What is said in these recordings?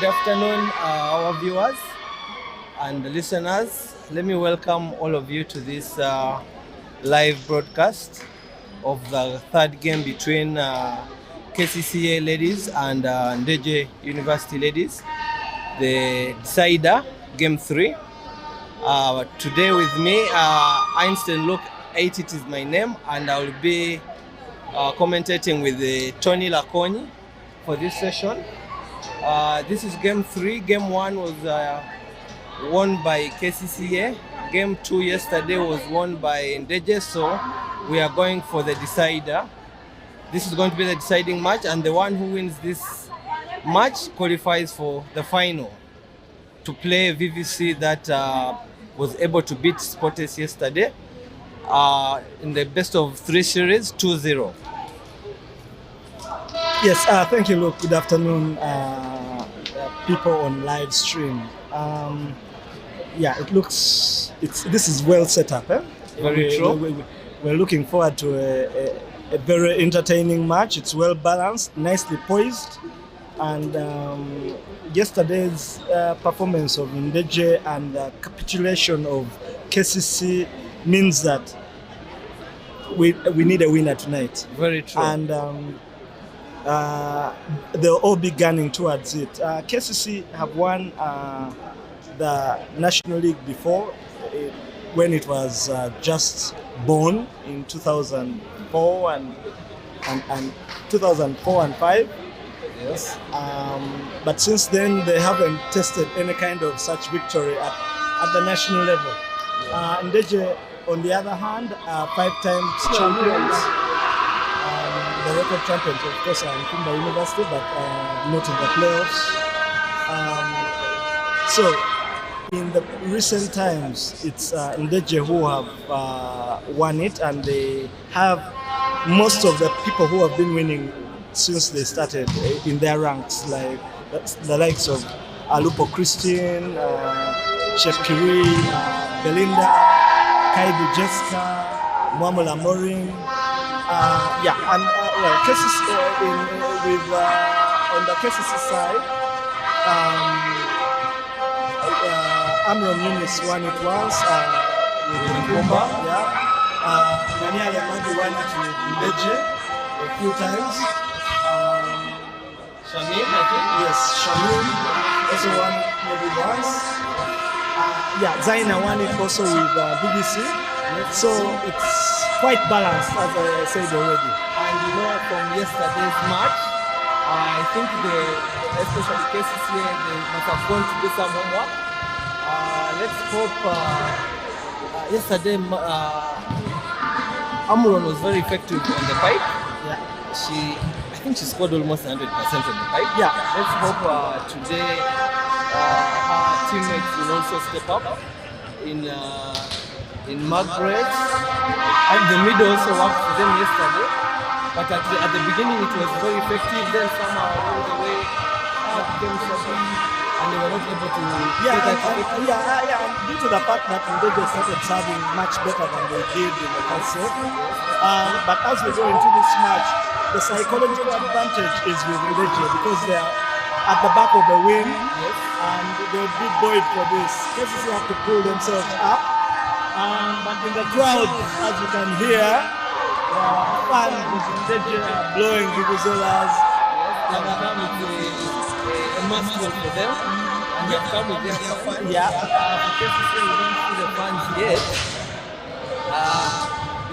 Good afternoon, our viewers and listeners. Let me welcome all of you to this live broadcast of the third game between Kcca ladies and Ndejje University ladies, the decider, game 3. Today with me, Einstein Luke 8 it is my name, and I will be commentating with Tony Lakonyi for this session. This is game 3. Game 1 was won by Kcca. Game 2 yesterday was won by Ndejje, so we are going for the decider. This is going to be the deciding match, and the one who wins this match qualifies for the final to play VVC that was able to beat Sportes yesterday in the best of 3 series, 2-0. Yes, thank you, Luke. Good afternoon, people on live stream. It looks this is well set up. Very true. We're looking forward to a very entertaining match. It's well balanced, nicely poised, and yesterday's performance of Ndejje and the capitulation of Kcca means that we need a winner tonight. Very true. And they'll all be gunning towards it. Kcca have won the National League before, when it was just born in 2004 and 2004 and 5. Yes. But since then they haven't tested any kind of such victory at the national level. Ndejje, on the other hand, are 5 times champions. The record champions, of course, are Kumba University, but not in the playoffs. So, in the recent times, it's Ndejje who have won it, and they have most of the people who have been winning since they started in their ranks, like the likes of Alupo Christine, Chef Kiri, Belinda, Kaidu Jessica, Mwamula Morin. On the Kcca side, Amron Yunis won it once with Kumba, Daniel Amadi won it with Ndejje a few times. Shamim, I think. Yes, Shamim also won it maybe once. Zaina won it also with BBC. So it's quite balanced, as I said already. And from yesterday's match, I think especially Kcca, they must have gone to do some homework. Let's hope. Yesterday, Amron was very effective on the pipe. I think she scored almost 100% on the pipe. Let's hope today her teammates will also step up in Margaret. And the middle also worked for them yesterday. But at the beginning it was very effective. Then somehow along the way came Serie, and they were not able to get that effective. Due to the fact that Ndejje started serving much better than they did in the first set. But as we go into this match, the psychological advantage is with Ndejje because they are at the back of the wing, and they're big buoyed for this. Kcca have to pull themselves up. But in the crowd, as you can hear, fans with Ndejje blowing vuvuzelas. They have come with a mascot for them, and they have come with their fans. Kcca we don't see the fans yet.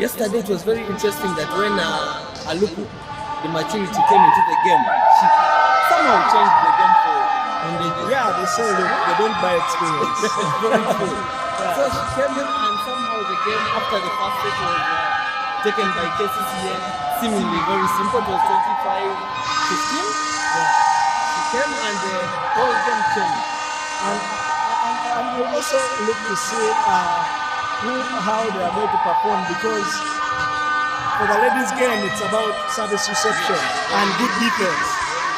Yesterday it was very interesting that when Alupu, the maturity, came into the game, she somehow changed the game for Ndejje. They say they don't buy experience. Very true. So she came in, and somehow the game after the first set was taken by Kcca, seemingly very simple. It was 25-15. She came and the whole game changed. And we also look to see how they are going to perform, because for the ladies' game it's about service reception and good defense.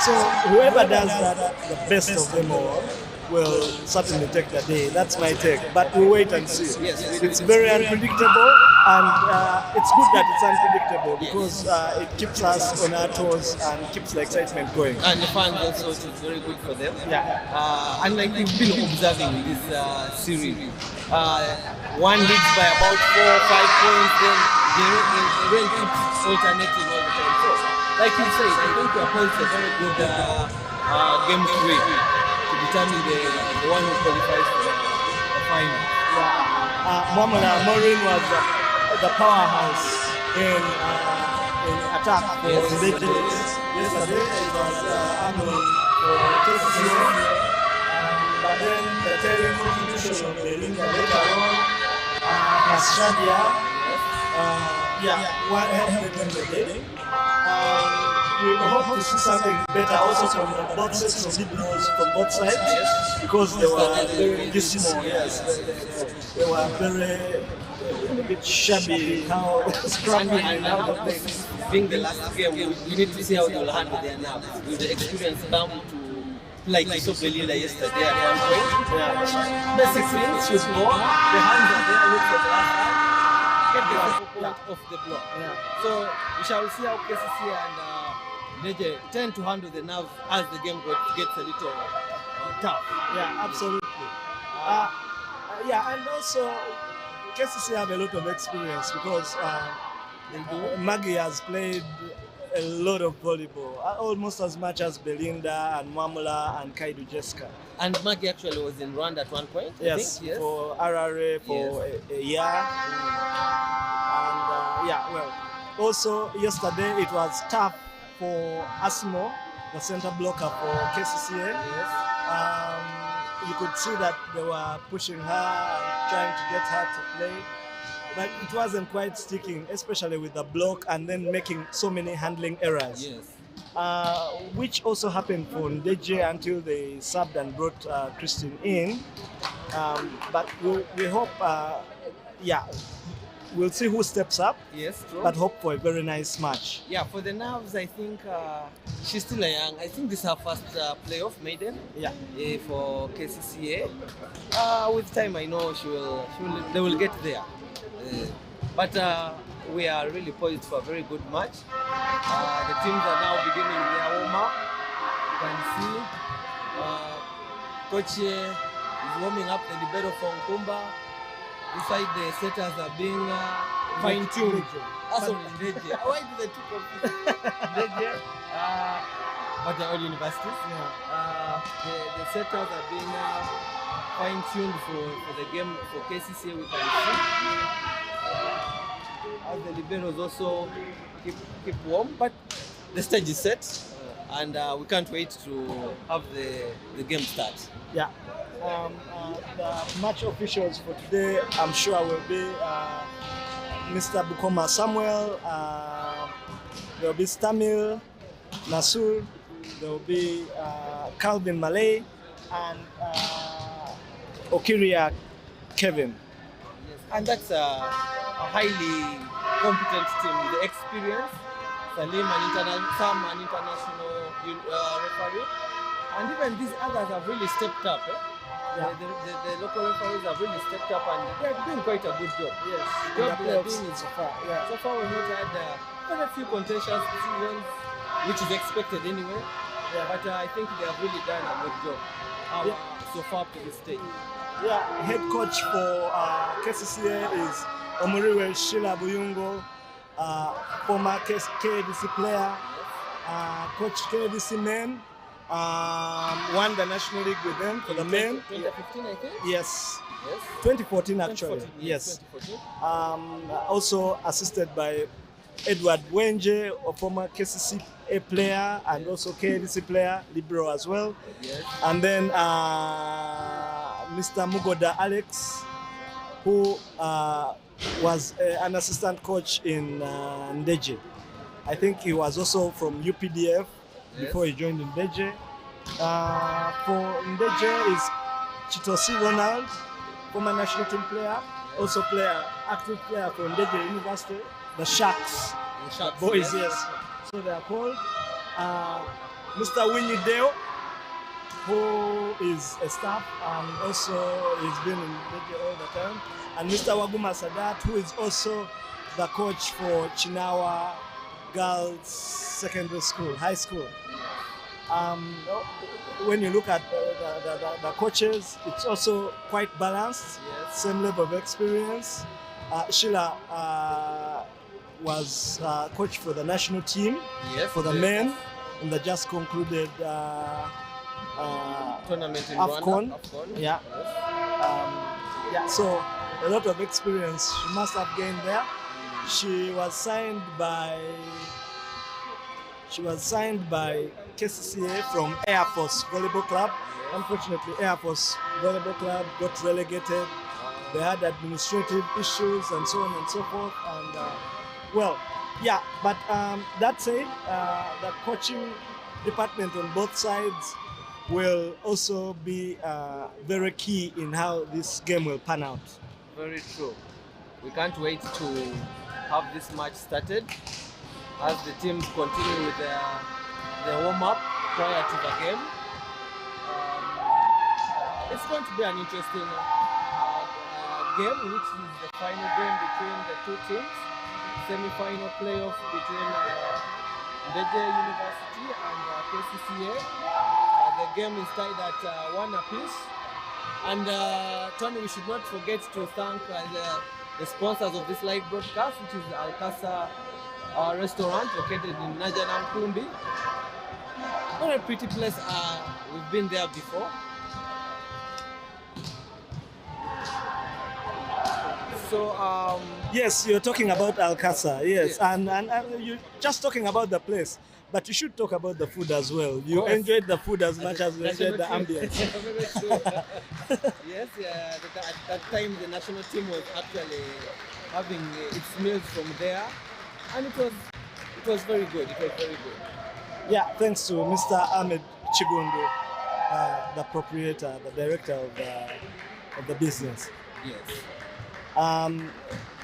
So whoever does that, the best of them all, will certainly take the day. That's my take. But we'll wait and see. Yes, it's very unpredictable. And it's good that it's unpredictable because it keeps us on our toes and keeps the excitement going. And the fans also, it is very good for them. Yeah. And like we've been observing this series, one leads by about 4 or 5 points, then the rain keeps alternating all the time. So, like you said, I think we are poised a very good game 3 to determine the one who qualifies for the final. Mamula Maureen was the powerhouse in attack for Ndejje. Yesterday it was Arnold for Kcca, but then the telling contribution of Belinda later on, Serie, what helped them the day. We hope to see something better also from both sets of Libyans from both sides because they were very dismal. Yes, they were very a bit shabby how scrappy and how the things. Being the last game, we need to see how they will handle their nerves. Will the experience come to like we saw Belinda yesterday at one point? Basic things should go. The hands are there, look for the last time. Get the point off the block. So we shall see how Kcca and Ndejje tend to handle the nerves as the game gets a little tough. Yeah, absolutely. And also Kcca have a lot of experience because Maggie has played a lot of volleyball, almost as much as Belinda and Mamula and Kcca. And Maggie actually was in Rwanda at one point. Yes, I think, for RRA for a year. And also yesterday it was tough for Asmo, the center blocker for Kcca. You could see that they were pushing her and trying to get her to play, but it wasn't quite sticking, especially with the block and then making so many handling errors. Which also happened for Ndejje until they subbed and brought Christine in. But we hope, we'll see who steps up. Yes, true. But hope for a very nice match. Yeah, for the nerves, I think she's still young. I think this is her first playoff maiden. For Kcca. With time, I know they will get there. But we are really poised for a very good match. The teams are now beginning their warm-up. You can see Kcca is warming up the libero for Nkumba. Inside the setters are being fine-tuned. Sorry, Ndejje. Why do they two confuse Ndejje? But they're all universities. The setters are being fine-tuned for the game for Kcca. We can see as the liberos also keep warm, but the stage is set, and we can't wait to have the game start. The match officials for today, I'm sure, will be Mr. Bukoma Samuel, there will be Stamil Nasur, there will be Calvin Malay, and Okiria Kevin. And that's a highly competent team with the experience. Salim, Sam, an international referee, and even these others have really stepped up. The local referees have really stepped up, and they're doing quite a good job. The job they're doing so far. So far, we've not had quite a few contentious decisions, which is expected anyway. But I think they have really done a good job so far up to this stage. Head coach for Kcca is Omuriwe Shila Buyungo, former KDC player, coach KDC men, won the National League with them for the men. 2015, I think? Yes. 2014 actually. 2014, yes. 2014. Also assisted by Edward Ndejje, a former Kcca player and also KDC player, Libero as well. And then Mr. Mugoda Alex, who was an assistant coach in Ndejje. I think he was also from UPDF before he joined Ndejje. For Ndejje is Chitosi Ronald, former national team player, also active player for Ndejje University, the Sharks, boys, yes. So they are called. Mr. Winnie Dale, who is a staff and also he's been in Ndejje all the time, and Mr. Waguma Sadat, who is also the coach for Chinawa Girls Secondary School, High School. When you look at the coaches, it's also quite balanced, Yes. same level of experience. Sheila was coach for the national team Yes, for the yes. men in the just concluded Tournament in AFCON. Rwanda. AFCON. Yeah. Yes. So a lot of experience she must have gained there. She was signed by Kcca from Air Force Volleyball Club. Unfortunately, Air Force Volleyball Club got relegated. They had administrative issues and so on and so forth. And but that said, the coaching department on both sides will also be very key in how this game will pan out. Very true. We can't wait to have this match started as the teams continue with the warm-up prior to the game. It's going to be an interesting game, which is the final game between the two teams. Semi-final playoff between Ndejje University and Kcca. The game is tied at 1 apiece. And Tony, we should not forget to thank the sponsors of this live broadcast, which is Kcca restaurant located in Najanam Kumbi. Not a pretty place. We've been there before. So yes, you're talking about Kcca, yes. And you're just talking about the place, but you should talk about the food as well. You enjoyed the food as much as you enjoyed the ambience. Yes, at that time the national team was actually having its meals from there, and it was very good. It was very good. Yeah, thanks to Mr. Ahmed Chigundu, the proprietor, the director of the business. Yes.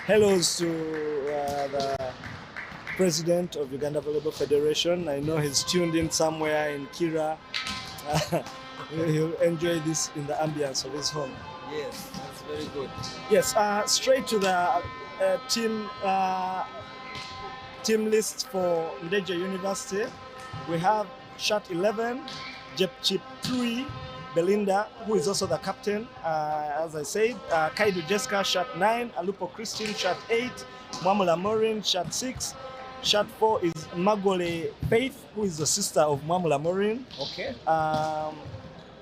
Hellos to the president of Uganda Volleyball Federation. I know he's tuned in somewhere in Kcca. He'll enjoy this in the ambience of his home. Yes, that's very good. Yes, straight to the team list for Ndejje University. We have shot 11, Jepchip 3, Belinda, who is also the captain, as I said. Kaidu Jessica shot 9, Alupo Christine shot 8, Mwamula Maureen shot 6. Shot 4 is Magole Faith, who is the sister of Mwamula Maureen. Okay.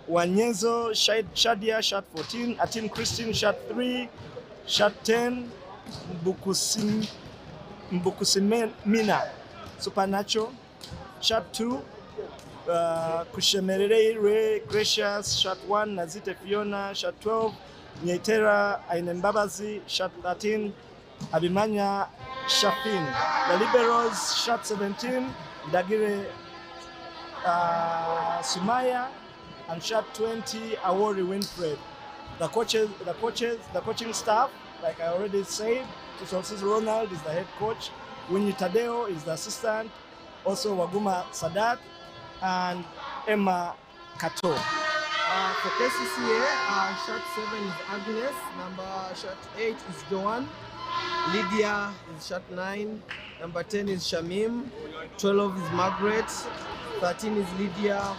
Wanyezo Shadia shot 14, Atin Christine shot 3, shot 10, Mbukusimena Supernacho shot 2, Kushemerere Gracious shot 1, Nazite Fiona shot 12, Nyetera Ainembabazi shot 13, Abimanya Shafin. The liberals shot 17, Dagire Sumaya, and shot 20, Awori Winfred. The coaching staff, like I already said, Tusolsis Ronald is the head coach, Winnie Tadeo is the assistant, also Waguma Sadat, and Emma Kato. For Kcca, shot 7 is Agnes, shot 8 is Joanne, Lydia is shot 9, number 10 is Shamim, 12 is Margaret, 13 is Lydia,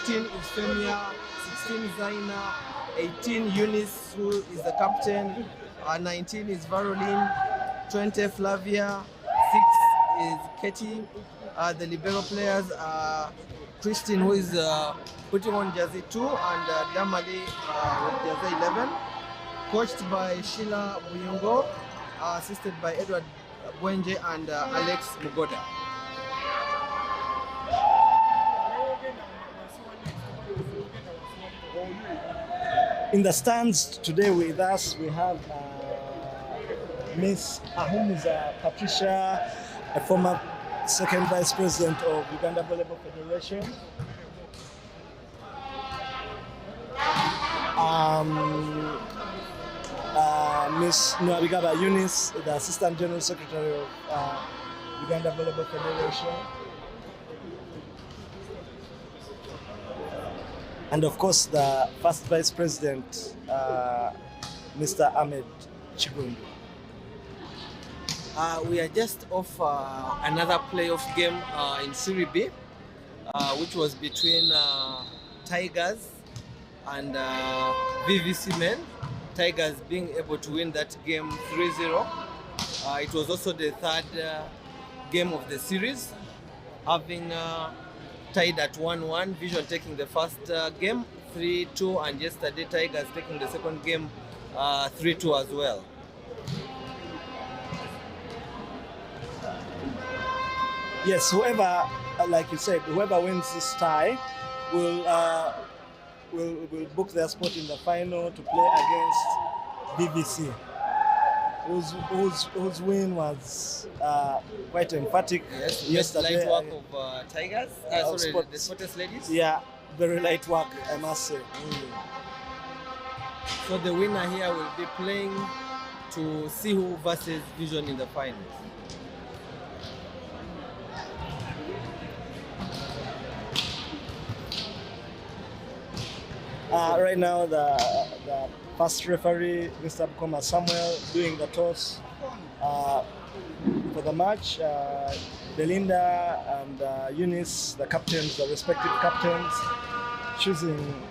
15 is Femia, 16 is Zaina, 18 Eunice, who is the captain, 19 is Varoline, 20 Flavia, 6 is Katie. The libero players are Christine, who is putting on jersey 2, and Damali with jersey 11. Coached by Sheila Buyungo, assisted by Edward Bwenje and Alex Mugoda. In the stands today with us, we have Miss Ahumuza Patricia, a former second vice president of Uganda Volleyball Federation. Miss Nwabigaba Eunice, the assistant general secretary of Uganda Volleyball Federation. and of course the first Vice President, Mr. Ahmed Chigundu. We are just off another playoff game in Serie B, which was between Tigers and VVC Men. Tigers being able to win that game 3-0. It was also the third game of the series, having tied at 1-1. Vision taking the first game 3-2, and yesterday Tigers taking the second game 3-2 as well. Yes, whoever, like you said, whoever wins this tie will book their spot in the final to play against BBC, whose win was quite emphatic. Yes, yesterday. Light work of Tigers. Sorry, the Scottish ladies. Yeah, very light work, I must say. So the winner here will be playing to see who versus Vision in the finals. Right now, the first referee, Mr. Bukoma Samuel, doing the toss for the match. Belinda and Eunice, the captains, the respective captains, choosing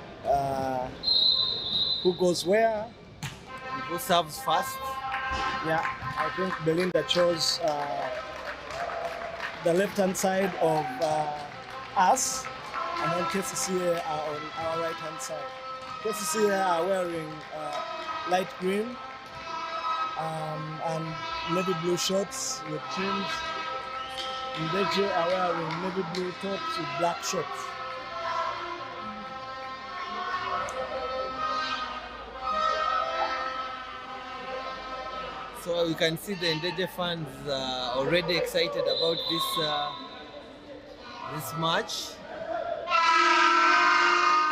who goes where. Who serves first? Yeah, I think Belinda chose the left-hand side of us, and then Kcca are on our right-hand side. Kcca are wearing light green and navy blue shorts with trims. Ndejje are wearing navy blue tops with black shorts. So you can see the Ndejje fans already excited about this match.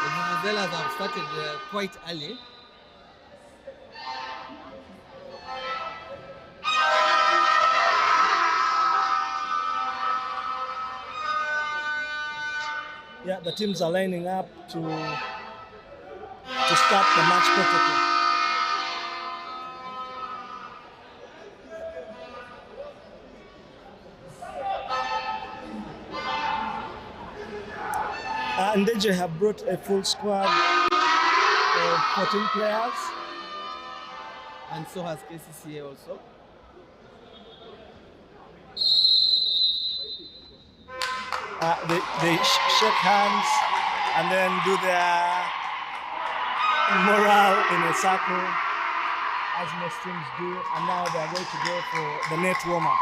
The Vuvuzelas have started quite early. Yeah, the teams are lining up to start the match protocol. Ndejje have brought a full squad of 14 players. And so has Kcca also. They shake hands and then do their morale in a circle, as most teams do. And now they are going to go for the net warmer.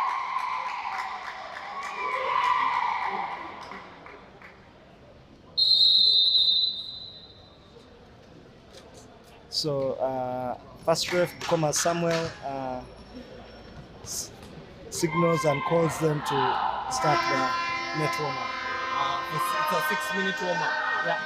So first ref Bukoma Samuel signals and calls them to start the net warmer. It's a 6-minute warm-up. Yeah.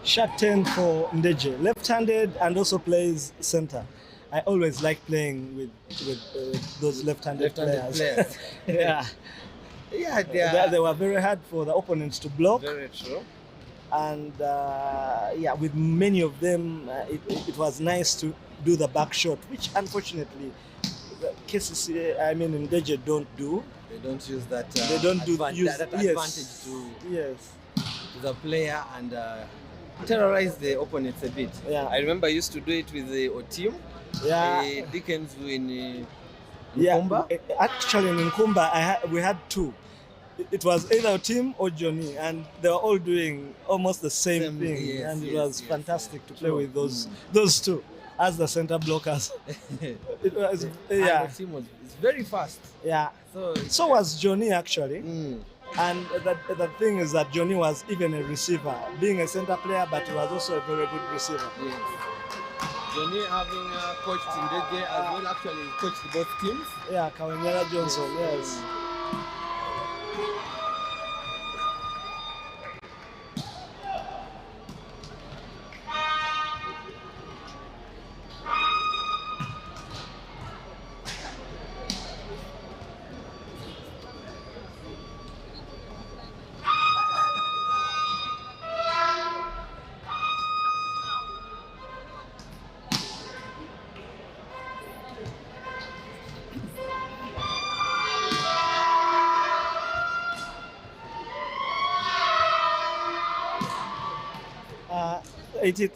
Shot 10 for Ndejje, left-handed and also plays center. I always like playing with those left-handed players. Yeah, yeah, they were very hard for the opponents to block. Very true. And yeah, with many of them, it was nice to do the back shot, which unfortunately, Kcca, I mean Ndejje don't do. They don't use that. They don't use that advantage yes. to the player and terrorize the opponents a bit. Yeah. I remember I used to do it with the Otim. Yeah. Dickens in Nkumba. Yeah. Actually, in Nkumba, we had two. It was either Otim or Johnny, and they were all doing almost the same thing, yes, and it yes, was yes, fantastic yes. to play with those two as the center blockers. It was, yeah. And the team was very fast. Yeah. So was Johnny actually. And the thing is that Johnny was even a receiver, being a center player, but he was also a very good receiver. Yes. Johnny having coached Ndejje as well, actually coached both teams. Yeah, Kawenyera Johnson, yes.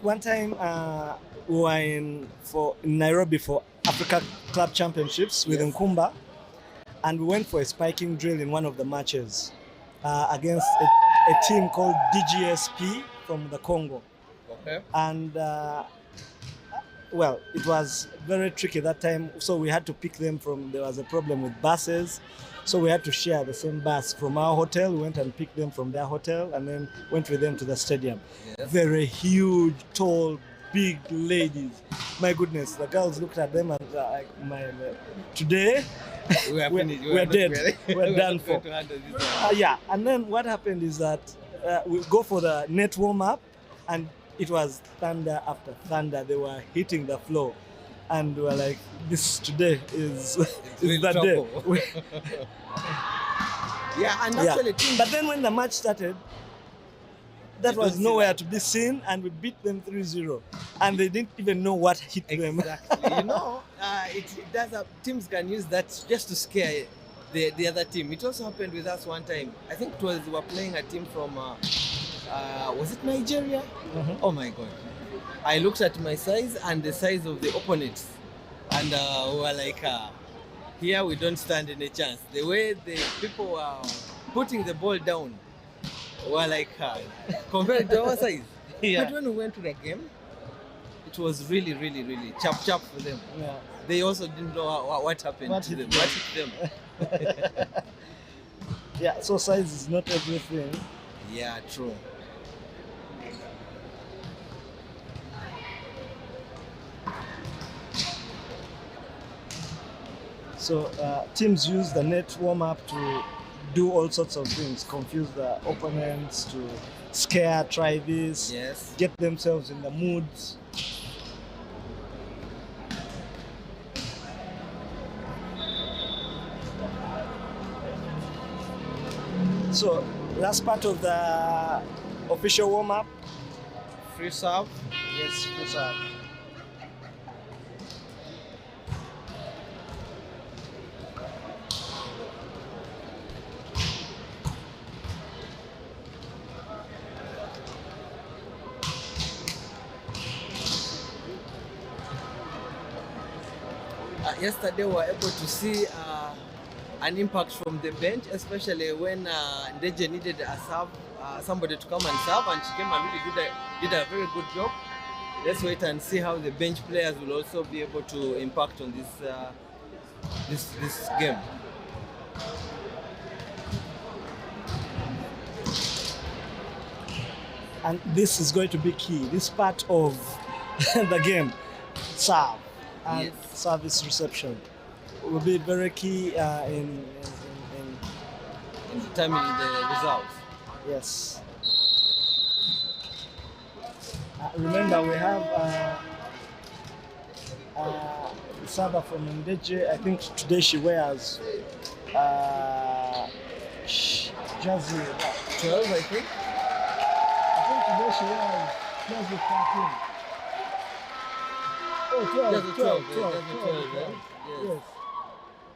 One time we were in Nairobi for Africa Club Championships with Nkumba, and we went for a spiking drill in one of the matches against a team called DGSP from the Congo. Okay. And well, it was very tricky that time, so we had to pick them from. There was a problem with buses, so we had to share the same bus from our hotel. We went and picked them from their hotel, and then went with them to the stadium. Yes. Very huge, tall, big ladies. My goodness, the girls looked at them and today we're dead. We're done for. Yeah, and then what happened is that we go for the net warm up, and it was thunder after thunder. They were hitting the floor, and we were like, "This today is the day." Yeah, and actually, but then when the match started, that was nowhere to be seen, and we beat them 3-0, and they didn't even know what hit them. Exactly. You know, teams can use that just to scare the other team. It also happened with us one time. I think we were playing a team from was it Nigeria? Mm-hmm. Oh my God! I looked at my size and the size of the opponents, and we were like, here we don't stand any chance. The way the people were putting the ball down, were like compared to our size. Yeah. But when we went to the game, it was really, really, really chap for them. Yeah. They also didn't know what happened to them. What hit them. Yeah, so size is not everything. Yeah, true. So teams use the net warm-up to do all sorts of things, confuse the opponents, to scare, try this, Yes. get themselves in the moods. So last part of the official warm-up. Free serve. Yes, free serve. Yesterday we were able to see an impact from the bench, especially when Ndejje needed a serve, somebody to come and serve, and she came and really did a very good job. Let's wait and see how the bench players will also be able to impact on this game. And this is going to be key. This part of the game, serve and service reception, will be very key in determining the results. Yes. Remember, we have the server from Ndejje. I think today she wears jersey 12, I think. Today she wears jersey 13. Oh, 12. Yes.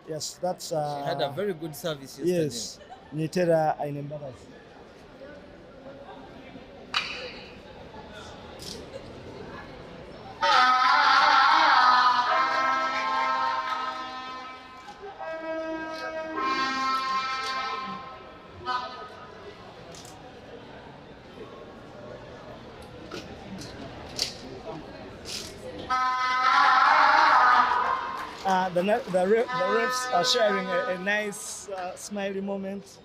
Yes, that's. She had a very good service yesterday. Yes, Nyetera Ainembabazi. The refs are sharing a nice smiley moment.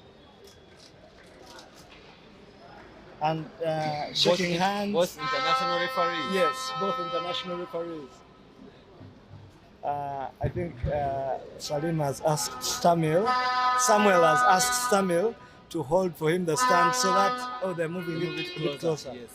and shaking hands. Both international referees. Yes, both international referees. I think Samuel has asked Samuel to hold for him the stand so that they're moving Move it a bit closer. Yes.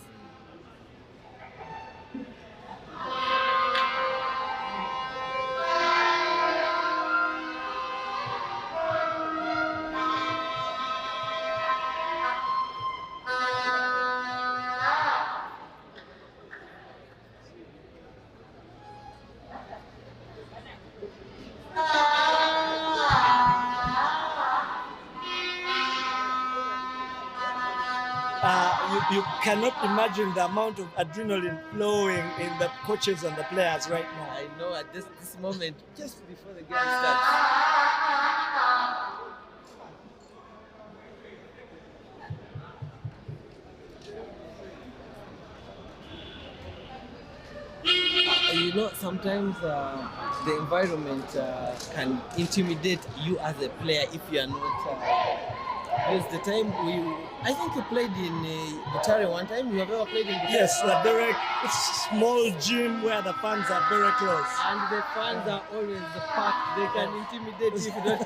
You cannot imagine the amount of adrenaline flowing in the coaches and the players right now. I know at this moment, just before the game starts. You know, sometimes the environment can intimidate you as a player if you are not. Because the time I think you played in Butare one time. You have ever played in Butare? Yes, it's a small gym where the fans are very close. And the fans are always packed. They can intimidate you if you don't.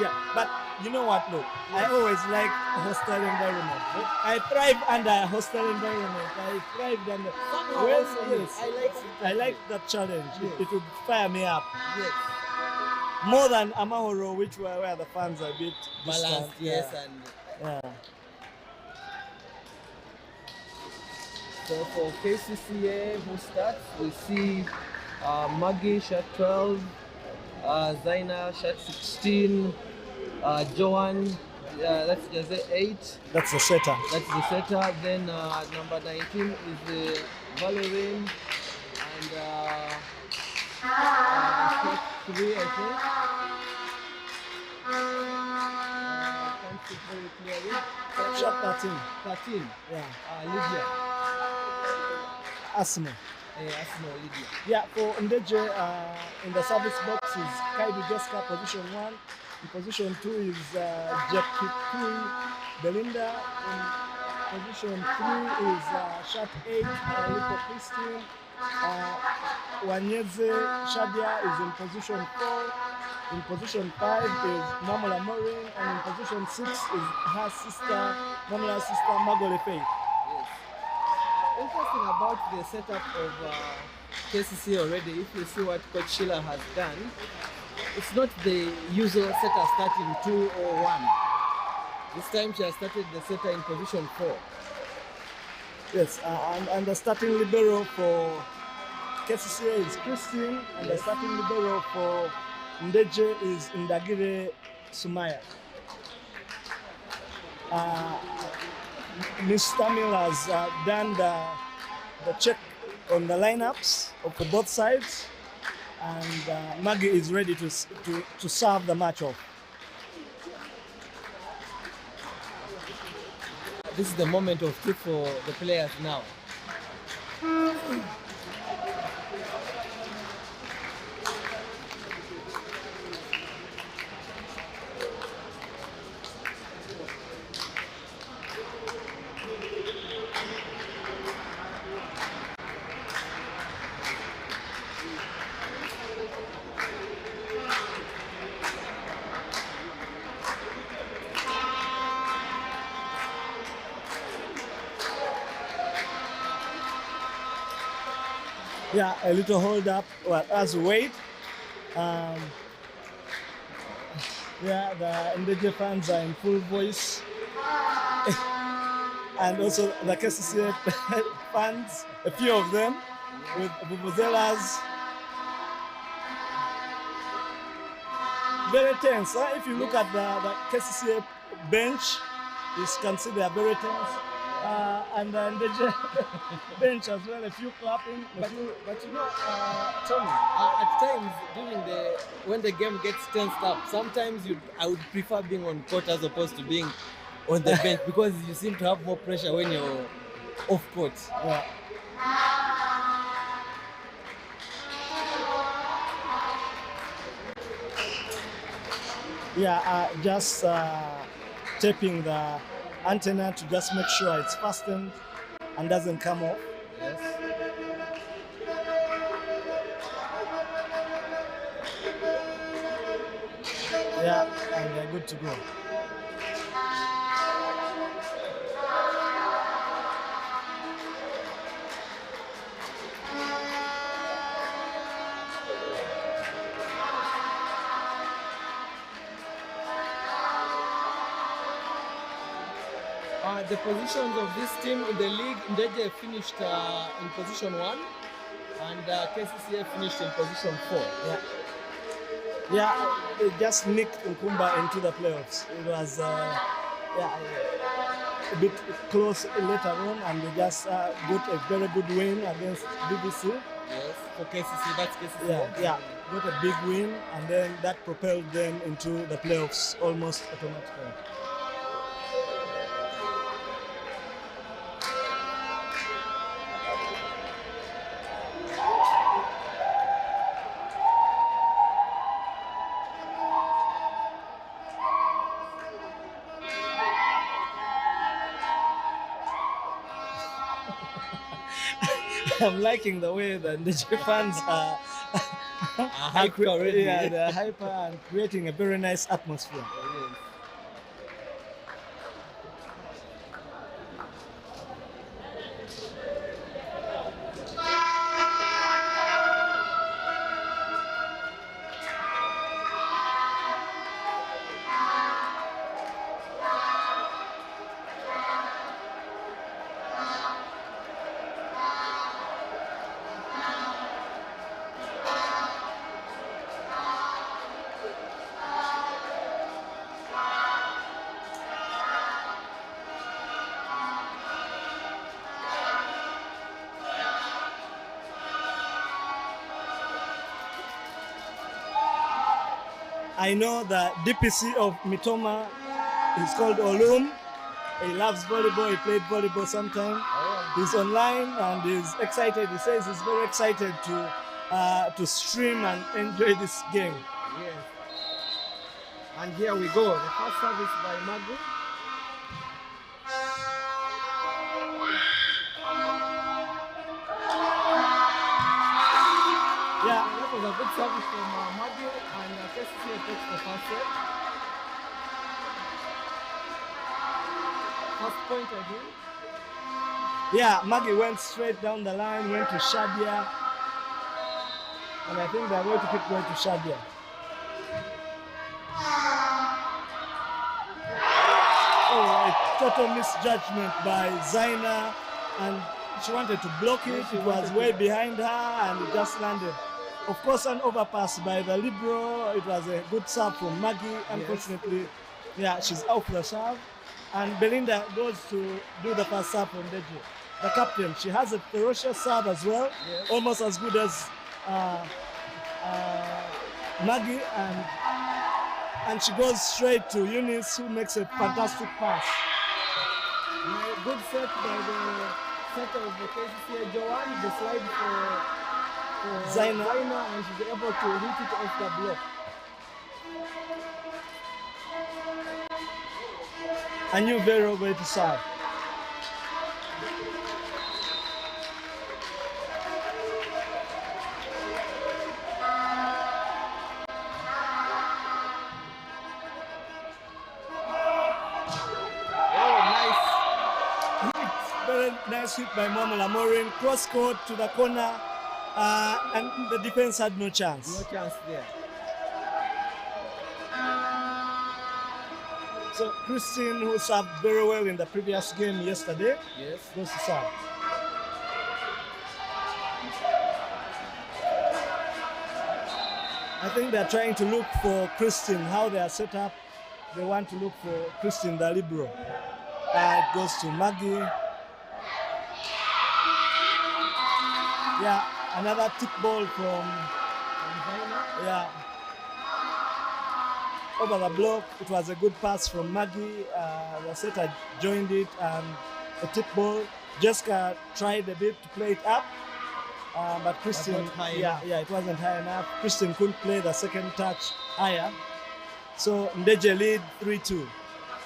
Yeah, but you know what, look, I always like a hostile environment. I thrive under a hostile environment. I thrived under. I like that challenge. Yes. It would fire me up. Yes. More than Amahoro, which were where the fans are a bit Balanced, distant. yes, Yeah. and Yeah. so for Kcca, who starts, we see Maggie shot 12, Zaina shot 16, Johan, that's just 8. That's the setter. That's the setter. Then number 19 is Valorine, and shot 3, I think. Can't see very clearly. Shot 13. 13. Yeah. Lydia. Asma. Asma Lydia. Yeah, for Ndejje, in the service box is Kaidu Jeska, position 1. In position 2 is Jackie Belinda. In position 3 is shot 8, Lipo Christine. Wanyeze Shadia is in position 4. In position 5 is Mamola Morin, and in position 6 is her sister, Mamola's sister, Magole Faith. Yes. Interesting about the setup of Kcca already. If you see what Coach Sheila has done, it's not the usual setter starting 2 or 1. This time she has started the setter in position 4. Yes, and the starting libero for Kcca is Christine, and the starting libero for Ndejje is Ndagire Sumaya. Miss Tamil has done the check on the lineups of both sides, and Maggie is ready to serve the match off. This is the moment of truth for the players now. Yeah, a little hold up as we wait. Yeah, the Ndejje fans are in full voice. And also the Kcca fans, a few of them, with vuvuzelas. Very tense. If you look at the Kcca bench, you can see they are very tense. And the Ndejje bench as well, a few clapping. But you know, Tommy, at times when the game gets tensed up, sometimes I would prefer being on court as opposed to being on the bench because you seem to have more pressure when you're off court. Yeah. Yeah, just taping the antenna to just make sure it's fastened and doesn't come off. Yes. Yeah, and they're good to go. The positions of this team in the league, Ndejje finished in position 1 and Kcca finished in position 4. Yeah, they just nicked Nkumba into the playoffs. It was a bit close later on, and they just got a very good win against BBC. Yes, for Kcca, that's Kcca. Yeah, got a big win, and then that propelled them into the playoffs almost automatically. I'm liking the way the Ndejje fans are hyper already. Yeah, they're hyper and creating a very nice atmosphere. Yes. I know the DPC of Mitoma is called Olum. He loves volleyball. He played volleyball sometime. He's online and he's excited. He says he's very excited to stream and enjoy this game. Yes. And here we go. The first service by Magu. Yeah, that was a good service from Magu, and Kcca takes the first set. First point again. Yeah, Maggie went straight down the line, went to Shadia, and I think they're going to keep going to Shadia. Oh, a total misjudgment by Zaina, and she wanted to block it. It was way behind her, and it just landed. Of course, an overpass by the libero. It was a good serve from Maggie. Unfortunately, yeah, she's off the serve. And Belinda goes to do the first serve from Ndejje. The captain, she has a ferocious serve as well, almost as good as Maggie, and she goes straight to Eunice, who makes a fantastic pass. Good set by the set of the Kcca Joanne, the slide for Zaina, and she's able to hit it off the block. I knew very well where to serve. Very nice hit by Momola Morin, cross court to the corner, and the defense had no chance. No chance there. So Christine, who served very well in the previous game yesterday, goes to serve. I think they're trying to look for Christine, how they are set up. They want to look for Christine, the libero. It goes to Maggie. Yeah, another tip ball from over the block. It was a good pass from Maggie. The setter joined it, and a tip ball. Jessica tried a bit to play it up, but Christian, it wasn't high enough. Christian couldn't play the second touch higher. So Ndejje lead 3-2.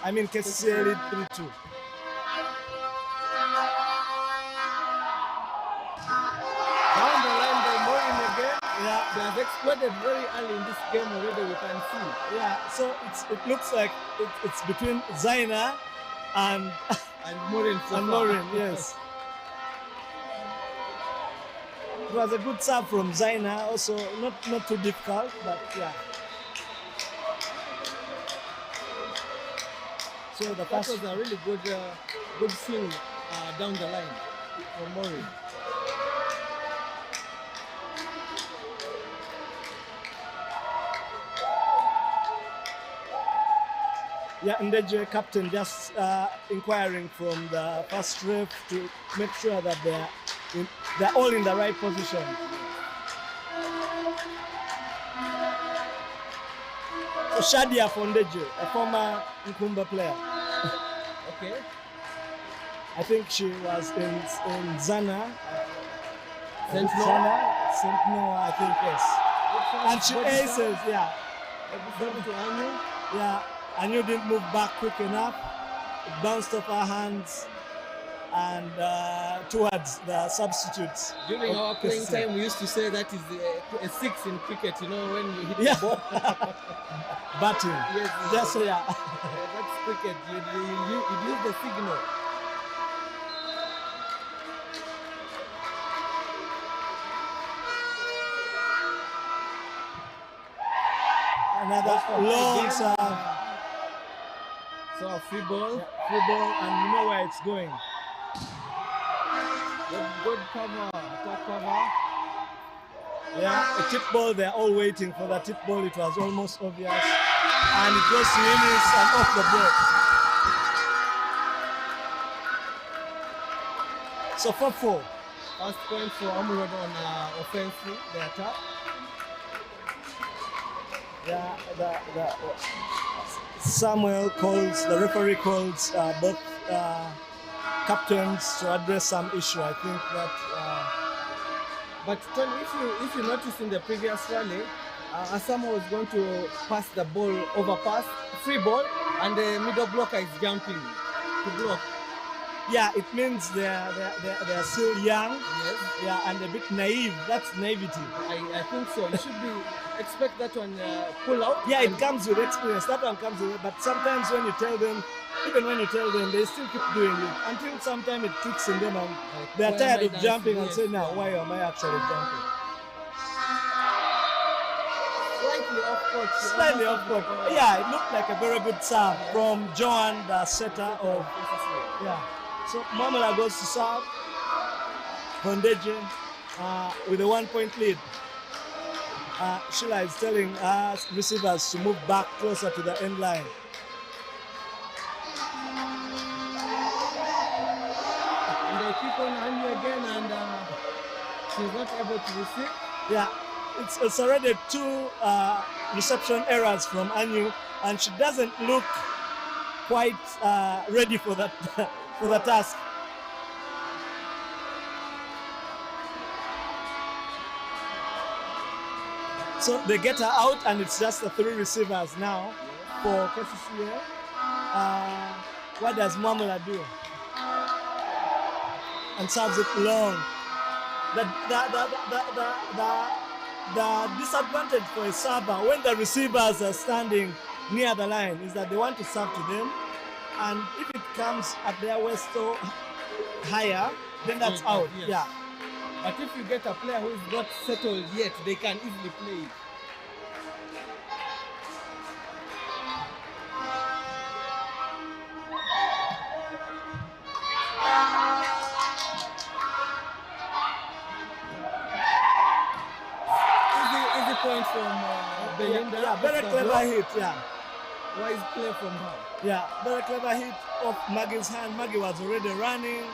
I mean, Kcca lead 3-2. Down the line by Morin again. Yeah, They have exploded very early in this game already, we can see. yeah. So it looks like it's between Zaina and And Morin so and far. Lauren, yes. It was a good serve from Zaina, also not too difficult, but yeah. So the That first, was a really good swing down the line from Morin. yeah, Ndejje captain just inquiring from the first ref to make sure that they're all in the right position. So Shadia for Ndejje, a former Nkumba player. Okay. I think she was in Zana. St. Noah. St. Noah, I think, yes. And she aces, yeah. Body to Anu. Yeah, Anu didn't move back quick enough. It bounced off her hands and towards the substitutes. During our playing Kcca. time, we used to say that is a 6 in cricket, you know, when you hit Yeah. the ball. Batting. Yes, Just so, yeah. that's cricket. You use the signal. Another long serve. So a free ball. Yeah, free ball, and you know where it's going. Good cover. Attack cover. Yeah, a tip ball, they're all waiting for the tip ball. It was almost obvious. And it goes to Eunice and off the ball. So 4-4. First point for Amurod on offense, the attack. Yeah, the referee calls both captains to address some issue. I think that. But Tony, if you notice in the previous rally, Asamo was going to pass the ball, overpass, free ball, and the middle blocker is jumping to block. Yeah, it means they're still young. Yes. Yeah, and a bit naive. That's naivety. I think so. You should expect that one pull out. Yeah, it comes with experience. That one comes with it. But sometimes when you tell them, even when you tell them, they still keep doing it until sometimes it kicks in them and they're tired of jumping and say, now, why am I actually jumping? Slightly off court. Slightly off court. Yeah, it looked like a very good serve from Joan, the setter of. Yeah. So Mamela goes to serve for Ndejje with a 1-point lead. Sheila is telling us receivers to move back closer to the end line. And they keep on Anu again, and she's not able to receive. Yeah, it's already 2 reception errors from Anu, and she doesn't look quite ready for that for the task. So they get her out, and it's just the 3 receivers now for Kcca. What does Mamela do? And serves it long. The disadvantage for a server when the receivers are standing near the line is that they want to serve to them, and if it comes at their waist or higher, then that's out. Yes. Yeah. But if you get a player who is not settled yet, they can easily play it. Easy point from Belinda. Yeah, very clever hit. Yeah. Wise play from her. Yeah, very clever hit off Maggie's hand. Maggie was already running.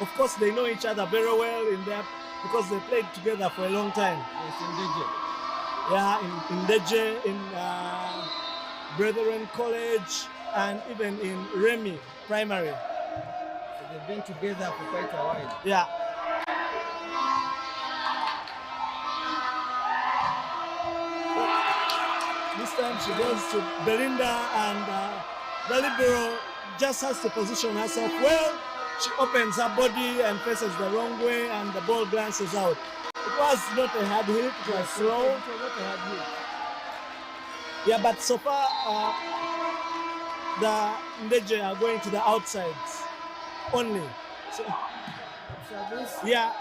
Of course, they know each other very well in there because they played together for a long time. Yes, in Ndejje. Yeah, in Ndejje, in Brethren College, and even in Remy Primary. So they've been together for quite a while. Yeah. This time she goes to Belinda, and the libero just has to position herself well. She opens her body and faces the wrong way, and the ball glances out. It was not a hard hit, it was slow. It was not a hard hit. Yeah, but so far the Ndejje are going to the outsides only. So, Service. yeah,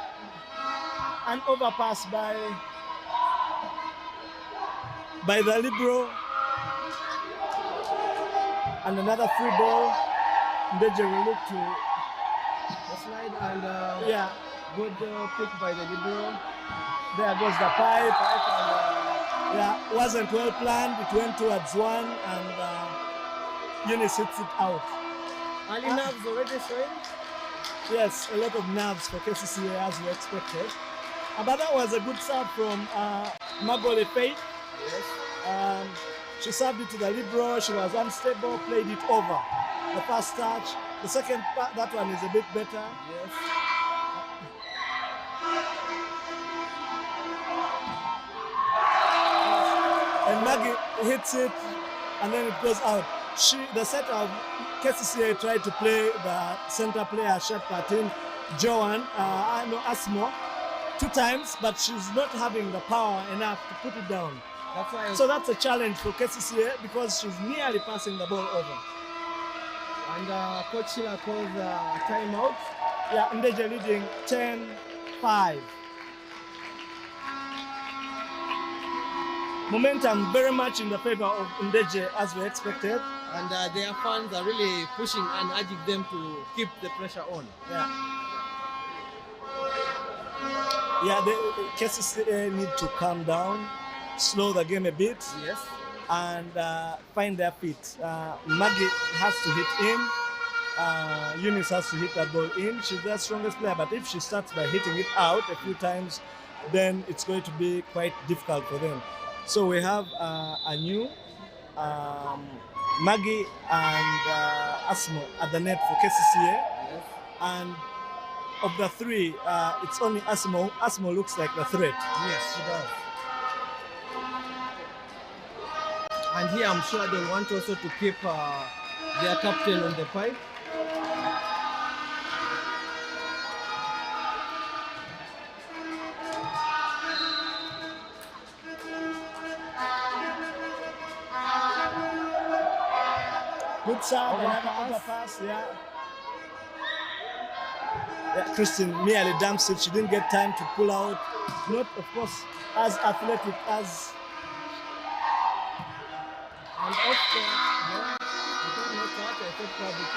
an overpass by the libero, and another free ball. Ndejje will look to The slide and yeah. good pick by the libero. There goes the pipe. And, Yeah, wasn't well planned. It went towards one, and Eunice hits it out. early nerves already showing. Yes, a lot of nerves for Kcca as we expected. But that was a good serve from Magole Faith. Yes. She served it to the libero. She was unstable, played it over. The first touch. The second part, that one is a bit better. Yes. And Maggie hits it, and then it goes out. The setter of Kcca tried to play the center player shot pattern, Joan, Asmo, 2 times, but she's not having the power enough to put it down. That's why. So that's a challenge for Kcca because she's nearly passing the ball over. And Kcca calls timeout. Yeah, Ndejje leading 10-5. Momentum very much in the favor of Ndejje as we expected. And their fans are really pushing and urging them to keep the pressure on. Yeah. Yeah, the Kcca need to calm down, slow the game a bit, Yes. and find their feet. Maggie has to hit in. Eunice has to hit that ball in. She's their strongest player, but if she starts by hitting it out a few times, then it's going to be quite difficult for them. So we have a new Maggie and Asmo at the net for Kcca. Yes. And of the 3, it's only Asmo. Asmo looks like the threat. Yes, she does. And here I'm sure they want also to keep their captain on the pipe. Good serve, another Overpass. overpass, yeah. Yeah, Christine nearly dumps it. She didn't get time to pull out. Not, of course, as athletic as. And off the block, I don't know that. I thought probably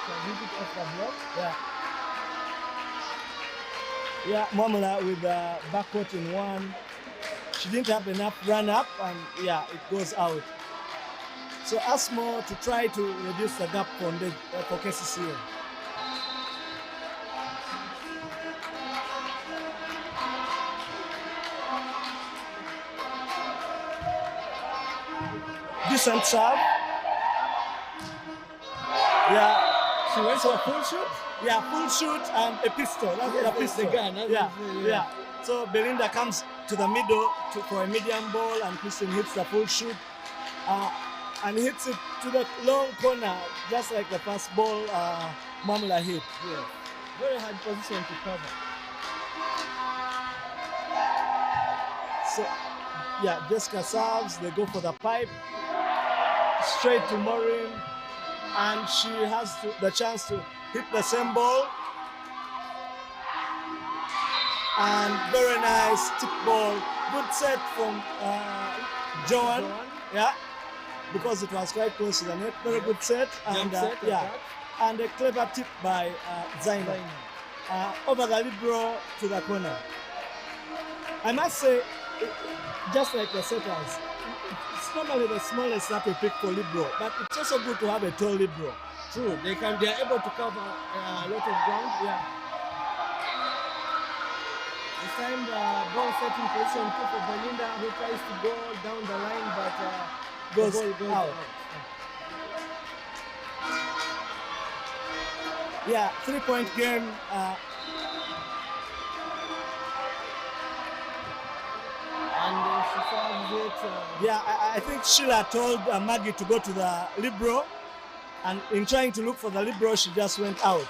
can hit it off the block. Yeah. Yeah, Mwamula with the backcourt in one. She didn't have enough run up, and yeah, it goes out. So Asmo to try to reduce the gap for Kcca. Decent serve. Yeah. She went for a full shoot. Yeah, full shoot and a pistol. That's Yes, the that's pistol. the gun, that's Yeah, the- yeah. So Belinda comes to the middle for a medium ball, and Christine hits the full shoot and hits it to the long corner, just like the first ball Mamula hit. Yeah. Very hard position to cover. So, yeah, Jessica serves. They go for the pipe straight to Maureen, and she has the chance to hit the same ball. And very nice tip ball. Good set from Joan. Yeah, because it was quite close to the net. Very good set. And Jump set, yeah, attack. and a clever tip by Zaina. Over the libero to the corner. I must say, just like the setters, it's normally the smallest that we pick for libero, but it's also good to have a tall libero. True. They are able to cover a lot of ground. Yeah. This time the ball setting position 2 for Belinda, who tries to go down the line, but Goes the ball goes out. out. Yeah, 3-point game. And she serves it? Yeah, I think Sheila told Maggie to go to the libero, and in trying to look for the libero, she just went out.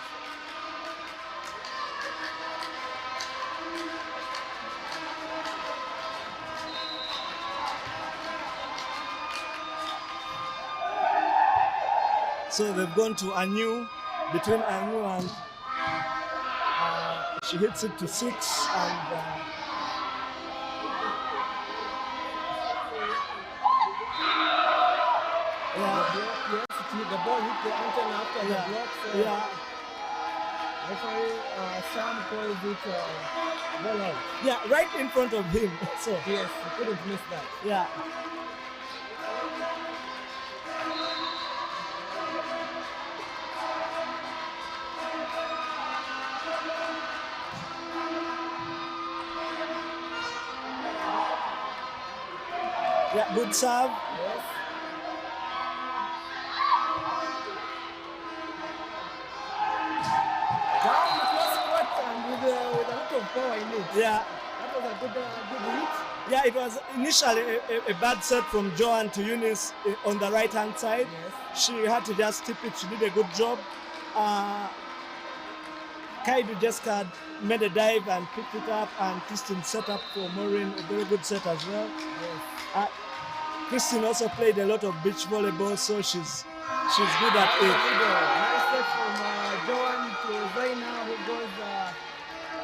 So they've gone to Anu, between Anu and she hits it to 6 and Yes, the ball hit the antenna after the block. So referee Sam calls it ball out. Yeah, right in front of him. So yes, he couldn't miss that. Yeah. Yeah, good serve. Yes. Down, it was caught and with a lot of power in it. Yeah. That was a good hit. Yeah, it was initially a bad set from Joanne to Eunice on the right-hand side. Yes. She had to just tip it. She did a good job. Kaidu just made a dive and picked it up, and Christine set up for Maureen, a very good set as well. Yes. Christine also played a lot of beach volleyball, so she's good at it. Nice set from Joanne to Zaina, who goes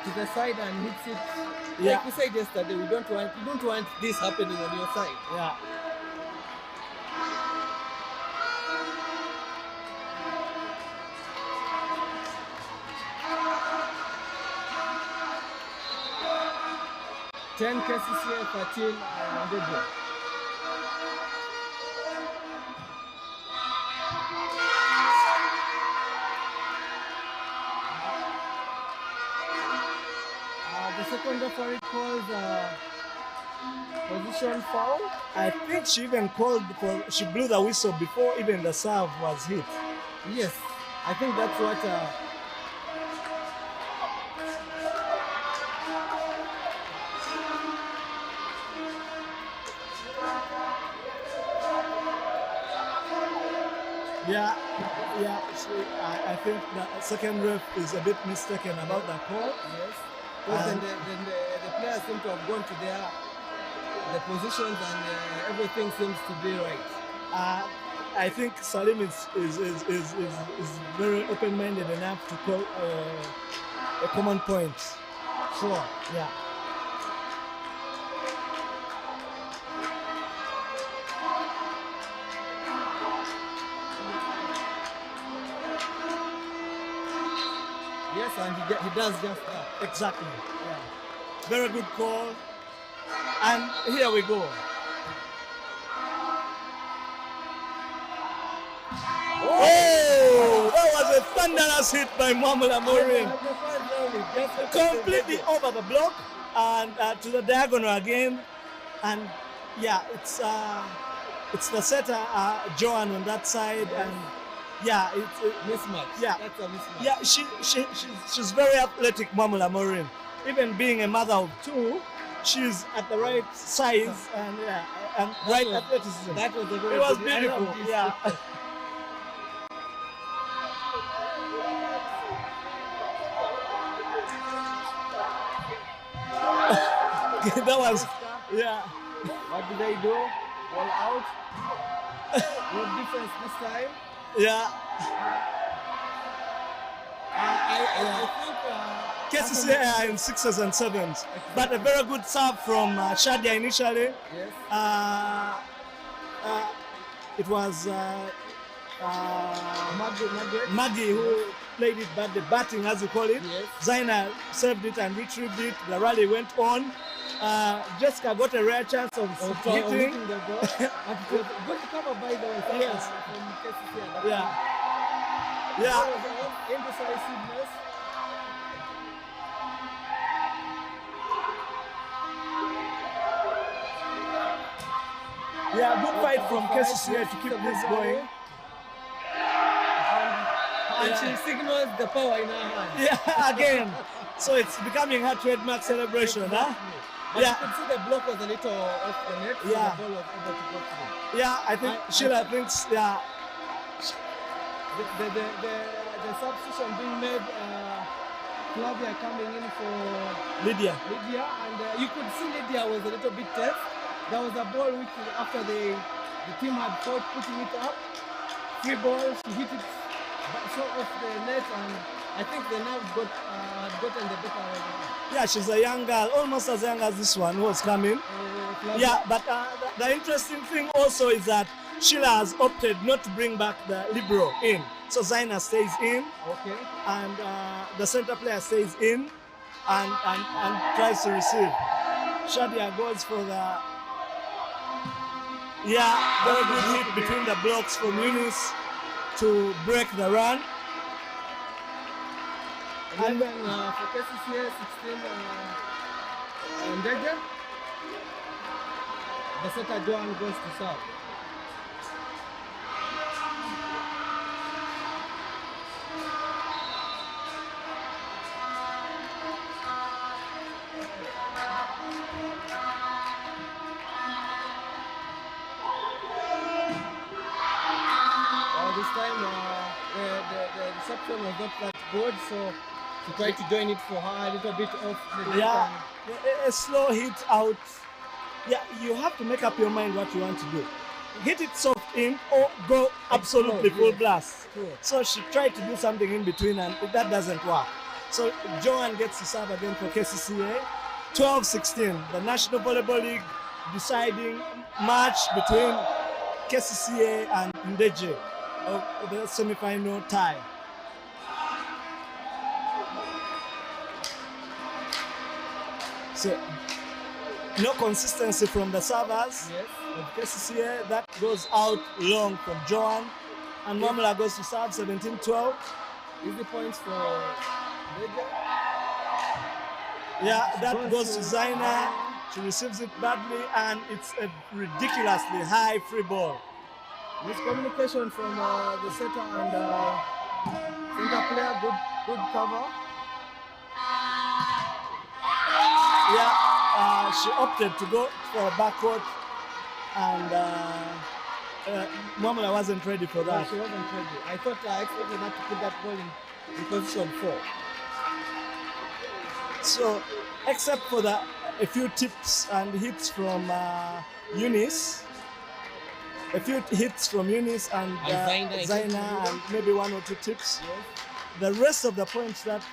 to the side and hits it. Yeah. Like we said yesterday, you don't want this happening on your side. Yeah. Kcca 13 Ndejje. The second referee calls position foul. I think she even she blew the whistle before even the serve was hit. Yes, I think that's what. I think the second ref is a bit mistaken about the call. Yes. Then the players seem to have gone to the positions and everything seems to be right. I think Salim is very open-minded enough to call a common point. Sure. Yeah. Yes, and he does just that. Exactly. Yeah. Very good call. And here we go. Oh, that was a thunderous hit by Mamula Maureen. Completely over the block and to the diagonal again. And yeah, it's the setter Joanne on that side, and yeah, it's mismatch. Yeah, that's a mismatch. Yeah, she's very athletic, Mamula Maureen. Even being a mother of two, she's at the right size and right athleticism. That was a very It was beautiful. Yeah. That was, yeah. What did they do? Ball out. Good defense this time. Yeah. I think Kcca in 6s and 7s, but a very good serve from Shadia initially. Yes. It was Maggie who played it bad, the batting as you call it. Yes. Zaina saved it and retrieved it. The rally went on. Jessica got a rare chance of hitting. The ball. And it was good cover by the way. Yes. From Kcca. Yeah. Yeah. Indecisiveness. Yeah, good fight from Kcca to keep this going. And she signals the power in her hand. Yeah, again. So it's becoming her trademark celebration, huh? But you could see the block was a little off the net, so Yeah. the ball was able to go through. Yeah, I think Sheila thinks, yeah. The substitution being made, Flavia coming in for Lydia. and you could see Lydia was a little bit tense. There was a ball which after the team had fought putting it up, free ball, she hit it so off the net, and I think the nerves had gotten the better of her. Yeah, she's a young girl, almost as young as this one who was coming. Yeah, but the interesting thing also is that Sheila has opted not to bring back the libero in. So Zaina stays in, Okay. and the center player stays in and tries to receive. Shadia goes for the very good hit between the blocks from Eunice to break the run. And then for Kcca 16, Ndejje, the setter Joan goes to serve. This time the reception was not that good, so she tried to join it for her a little bit off the net. Yeah, a slow hit out. Yeah, you have to make up your mind what you want to do. Hit it soft in or go absolutely full blast. Sure. So she tried to do something in between, and that doesn't work. So Joan gets to serve again for Kcca. 12-16, the National Volleyball League deciding match between Kcca and Ndejje of the semi-final tie. So no consistency from the servers of Kcca. That goes out long from Joan, and Mamla goes to serve 17-12. Easy points for Ndejje. Yeah, that goes to Zaina. She receives it badly, and it's a ridiculously high free ball. Miscommunication from the setter and center player. Good cover. Yeah, she opted to go for a backcourt, and Mamla wasn't ready for that. No, she wasn't ready. I expected her to put that ball in position 4. So, except for a few tips and hits from Eunice, and Zaina, and maybe 1 or 2 tips. Yes. The rest of the points that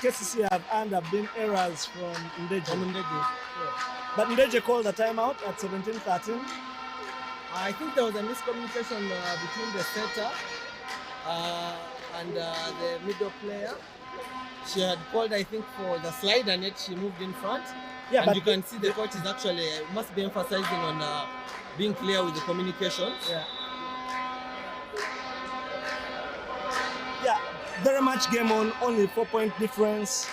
Kcca have earned have been errors from Ndejje. But Ndejje called the timeout at 17-13. I think there was a miscommunication between the setter and the middle player. She had called, I think, for the slide, and yet she moved in front. Yeah, and you can see the coach is actually must be emphasizing on being clear with the communications. Yeah, very much game on, only 4-point difference.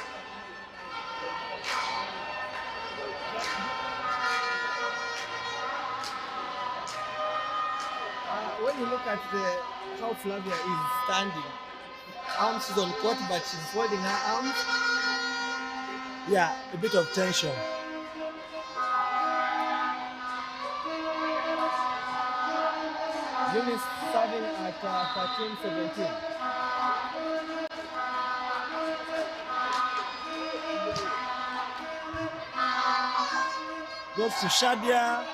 When you look at how Flavia is standing, arms is on court, but she's folding her arms. Yeah, a bit of tension. Eunice serving at 13-17. Goes to Shadia.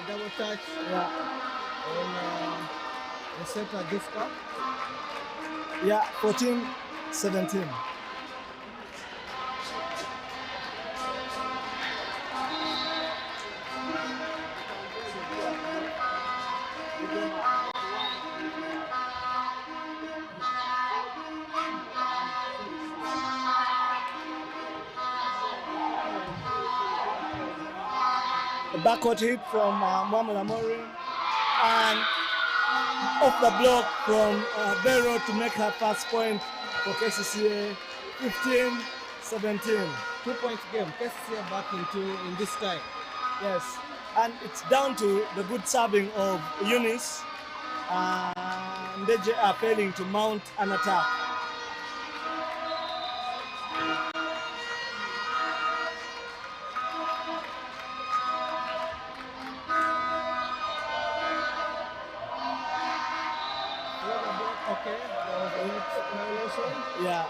Double touch on the setter Kcca. Yeah, 14-17. A backcourt hit from Mohamed Amorim, and off the block from Bero to make her first point for Kcca. 15-17. 2-point game. Kcca back in this time. Yes, and it's down to the good serving of Eunice. Ndejje are failing to mount an attack. Okay, that was a net violation. Yeah.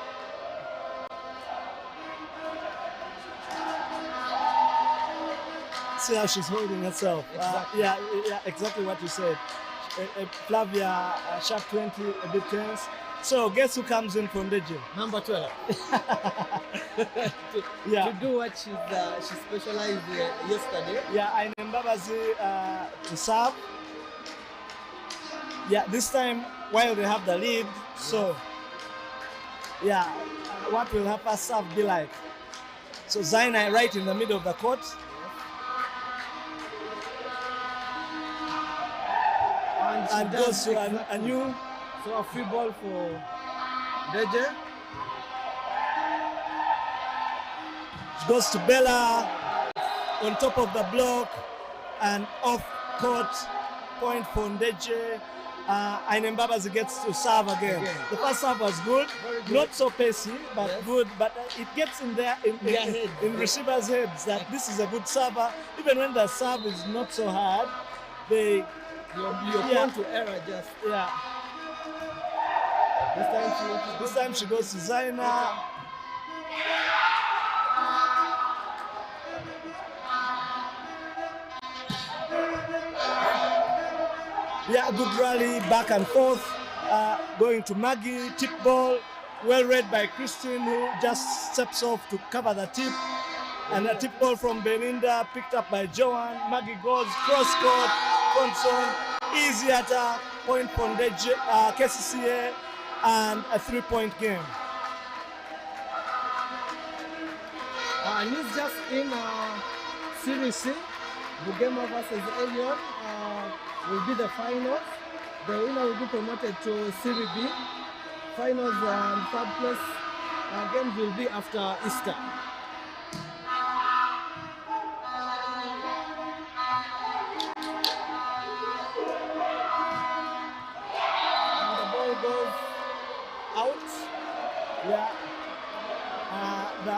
See how she's holding herself. Exactly. Yeah, exactly what you said. Flavia, sharp 20, a bit tense. So guess who comes in for Ndejje? Number 12. Yeah. To do what she specialized yesterday. Yeah, Aine Mbabazi to serve. Yeah, this time while they have the lead, so yeah, what will her first serve be like? So Zaina right in the middle of the court. And goes to a new. So a free ball for Ndejje. Goes to Bella on top of the block and off court point for Ndejje. Aine Mbabazi gets to serve again. The first serve was good, not so pacey, but yes, good. But it gets in there in receivers' heads that this is a good server. Even when the serve is not so hard, you're prone to error just. Yeah. This time she goes to Zaina. Yeah, good rally back and forth. Going to Maggie, tip ball, well read by Christine, who just steps off to cover the tip. And a tip ball from Belinda, picked up by Joan. Maggie goes cross court, front easy attack, point for Ndejje, Kcca, and a 3-point game. And he's just in Serie C, Bugema versus Elion. Will be the finals. The winner will be promoted to Serie B. Finals and third place games will be after Easter. And the ball goes out. Yeah.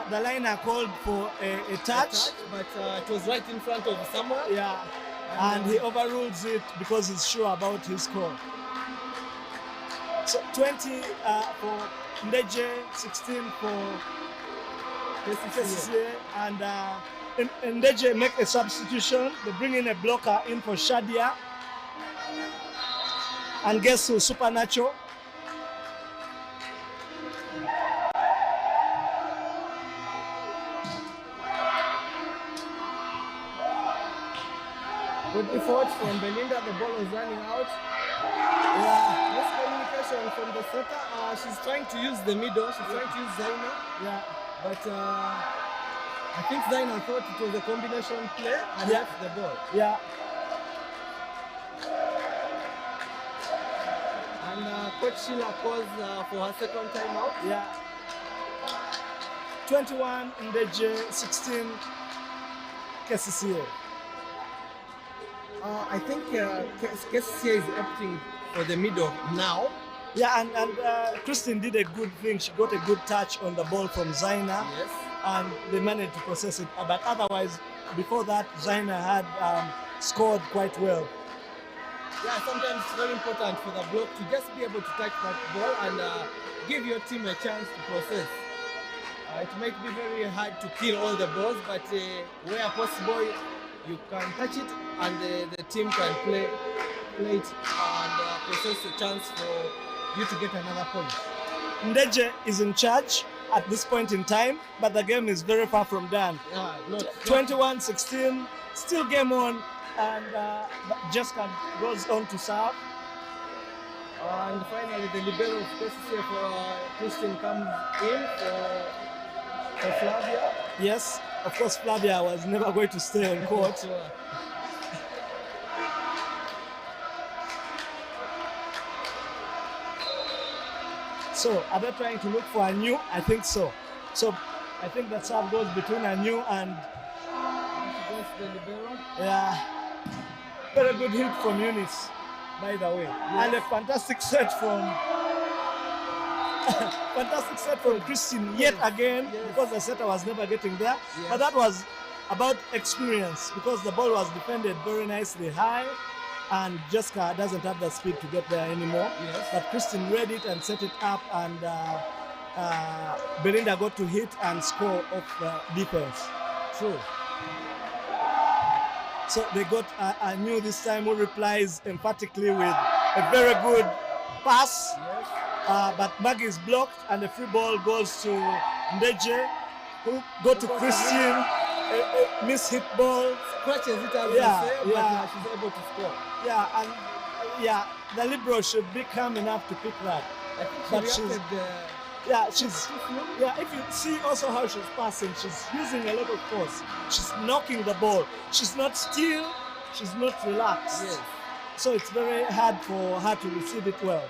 The liner called for a touch. But it was right in front of someone. Yeah. And he overrules it because he's sure about his score. So 20 for Ndejje, 16 for Kcca, and Ndejje make a substitution. They bring in a blocker in for Shadia. And guess who? Super Nacho. Good effort from Belinda, the ball was running out. Yeah. Miscommunication from the setter. She's trying to use the middle, she's trying to use Zaina. Yeah. But I think Zaina thought it was a combination play and left the ball. Yeah. And Coach Sheila calls for her second timeout. Yeah. 21 Ndejje, 16 Kcca. I think Kcca is opting for the middle now. Yeah, and Christine did a good thing. She got a good touch on the ball from Zaina. Yes. And they managed to process it. But otherwise, before that, Zaina had scored quite well. Yeah, sometimes it's very important for the block to just be able to touch that ball and give your team a chance to process. It might be very hard to kill all the balls, but where possible, you can touch it and the team can play it and process a chance for you to get another point. Ndejje is in charge at this point in time, but the game is very far from done. 21-16, still game on, and Jessica goes on to serve. And finally, the libero of Kcca for Christine comes in for Flavia. Yes, of course, Flavia was never going to stay on court. So, are they trying to look for a new? I think so. So, I think the serve goes between a new and the libero. Yeah, very good hit from Eunice, by the way, and a fantastic set from Christine yet again, because the setter was never getting there. But that was about experience, because the ball was defended very nicely high, and Jessica doesn't have the speed to get there anymore. But Christine read it and set it up, and Belinda got to hit and score off defense. True. So they got a new this time who replies emphatically with a very good pass. But Maggie is blocked, and the free ball goes to Ndejje, who go to Christine, a miss-hit ball. Scratches it as you say, but she's able to score. Yeah, and the libero should be calm enough to pick that. I think if you see also how she's passing, she's using a lot of force. She's knocking the ball. She's not still, she's not relaxed. Yes. So it's very hard for her to receive it well.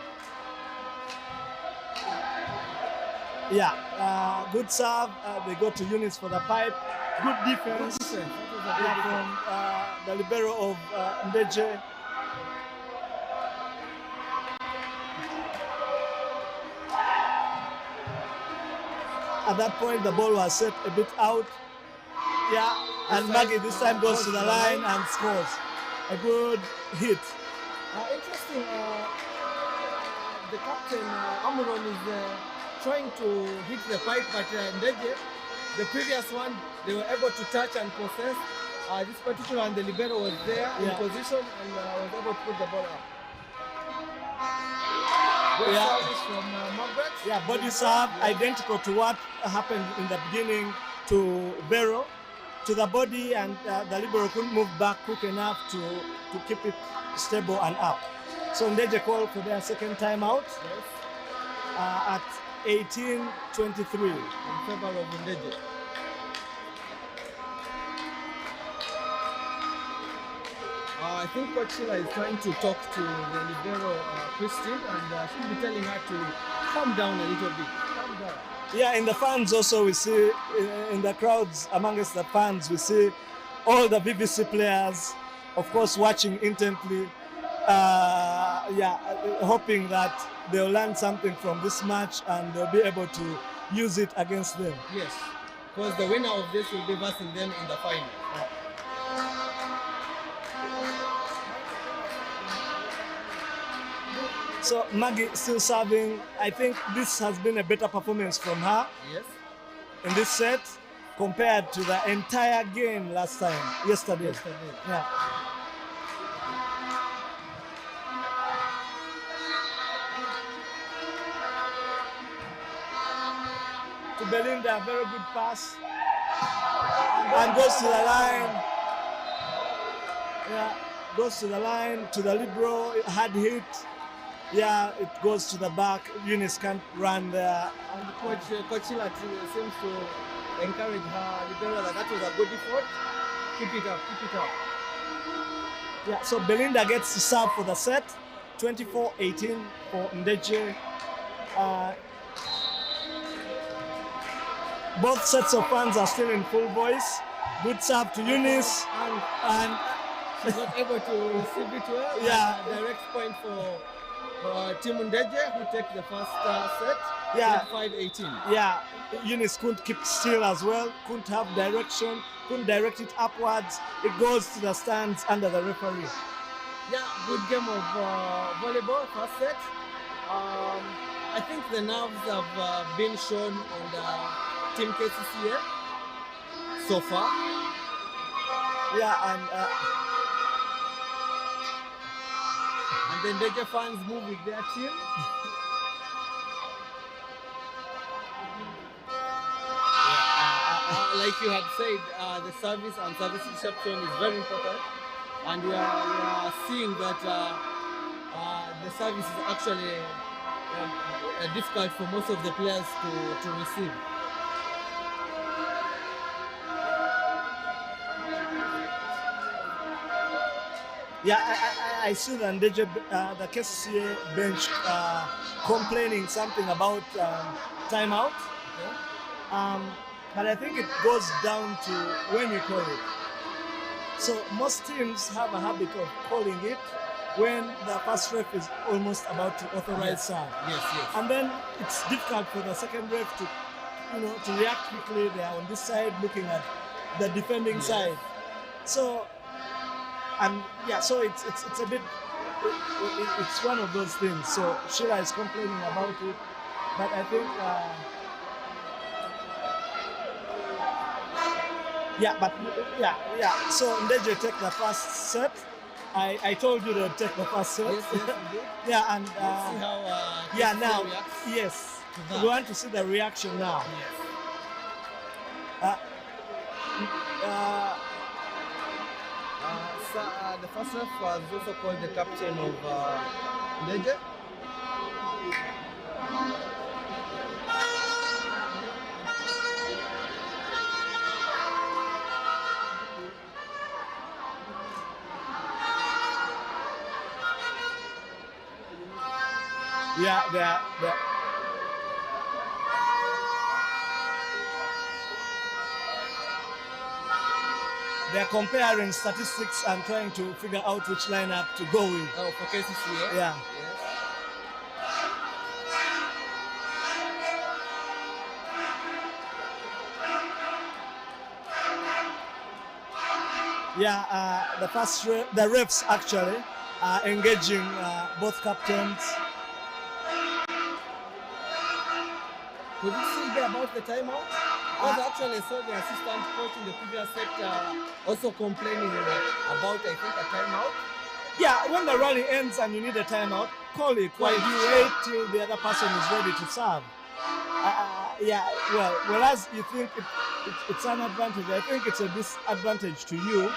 Good serve. They go to Eunice for the pipe. Good defense. From the libero of Ndejje. At that point, the ball was set a bit out. And Maggie this time goes to the line and scores. A good hit. Interesting. The captain, Amuron, is trying to hit the pipe, but Ndejje, the previous one, they were able to touch and possess. This particular one, the libero was there in position and was able to put the ball up. Good service from Margaret. Body serve, identical to what happened in the beginning to Vero, to the body, and the libero couldn't move back quick enough to keep it stable and up. So Ndejje called for their second timeout at 18:23 in favor of Ndejje. I think Kcca is trying to talk to the libero Christine, and she'll be telling her to calm down a little bit. Calm down. In the fans also we see, in the crowds amongst the fans, we see all the VVC players, of course, watching intently, hoping that they'll learn something from this match and they'll be able to use it against them. Yes, because the winner of this will be versing them in the final. So Maggie still serving. I think this has been a better performance from her in this set compared to the entire game yesterday. To Belinda, very good pass, and goes to the line. Goes to the line, to the libero, hard hit. It goes to the back. Eunice can't run there. And Kcca seems to encourage her libero that was a good effort. Keep it up. So Belinda gets to serve for the set. 24-18 for Ndejje. Both sets of fans are still in full voice. Good serve to Eunice, and she's not able to receive it well. Direct point for Team Ndejje, who take the first set. 5-18. Eunice couldn't keep still as well. Couldn't have direction. Couldn't direct it upwards. It goes to the stands under the referee. Good game of volleyball, first set. I think the nerves have been shown on the Team Kcca so far. And then Ndejje fans move with their team. Like you had said, the service and service reception is very important, and we are seeing that the service is actually difficult for most of the players to receive. I see the Ndejje, the Kcca bench complaining something about timeout. But I think it goes down to when you call it. So most teams have a habit of calling it when the first ref is almost about to authorize serve. Yes, yes. And then it's difficult for the second ref to, to react quickly. They are on this side looking at the defending side. So, so it's a bit, it's one of those things. So Sheila is complaining about it, but I think, So Ndejje take the first set. I told you to take the first set. Yes, you did. Yeah, and Let's see how now, reacts yes, to that. we want to see the reaction now. Yes. The first ref was also called the captain of Ndejje. Yeah, they're comparing statistics and trying to figure out which lineup to go with. Oh, for Kcca? Yeah. Yes. Yeah, the refs actually are engaging both captains. Could you see there about the timeout? Because actually I saw the assistant coach in the previous set also complaining about, I think, a timeout. Yeah, when the rally ends and you need a timeout, call it while you wait till the other person is ready to serve. Whereas you think it's an advantage, I think it's a disadvantage to you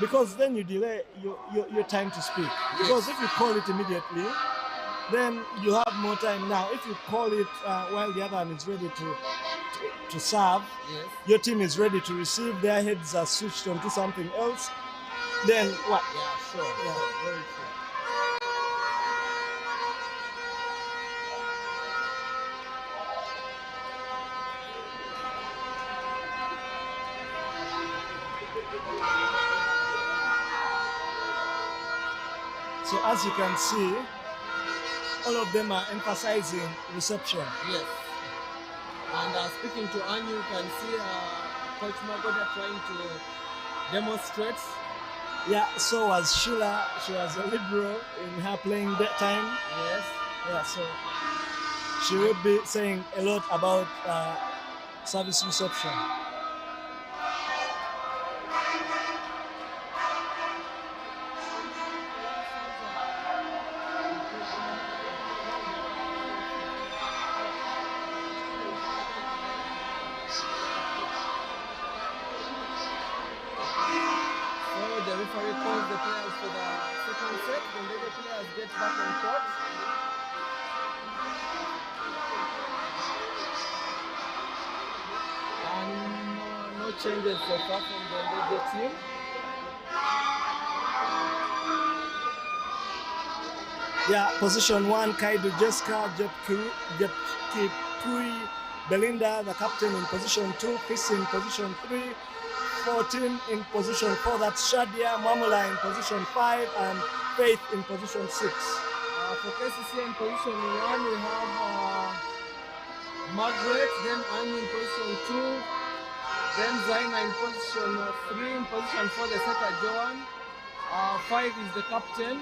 because then you delay your time to speak. Because if you call it immediately, then you have more time. Now, if you call it while the other one is ready to serve, yes, your team is ready to receive, their heads are switched onto something else, then what? Yeah, sure. Yeah. Sure, very true. So as you can see, all of them are emphasizing reception. Yes. And speaking to Anyu, you can see Coach Magoda trying to demonstrate. Yeah, so was Sheila. She was a liberal in her playing that time. Yes. Yeah, so she would be saying a lot about service reception. The referee calls the players for the second set. Then the players get back on court. And no changes so far from the Ndejje team. Yeah, position 1, Kaidu Jeska, Jepkipui Belinda, the captain in position 2, Chris in position 3, 14 in position 4, that's Shadia, Mamula in position 5, and Faith in position 6. For Kcca in position 1, we have Margaret, then Annie in position 2, then Zaina in position 3, in position 4, the setter Joan, 5 is the captain,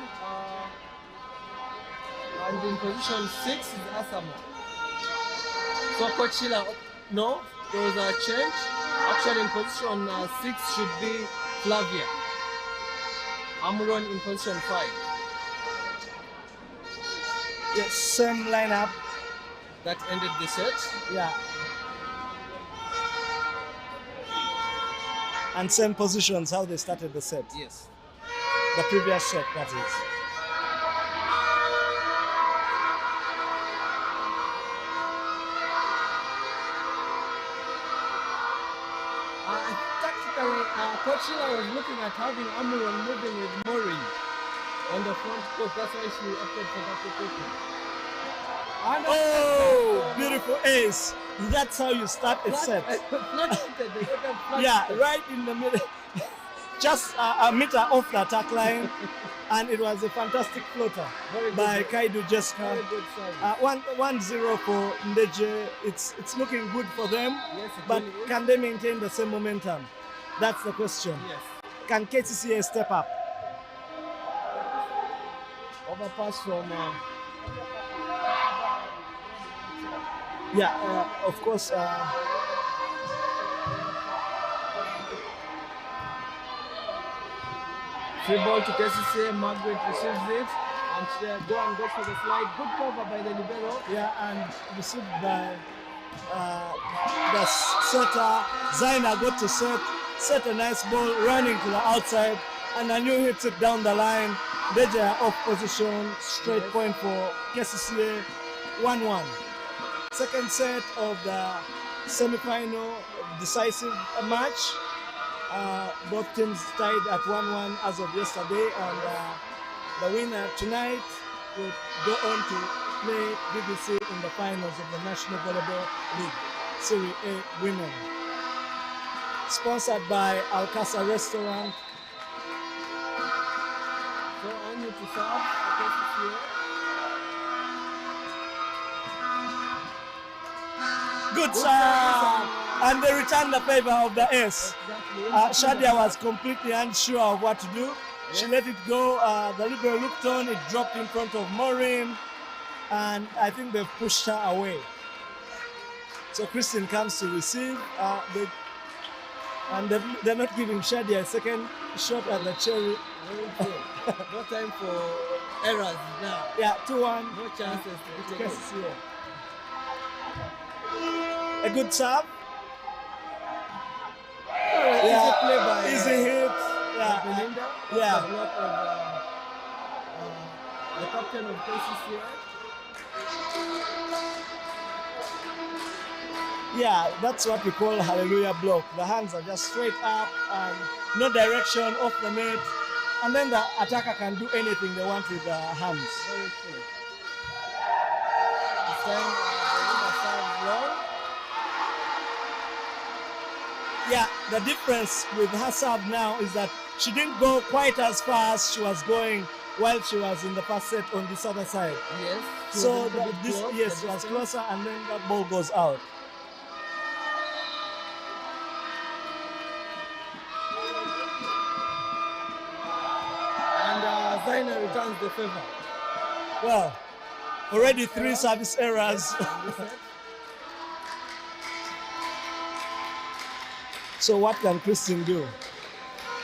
and in position 6 is Asamo. So Coach Sheila, no, there was a change. Actually, in position 6 should be Flavia. Amron in position 5. Yes, same lineup. That ended the set. Yeah. And same positions how they started the set. Yes. The previous set, that is. Tactically, Coach Sheila was looking at having Amron moving with Mori on the front court. That's why she opted for that rotation. Oh, beautiful ace. That's how you start a set. Yeah, right in the middle. just a meter off the attack line, and it was a fantastic floater by Kcca. Very good service. 1-0 for Ndejje. It's looking good for them, Yes, it but really is. can they maintain the same momentum? That's the question. Yes. Can Kcca step up? Overpass from Of course. free ball to Kcca. Margaret receives it and she go and go for the slide. Good cover by the libero. And received by the setter. Zaina got to set a nice ball running to the outside, and Anu hits it down the line. Ndejje off position, straight point for Kcca. 1-1. Second set of the semi-final decisive match. Both teams tied at 1-1 as of yesterday, and the winner tonight will go on to play BBC in the finals of the National Volleyball League, Serie A Women. Sponsored by Kcca Restaurant. So I need to serve for Kcca. Good serve! And they return the favor of the ace. Exactly. Shadia was completely unsure of what to do. She let it go. The libero looked on, it dropped in front of Maureen, and I think they've pushed her away. So Christine comes to receive, and they're not giving Shadia a second shot at the cherry. Very true. No time for errors now. 2-1. No chances to be taken. Kcca. A good serve. Easy play by Easy hit. Belinda. Yeah. The block of the captain of Kcca. That's what we call hallelujah block. The hands are just straight up and no direction off the net, and then the attacker can do anything they want with the hands. Very true. This time Belinda serves long. The difference with her serve now is that she didn't go quite as fast she was going while she was in the first set on this other side. Yes. So she was closer, and then that ball goes out. And Zaina returns the favor. Well, already 3 service errors. So what can Christine do?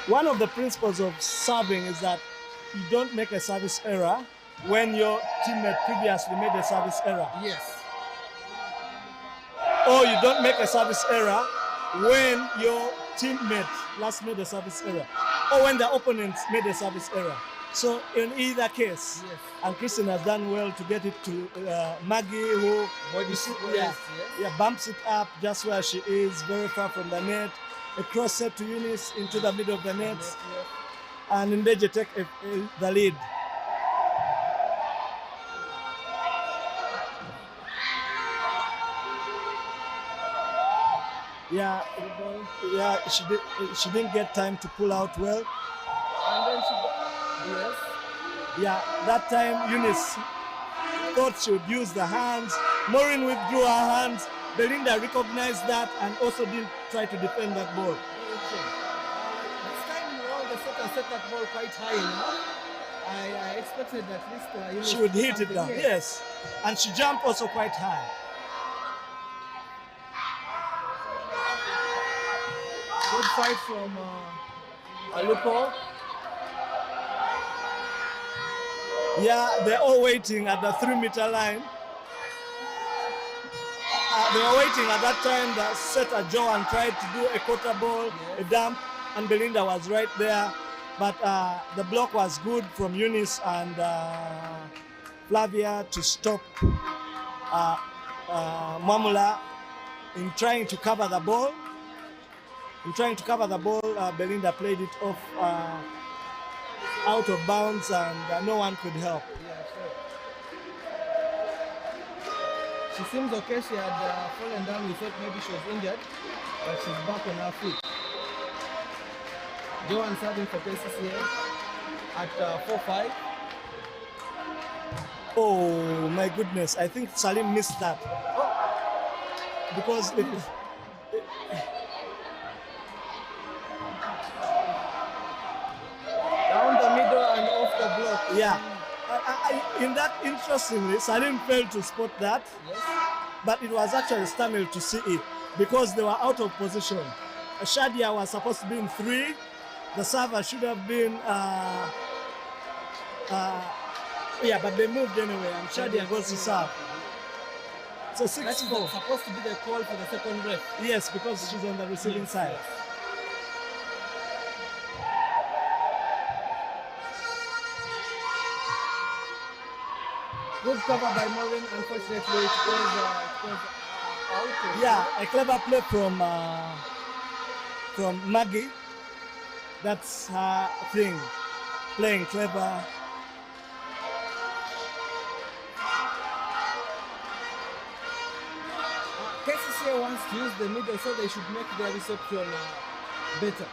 One of the principles of serving is that you don't make a service error when your teammate previously made a service error. Yes. Or you don't make a service error when your teammate last made a service error. Or when the opponent made a service error. So in either case, Yes. and Christine has done well to get it to Maggie, who bumps it up just where she is, very far from the net. A cross set to Eunice into the middle of the net, and Ndejje take the lead. She didn't get time to pull out well. And then That time Eunice thought she would use the hands. Maureen withdrew her hands. Belinda recognized that and also didn't try to defend that ball. This time around, the setter set that ball quite high enough. I expected at least she would hit it down. Yes. And she jumped also quite high. Good fight from Alupo. They're all waiting at the 3-meter line. They were waiting at that time. The setter Joan tried to do a quarter ball, a dump, and Belinda was right there. But the block was good from Eunice and Flavia to stop Mamula in trying to cover the ball. Belinda played it off out of bounds, and no one could help. Yeah, sure. She seems okay. She had fallen down. We thought maybe she was injured, but she's back on her feet. Johan serving for Kcca at 4-5. Oh my goodness! I think Salim missed that because Down the middle and off the block. yeah. In that, interestingly, Salim failed to spot that, Yes. but it was actually Stamil to see it because they were out of position. Shadia was supposed to be in 3. The server should have been, yeah, but they moved anyway, and Shadia goes to serve. So That is 6-4. supposed to be the call for the second ref. Yes, because she's on the receiving side. Yes. Good cover by Maureen. Unfortunately, it goes out. Yeah, a clever play from Maggie. That's her thing, playing clever. Kcca wants to use the middle, so they should make their reception better.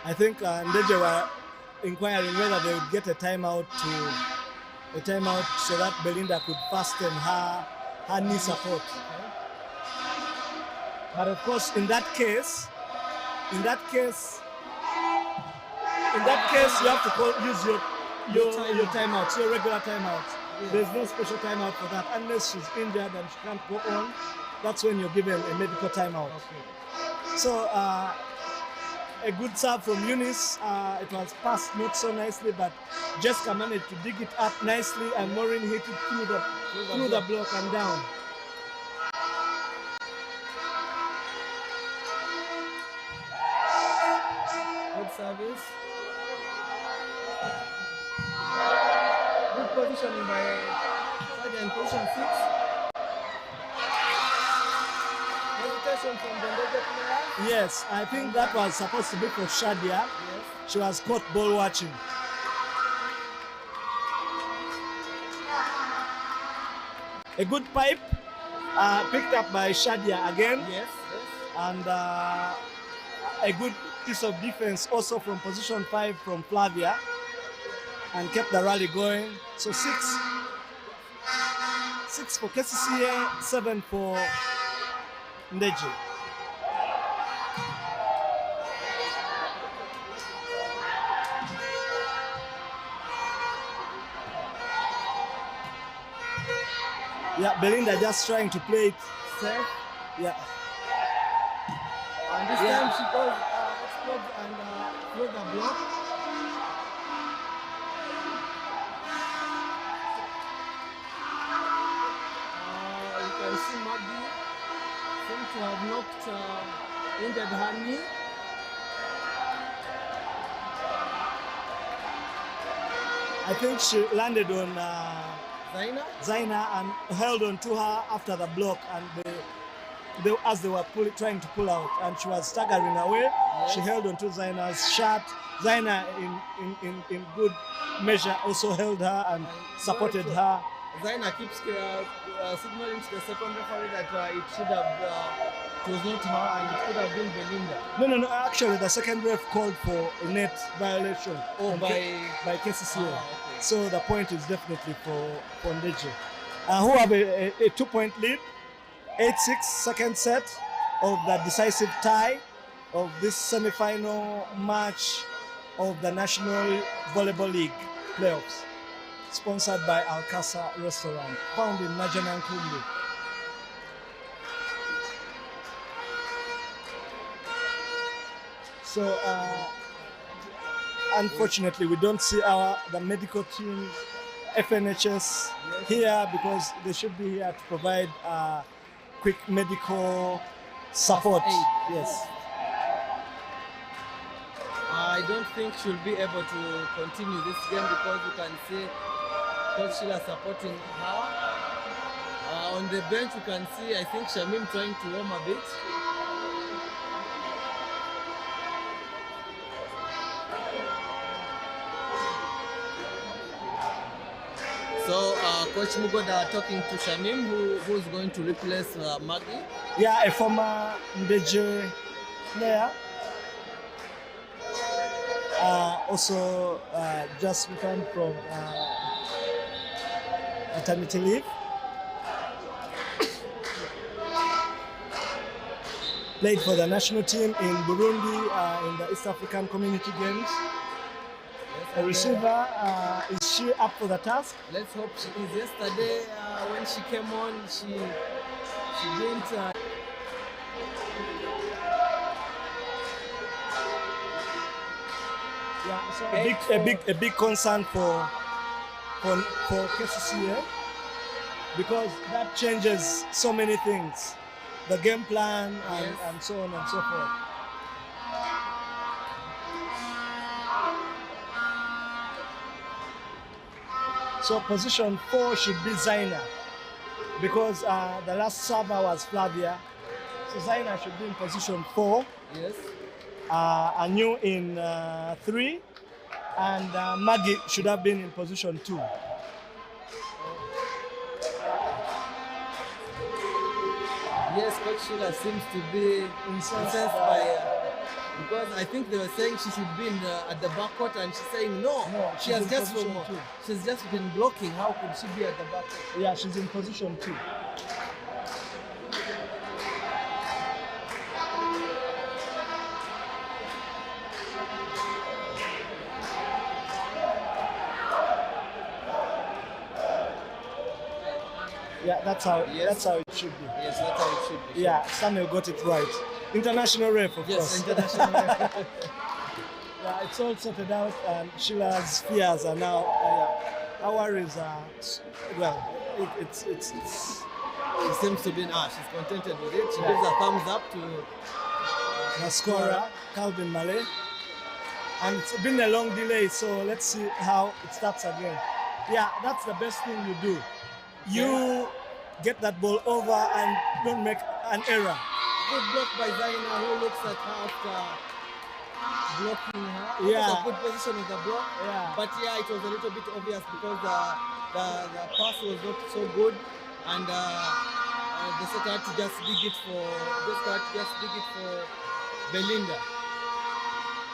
I think Ndejje were inquiring whether they would get a timeout so that Belinda could fasten her knee support. But of course, in that case, you have to use your timeouts, your regular timeouts. Yes. There's no special timeout for that unless she's injured and she can't go on. That's when you're given a medical timeout. Okay. So a good serve from Eunice. It was passed not so nicely, but Jessica managed to dig it up nicely, and Maureen hit it through the block and down. Good service. Good positioning by Sadia in position 6. Hesitation from the Ndejje player. Yes, I think that was supposed to be for Shadia. Yes. She was caught ball watching. A good pipe picked up by Shadia again, Yes. and a good piece of defense also from position 5 from Flavia, and kept the rally going. So 6 for Kcca, 7 for Ndejje. Yeah, Belinda just trying to play it Safe. Yeah, And this Yeah. time she goes explodes and through the block. You can see Maggie seems to have knocked injured her knee. I think she landed on Zaina. and held on to her after the block, and as they were trying to pull out, and she was staggering away. Yes. She held on to Zaina's shirt. Zaina, in good measure, also held her and supported her. Zaina keeps signaling to the second referee that it should have, it was not her and it could have been Belinda. No. Actually, the second ref called for a net violation by Kcca. Okay. So the point is definitely for Ndejje, who have a 2-point lead, 8-6, second set of the decisive tie of this semi-final match of the National Volleyball League playoffs, sponsored by Kcca Restaurant, found in Najanankumbi. So unfortunately, we don't see the medical team, FNHS, here because they should be here to provide quick medical support. Aid. Yes. I don't think she'll be able to continue this game because you can see Coach Sheila supporting her. On the bench you can see, I think Shamim trying to warm a bit. Coach Mugoda talking to Shamim, who's going to replace Maggie. Yeah, a former Ndejje player. Also just returned from maternity leave. Played for the national team in Burundi in the East African Community Games. A receiver, is she up for the task? Let's hope she is. Yesterday, when she came on, she didn't. Yeah, so a big concern for Kcca, because that changes so many things, the game plan and so on and so forth. So position 4 should be Zaina, because the last server was Flavia. So Zaina should be in position 4. Yes. Anu in 3, and Maggie should have been in position 2. Yes, Coach Sheila seems to be incensed by because I think they were saying she should be at the backcourt, and she's saying no. She has she's just been blocking. How could she be at the backcourt? Yeah, she's in position 2. Yeah, that's how it should be. Yes, that's how it should be. Yeah, Samuel got it right. International ref, of course. Yes, international ref. Yeah, it's all sorted out, and Sheila's fears are now. Our worries are it's. She seems to be she's contented with it. She gives a thumbs up to the scorer, Calvin Malay. And it's been a long delay, so let's see how it starts again. Yeah, that's the best thing you do. You get that ball over and don't make an error. Good block by Zaina, who looks at her after blocking her. Yeah. It was a good position with the block. Yeah. But yeah, it was a little bit obvious because the pass was not so good, and the setter had to just dig it for Belinda.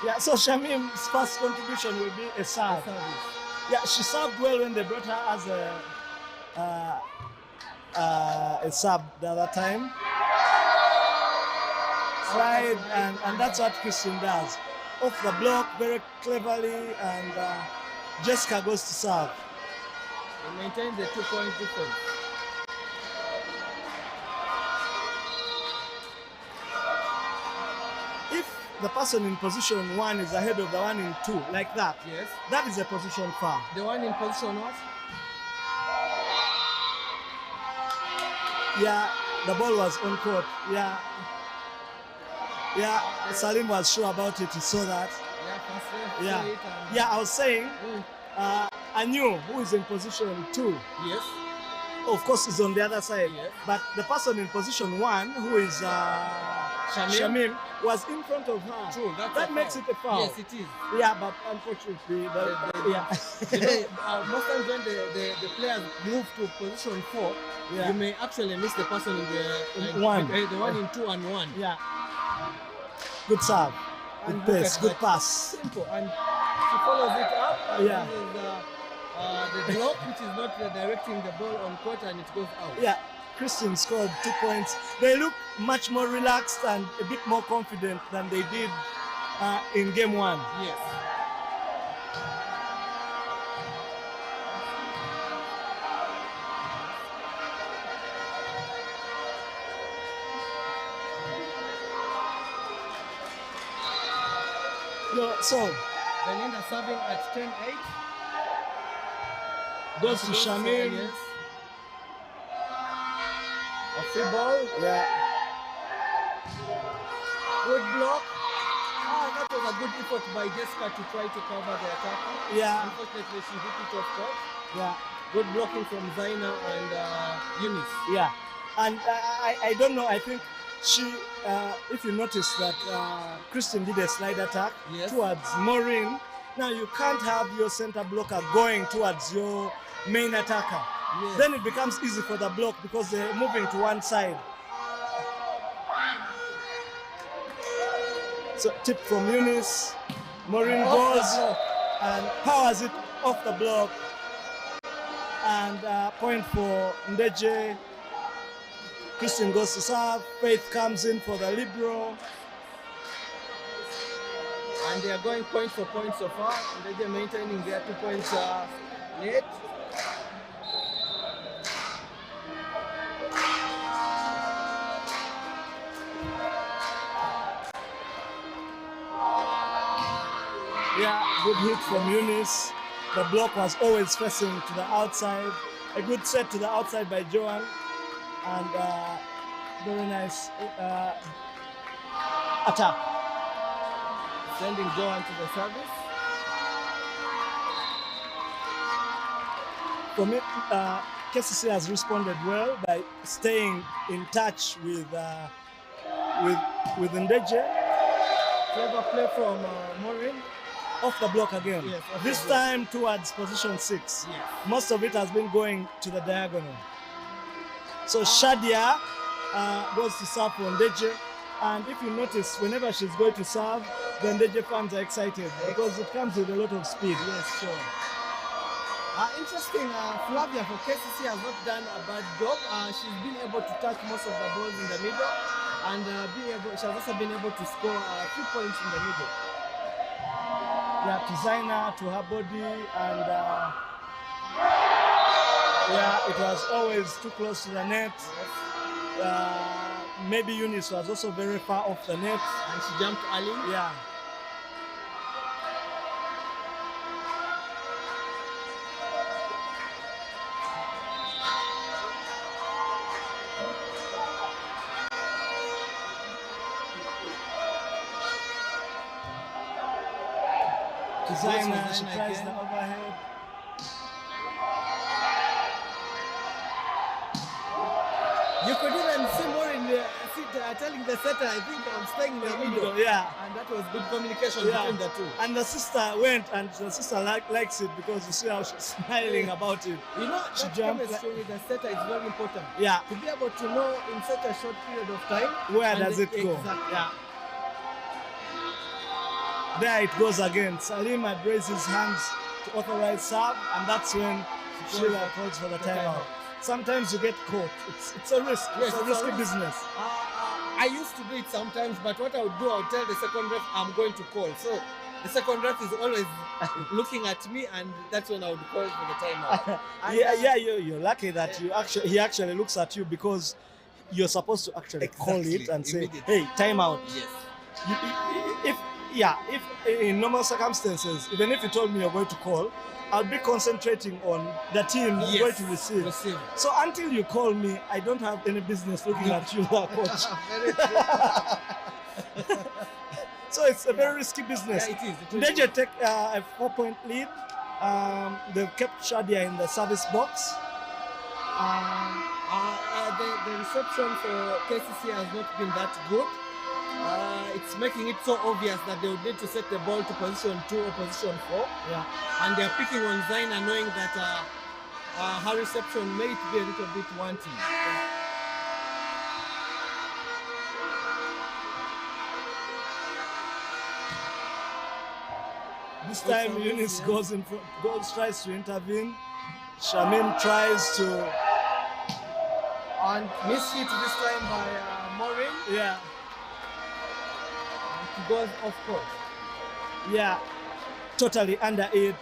Yeah, so Shamim's first contribution will be a serve. Yeah, she served well when they brought her as a sub the other time. Slide, and that's what Christine does. Off the block very cleverly, and Jessica goes to serve. They maintain the 2-point difference. If the person in position 1 is ahead of the one in 2, like that, yes, that is a position foul. The one in position what? Yeah, the ball was on court. Yeah, Salim was sure about it. He saw that. Yeah, I was saying, Anu, who is in position 2, yes, of course, is on the other side. Yes. But the person in position 1, who is Shamim, was in front of her. True, that makes it a foul. Yes, it is. Yeah, but unfortunately, most times when the players move to position 4, you may actually miss the person in the 1. The one in 2 and 1. Yeah. Good serve. Good pace. Good pass. Simple. And she follows it up. And yeah. The block, which is not directing the ball on court, and it goes out. Yeah. Christian scored 2 points. They look much more relaxed and a bit more confident than they did in game 1. Yes. So Belinda serving at 10-8. Goes to Shamim. Yes. A free ball. Yeah. Good block. That was a good effort by Jessica to try to cover the attacker. Yeah. Unfortunately, she hit it off court. Yeah. Good blocking from Zaina and Eunice. Yeah. And I don't know, I think she, if you notice that Christine did a slide attack towards Maureen. Now you can't have your center blocker going towards your main attacker. Yes. Then it becomes easy for the block because they're moving to one side. So tip from Eunice. Maureen Off the goes block. and powers it off the block. And point for Ndejje. Christian goes to serve. Faith comes in for the libero. And they are going point for point so far. And they're maintaining their 2 points lead. Yeah, good hit from Eunice. The block was always facing to the outside. A good set to the outside by Joan. And very nice attack. Sending Joan to the service. For me, Kcca has responded well by staying in touch with Ndejje. Clever play from Maureen. Off the block again. Yes, off this the block. time towards position 6. Yes. Most of it has been going to the diagonal. So Shadia goes to serve for Ndejje. And if you notice, whenever she's going to serve, the Ndejje fans are excited because it comes with a lot of speed. Yes, sure. Interesting, Flavia for Kcca has not done a bad job. She's been able to touch most of the balls in the middle, and she has also been able to score a few points in the middle. Yeah, designer to her body, and yeah, it was always too close to the net. Maybe Eunice was also very far off the net, And she jumped early. yeah. Designer, she tries the overhead. You could even see Maureen telling the setter, I think I'm staying in the middle. Yeah. And that was good communication Yeah. between the two. And the sister went, and the sister likes it because you see how she's smiling about it. You know, She that jumped chemistry with the setter is very important. Yeah. To be able to know in such a short period of time. Where and does it go? Exactly. Yeah. There it goes again. Salim had raised his hands to authorize serve, and that's when Sheila calls for the timeout. Sometimes you get caught. It's a risk. Yes, it's a it's a risky risk. business. I used to do it sometimes, but what I would do, I would tell the second ref I'm going to call. So the second ref is always looking at me, and that's when I would call for the timeout. And, Yeah, you're lucky that he actually looks at you because you're supposed to actually call Exactly, it and say, immediately. "Hey, timeout." Yes. If in normal circumstances, even if you told me you're going to call, I'll be concentrating on the team Yes, going to receive. receive. So until you call me, I don't have any business looking at you, coach. Very true. So it's a very risky business. Yeah, it is. Ndejje take a 4-point lead. They've kept Shadia in the service box. The reception for Kcca has not been that good. It's making it so obvious that they would need to set the ball to position 2 or position 4. Yeah. And they're picking on Zaina, knowing that her reception may be a little bit wanting. This time Eunice goes in front, tries to intervene. Shamim tries to, And missed it this time by Maureen. yeah, He goes off court. yeah, totally under it.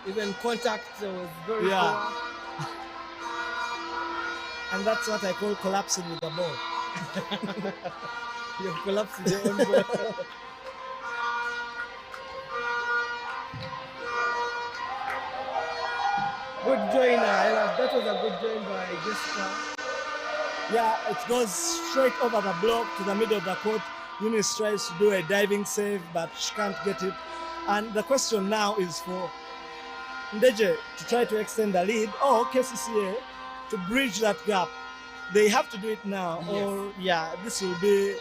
Even contact was very Yeah. poor. And that's what I call collapsing with the ball. You've collapsed your own ball. Good join, that was a good join by Jessica. Yeah, it goes straight over the block to the middle of the court. Eunice tries to do a diving save, but she can't get it. And the question now is for Ndejje to try to extend the lead, or Kcca to bridge that gap. They have to do it now, Yes. or yeah, this will be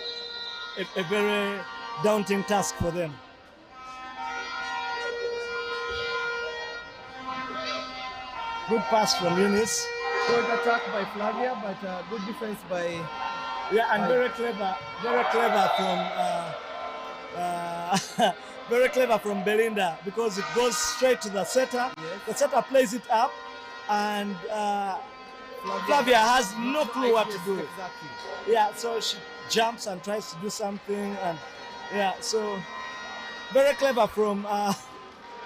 a very daunting task for them. Good pass from Eunice. Good attack by Flavia, but good defense by. Yeah, and very clever from very clever from Belinda, because it goes straight to the setter. Yes. The setter plays it up, and Flavia has no clue what to do. Exactly. Yeah, so she jumps and tries to do something, and yeah, so very clever from.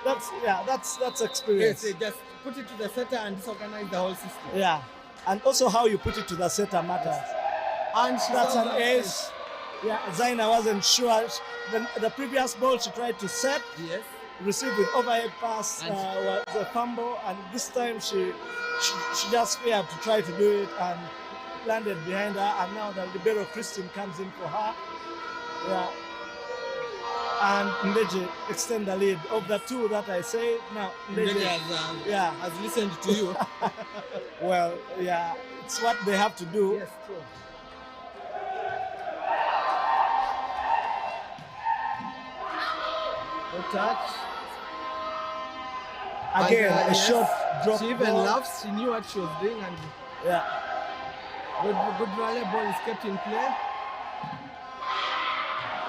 That's experience. Yes, just put it to the setter and disorganize the whole system. Yeah, and also how you put it to the setter matters. And That's an ace. Yeah, Zaina wasn't sure. The previous ball she tried to set, Yes. received with overhead pass, And was a fumble, and this time she just failed to try to do it and landed behind her, and now the libero Christine comes in for her. Yeah. And Ndejje extend the lead. Of the two that I say, now Ndejje has listened to you. Well, yeah, it's what they have to do. Yes, true. Good touch. Again, And, a short drop. She even ball. laughs. She knew what she was doing, and Yeah. good volley ball is kept in play.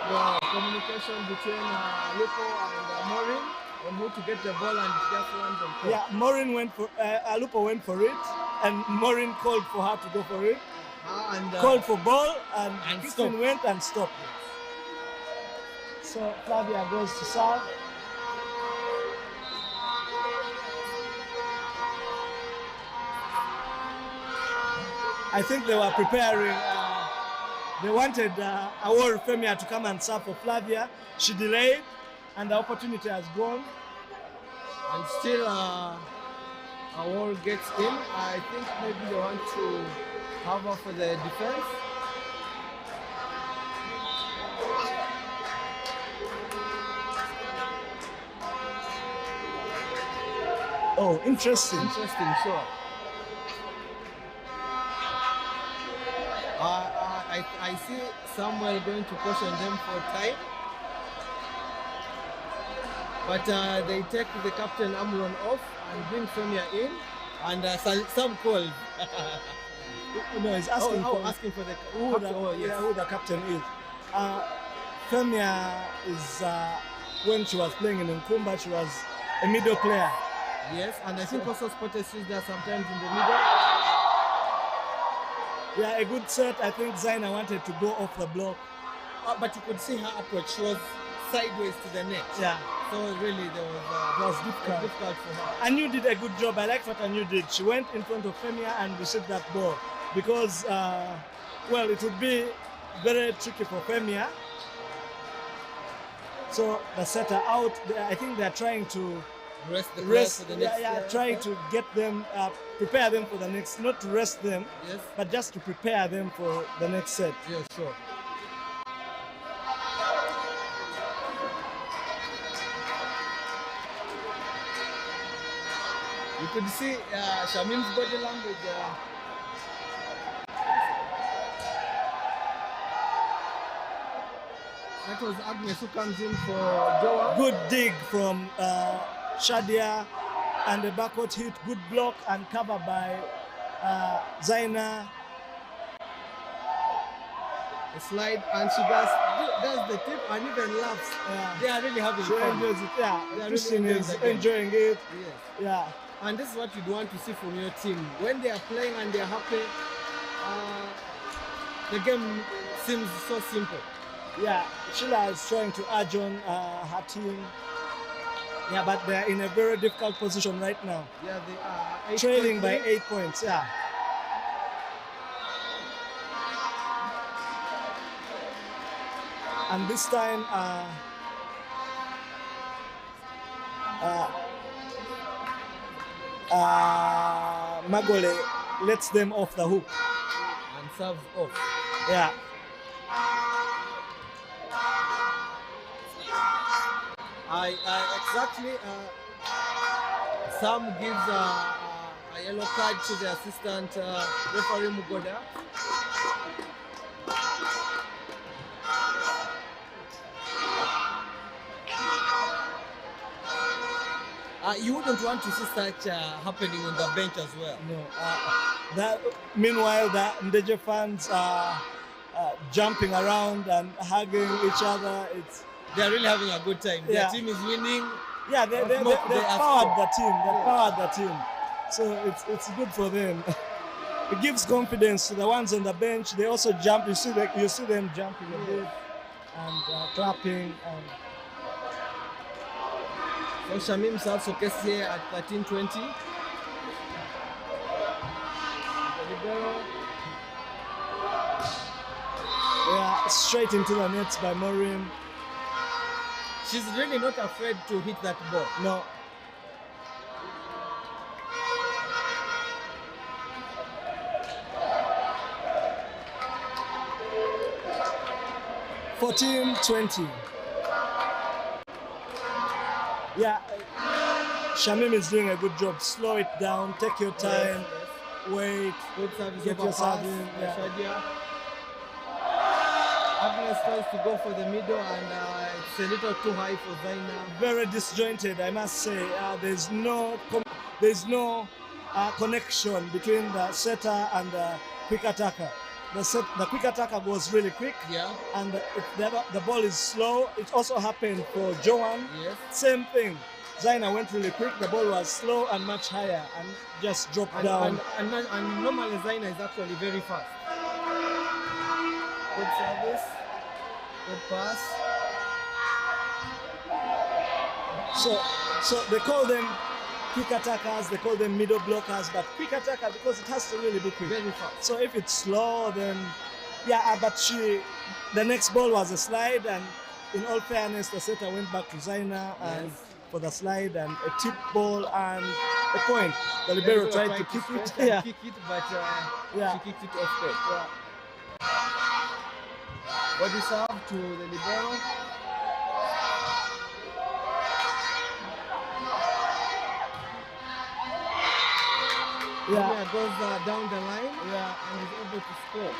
The communication between Lupo and Maureen on who to get the ball, and just lands on top. Yeah, Maureen went for Lupo went for it, and Maureen called for her to go for it. And Called for ball, and Christine stopped. went and stopped. So Flavia goes to serve. I think they were preparing. They wanted Awol Femia to come and serve for Flavia. She delayed, and the opportunity has gone. And still a wall gets in. I think maybe they want to have her for the defense. Oh, interesting. Interesting, sure. I see Samuel going to caution them for time. But they take the captain Amron off and bring Femia in. And some called. No, he's asking for the who the captain is. Femia is when she was playing in Nkumba, she was a middle player. Yes, and I think also Spotters is there sometimes in the middle. Yeah, a good set. I think Zaina wanted to go off the block. But you could see her approach. She was sideways to the net. Yeah. So really there was, It was difficult. difficult for her. Anu did a good job. I like what Anu did. She went in front of Femia and received that ball because, well, it would be very tricky for Femia. So the setter out. I think they are trying to Rest the players for the next. trying to get them, prepare them for the next, not to rest them, Yes. but just to prepare them for the next set. Yeah, sure. You could see Shamim's body language. That was Agnes who comes in for Joa. Good dig from Shadia, and the backward hit, good block and cover by Zaina. A slide, and she does the tip and even laughs. Yeah. They are really having She fun. enjoys it. Yeah, They are Christine really is enjoying enjoying it. Yes. Yeah. And this is what you'd want to see from your team. When they are playing and they are happy, the game seems so simple. Yeah, Sheila is trying to urge on her team. Yeah, but they're in a very difficult position right now. Yeah, they are. Trailing by 8 points, yeah. And this time, Magole lets them off the hook. And serves off. Yeah. Exactly. Sam gives a yellow card to the assistant referee Mugoda. You wouldn't want to see such happening on the bench as well. No. Meanwhile, the Ndejje fans are jumping around and hugging each other. They're really having a good time. Their team is winning. Yeah, they powered the team. They powered the team. So it's good for them. It gives confidence to the ones on the bench. They also jump. You see them jumping a bit and clapping. And so Shamim serves for Kcca at 13-20. Yeah, straight into the nets by Maureen. She's really not afraid to hit that ball. No. (14-20). Yeah, Shamim is doing a good job. Slow it down, take your time, wait, good service, get your serving. Agnes tries to go for the middle and it's a little too high for Zaina. Very disjointed, I must say. There's no connection between the setter and the quick attacker. The quick attacker goes really quick, and the ball is slow. It also happened for Joan. Yes. Same thing. Zaina went really quick. The ball was slow and much higher, and just dropped down. And normally Zaina is actually very fast. Good service, good pass. So they call them quick attackers, they call them middle blockers, but quick attacker because it has to really be quick. Very fast. So if it's slow, then but the next ball was a slide, and in all fairness, the setter went back to Zaina and for the slide and a tip ball and a point. The libero tried to kick it. Kick it, but she kicked it off play. Body serve to the libero. Goes down the line and is able to score.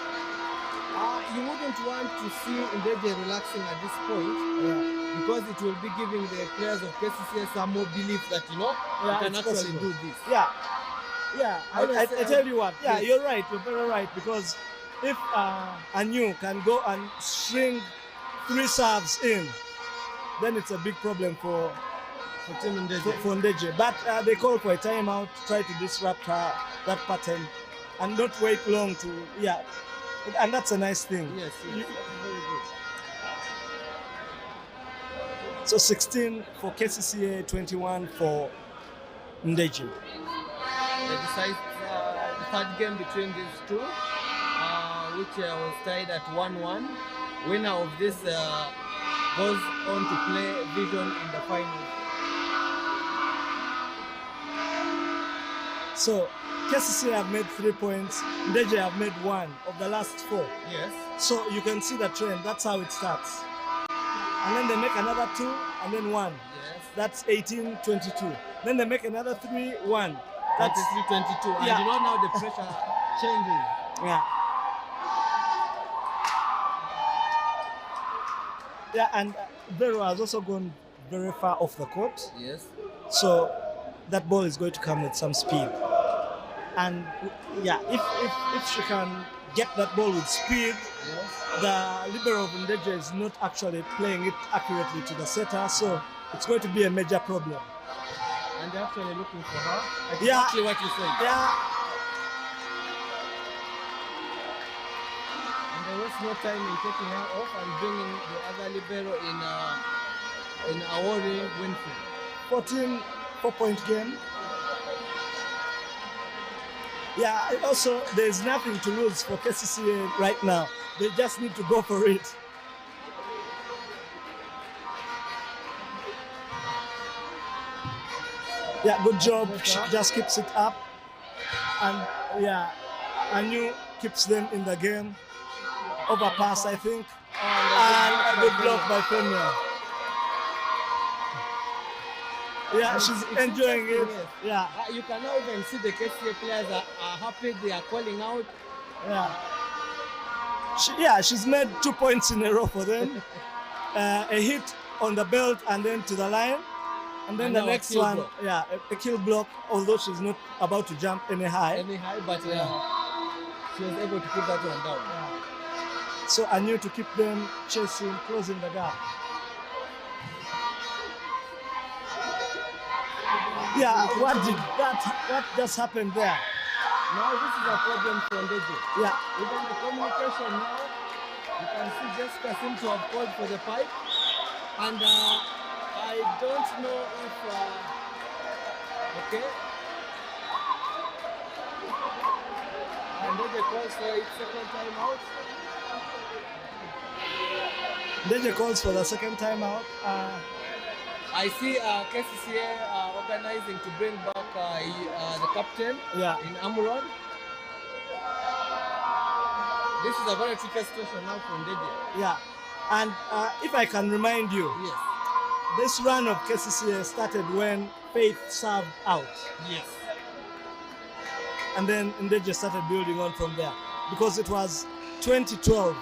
You wouldn't want to see Ndejje relaxing at this point because it will be giving the players of Kcca some more belief that you can actually do this. I tell you what. You're right. You're very right, because if Anu can go and string 3 serves in, then it's a big problem for Team Ndejje. For Ndejje. But they call for a timeout, try to disrupt that pattern and not wait long to, and that's a nice thing. Yes, very good. So 16 for Kcca, 21 for Ndejje. They decide the third game between these two, which was tied at 1-1. Winner of this goes on to play Vision in the final. So Kcca have made 3 points, Ndejje have made 1 of the last 4. Yes. So you can see the trend, that's how it starts. And then they make another 2 and then 1. Yes. That's 18-22. Then they make another 3, 1. That's 23-22. And now the pressure changes. And Vero has also gone very far off the court. Yes. So that ball is going to come with some speed. And if she can get that ball with speed, the libero of Ndejje is not actually playing it accurately to the setter, so it's going to be a major problem. And they're actually looking for her. Exactly what you said. And they waste no time in taking her off and bringing the other libero in Awori Winfield. 14 4-point game. Also there's nothing to lose for Kcca right now. They just need to go for it. Good job. She just keeps it up. And Anu keeps them in the game. Overpass, I think. And a good block by Femia. She's enjoying it. You can now even see the Kcca players are happy. They are calling out. She's made 2 points in a row for them. A hit on the belt and then to the line. And then And the now a next kill one, block. yeah, a kill block, although she's not about to jump any high. But she was able to put that one down. So I knew to keep them chasing, closing the gap. Yeah, what just happened there? Now this is a problem for Ndejje. Yeah, Even the communication now, you can see Jessica seems to have called for the pipe. And I don't know if, okay. And Ndejje calls for its second time out. Ndejje calls for the second time out. I see Kcca organizing to bring back the captain in Amuron. This is a very tricky situation now for Ndejje. Yeah, and if I can remind you, Yes. this run of Kcca started when Faith served out. Yes. And then Ndejje started building on from there because it was 2012.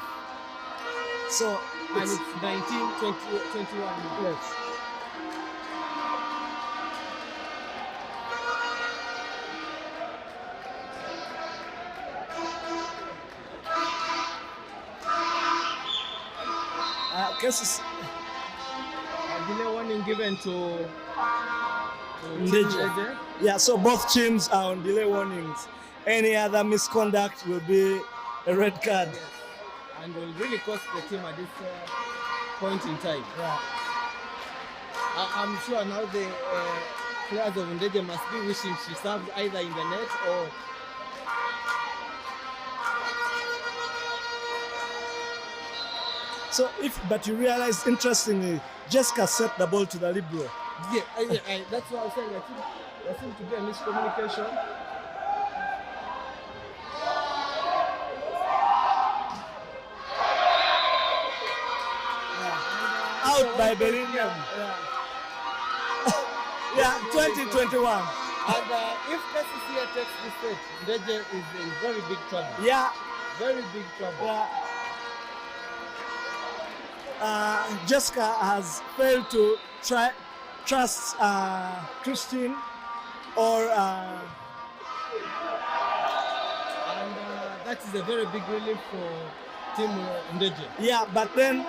So and it's 1921. Yes. Cases. Delay warning given to Ndejje. Yeah, so both teams are on delay warnings. Any other misconduct will be a red card. Yes. And will really cost the team at this point in time. Yeah. I'm sure now the players of Ndejje must be wishing she serves either in the net or. So but you realize, interestingly, Jessica set the ball to the libero. Yeah, that's what I was saying. I think there seems to be a miscommunication. Out by Bellingham. Yeah, 2021. And if Kcca takes this set, Ndejje is in very big trouble. Yeah. Very big trouble. Yeah. Jessica has failed to trust Christine or and that is a very big relief for Team Ndejje. Yeah, but then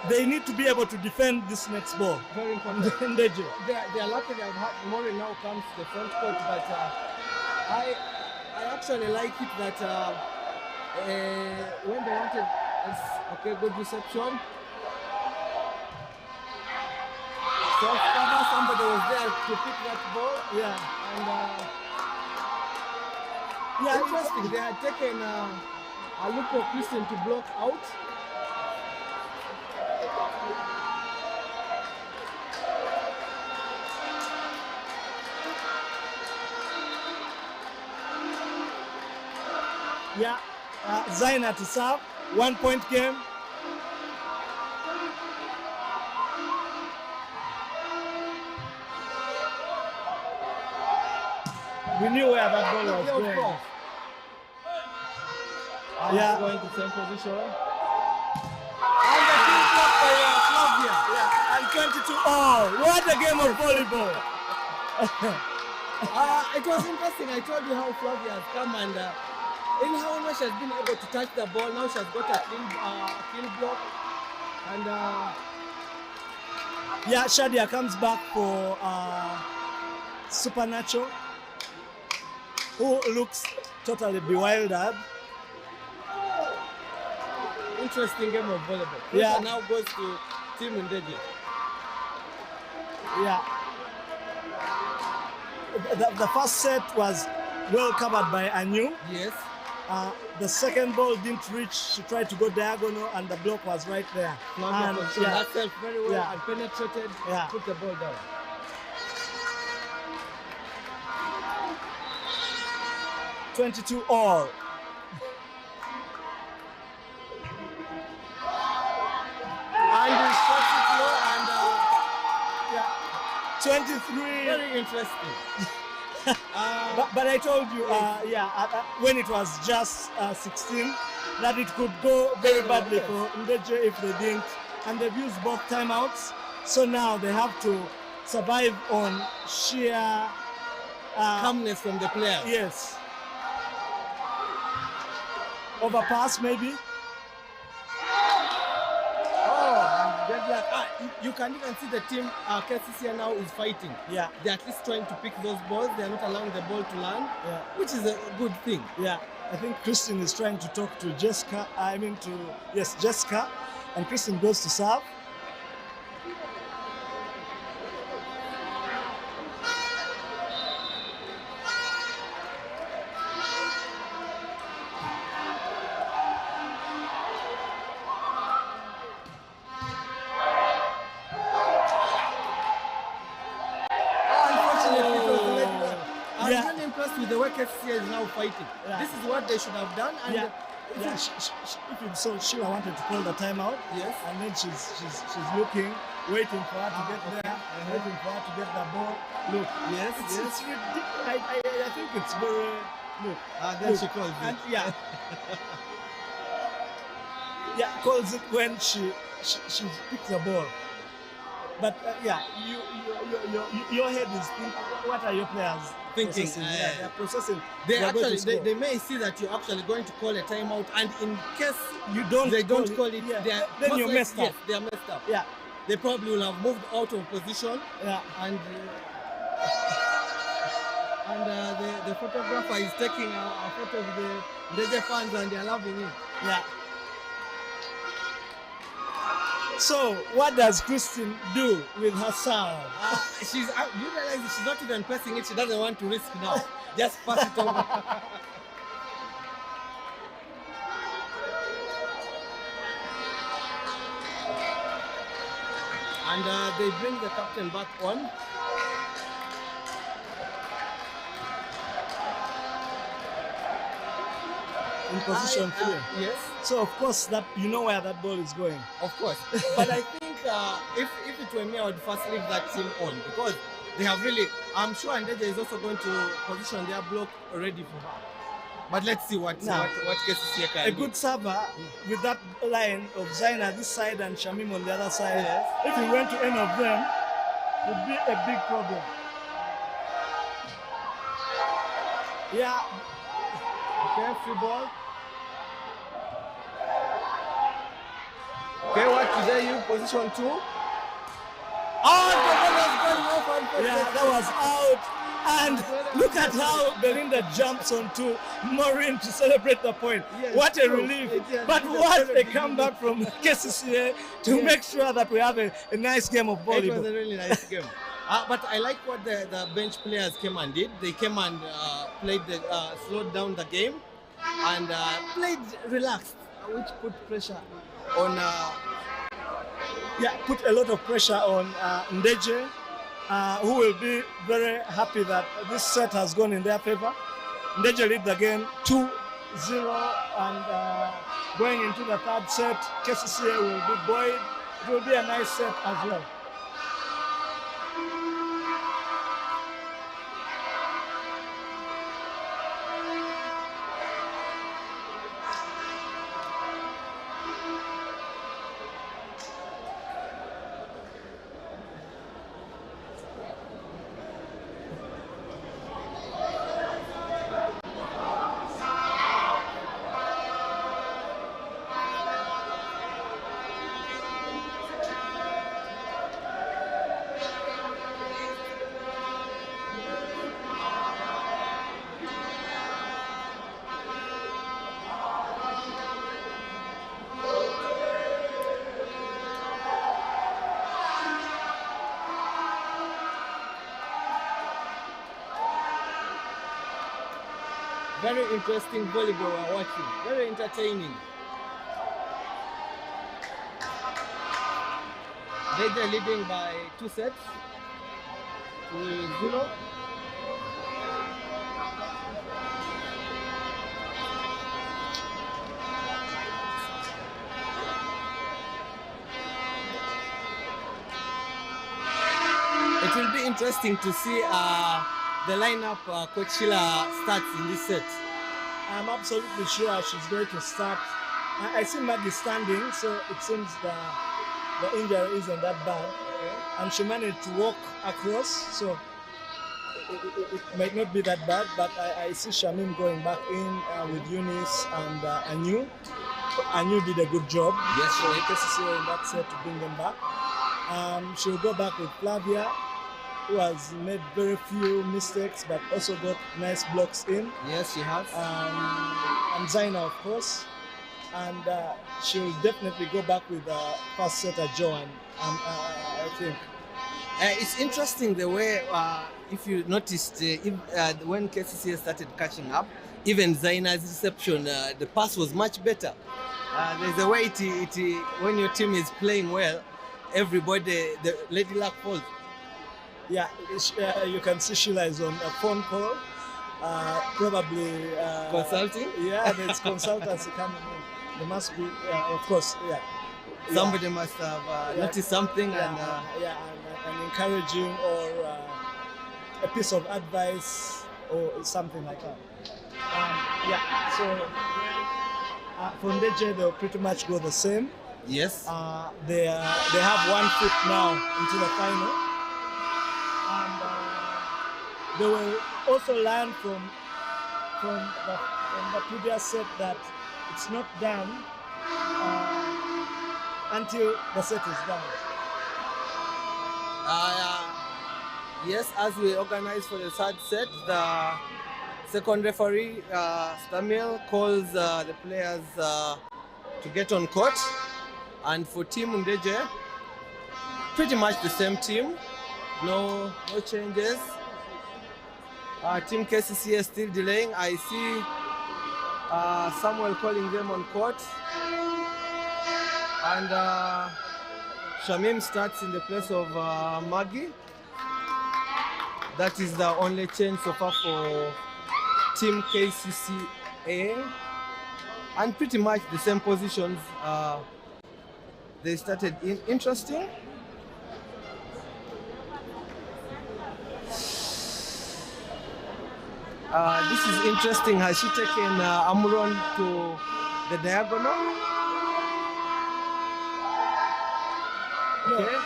they need to be able to defend this next ball. Very important. Ndejje. They are lucky they have had Mori now comes to the front court, but I actually like it that when they wanted. Okay, good reception. So somebody was there to pick that ball. Yeah. And interesting. They had taken a look for Christian to block out. Yeah. Zaina to serve. 1 point game. We knew where that ball was going. Going to same position. And the kill block by Flavia. Yeah. And 22 all. What a game of volleyball. It was interesting. I told you how Flavia has come and in how much she has been able to touch the ball. Now she has got a kill block. And yeah, Shadia comes back for Supernatural, who looks totally bewildered. Interesting game of volleyball. Yeah. Now goes to Team Ndejje. Yeah. The first set was well covered by Anu. Yes. The second ball didn't reach. She tried to go diagonal and the block was right there. And she herself very well and penetrated, put the ball down. $22 all. And he shots it low and 23. Very interesting. But I told you, when it was just 16, that it could go very badly for Ndejje if they didn't. And they've used both timeouts. So now they have to survive on sheer calmness from the players. yes. Overpass maybe. Oh, and you can even see the team Kcca now is fighting. Yeah. They're at least trying to pick those balls. They're not allowing the ball to land, Yeah. which is a good thing. Yeah. I think Christine is trying to talk to Jessica. Jessica. And Christine goes to serve. Unfortunately, it was the leg back. I'm Yeah. really impressed with the way Kcca is now fighting. Yeah. This is what they should have done. And Yeah. Yeah, if you saw, Sheila wanted to call the timeout. Yes. And then she's looking, waiting for her to get okay. there, waiting for her to get the ball. Look, Yes, it's yes. ridiculous. I think it's very look. Then look, she calls and it. yeah, yeah, calls it when she picks the ball. But yeah, your head is thinking. What are your players Thinking, processing? Yeah, they're processing. They are going to actually score. they may see that you're actually going to call a timeout, and in case You don't they don't call call it, yeah, they are then most you're likely- messed up. Yes, they are messed up. Yeah, They probably will have moved out of position, yeah. and the photographer is taking a photo of the Ndejje fans, and they are loving it. Yeah. So, what does Christine do with her serve? You realize she's not even pressing it. She doesn't want to risk now. Just pass it over. And they bring the captain back on. In position 3. Yes, So, of course, that you know where that ball is going. of course. But I think if it were me, I would first leave that team on, because they have really. I'm sure Ndejje is also going to position their block ready for her. But let's see what Kcca can A do. good server with that line of Zaina this side and Shamim on the other side. Yes. If he went to any of them, it would be a big problem. Yeah. Okay, free ball. Okay, what today you position 2? Oh, the ball was going off, unfortunately. Yeah, that was out. And look at how Belinda jumps onto Maureen to celebrate the point. Yes, What a true. relief. Yes, But it's what a very comeback from Kcca to Yes. make sure that we have a nice game of It was a volleyball. really nice game. But I like what the bench players came and did. They came and slowed down the game and played relaxed, which put pressure on. Yeah, put a lot of pressure on Ndejje, who will be very happy that this set has gone in their favor. Ndejje lead the game 2-0, and going into the third set, Kcca will be buoyed. It will be a nice set as well. Very interesting volleyball we're watching. Very entertaining. Ndejje leading by 2 sets to 0. It will be interesting to see the lineup Coach Sheila starts in this set. I'm absolutely sure she's going to start. I see Maggie standing, so it seems the injury isn't that bad. and she managed to walk across. So it might not be that bad, but I see Shamim going back in with Eunice and Anu. Anu did a good job. Yes, so Kcca in that set to bring them back. She'll go back with Flavia, who has made very few mistakes but also got nice blocks in. Yes, she has. And Zaina, of course. And she'll definitely go back with first setter Joan, I think. It's interesting the way, if you noticed, when Kcca started catching up, even Zaina's reception, the pass was much better. There's a way when your team is playing well, everybody, the lady luck falls. Yeah, you can see Sheila is on a phone call, probably consulting. Yeah, there's consultancy coming in. There must be, of course, yeah. Somebody must have noticed something and encouraging or a piece of advice or something like that. For Ndejje, they'll pretty much go the same. Yes. They have 1 foot now into the final, and they will also learn from the previous set that it's not done until the set is done. Yes, as we organize for the third set, the second referee, Stamil, calls the players to get on court. And for Team Ndejje, pretty much the same team, no changes. Team Kcca still delaying. I see Samuel calling them on court. And Shamim starts in the place of Maggie. That is the only change so far for Team Kcca. And pretty much the same positions. They started interesting. This is interesting. Has she taken Amron to the diagonal? Okay.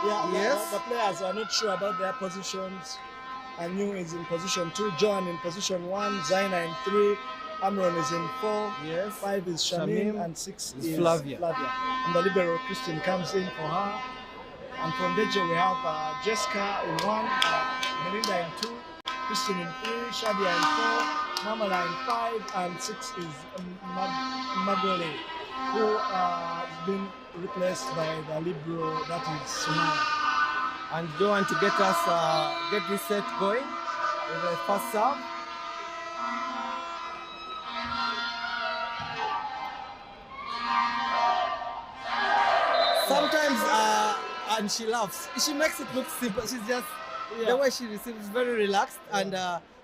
Yeah, yes. The players are not sure about their positions. Anu is in position 2, Joan in position 1, Zaina in 3, Amron is in 4, yes. 5 is Shamim, and 6 is Flavia. And the libero Christian comes in for her. And from Ndejje we have Jessica in 1, Melinda in 2, Christian in 3, Shadia in 4, Mamala in 5, and 6 is Magole, who has been replaced by the libero, that is Sumaya. And Joan to get us get this set going with the first serve. Sometimes and she laughs. She makes it look simple. She's just the way she receives very relaxed, and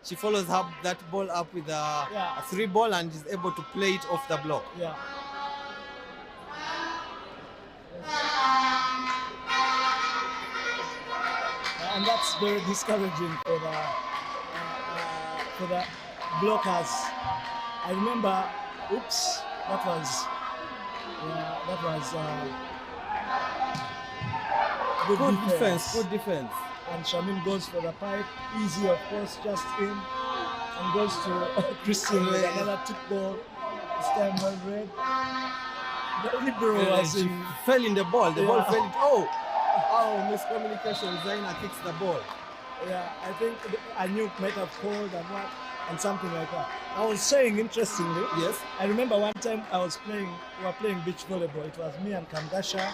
she follows up that ball up with a 3 ball and is able to play it off the block. Yeah. And that's very discouraging for the blockers. I remember, that was good defense. Good defense. And Shamim goes for the pipe, easy of course, just in, and goes to Christian with another tip ball. This time well read. The libero was fell in the ball. The ball fell. Miscommunication. Zaina kicks the ball. Yeah, I think I knew might have called and something like that. I was saying, interestingly, yes, I remember one time we were playing beach volleyball. It was me and Kcca,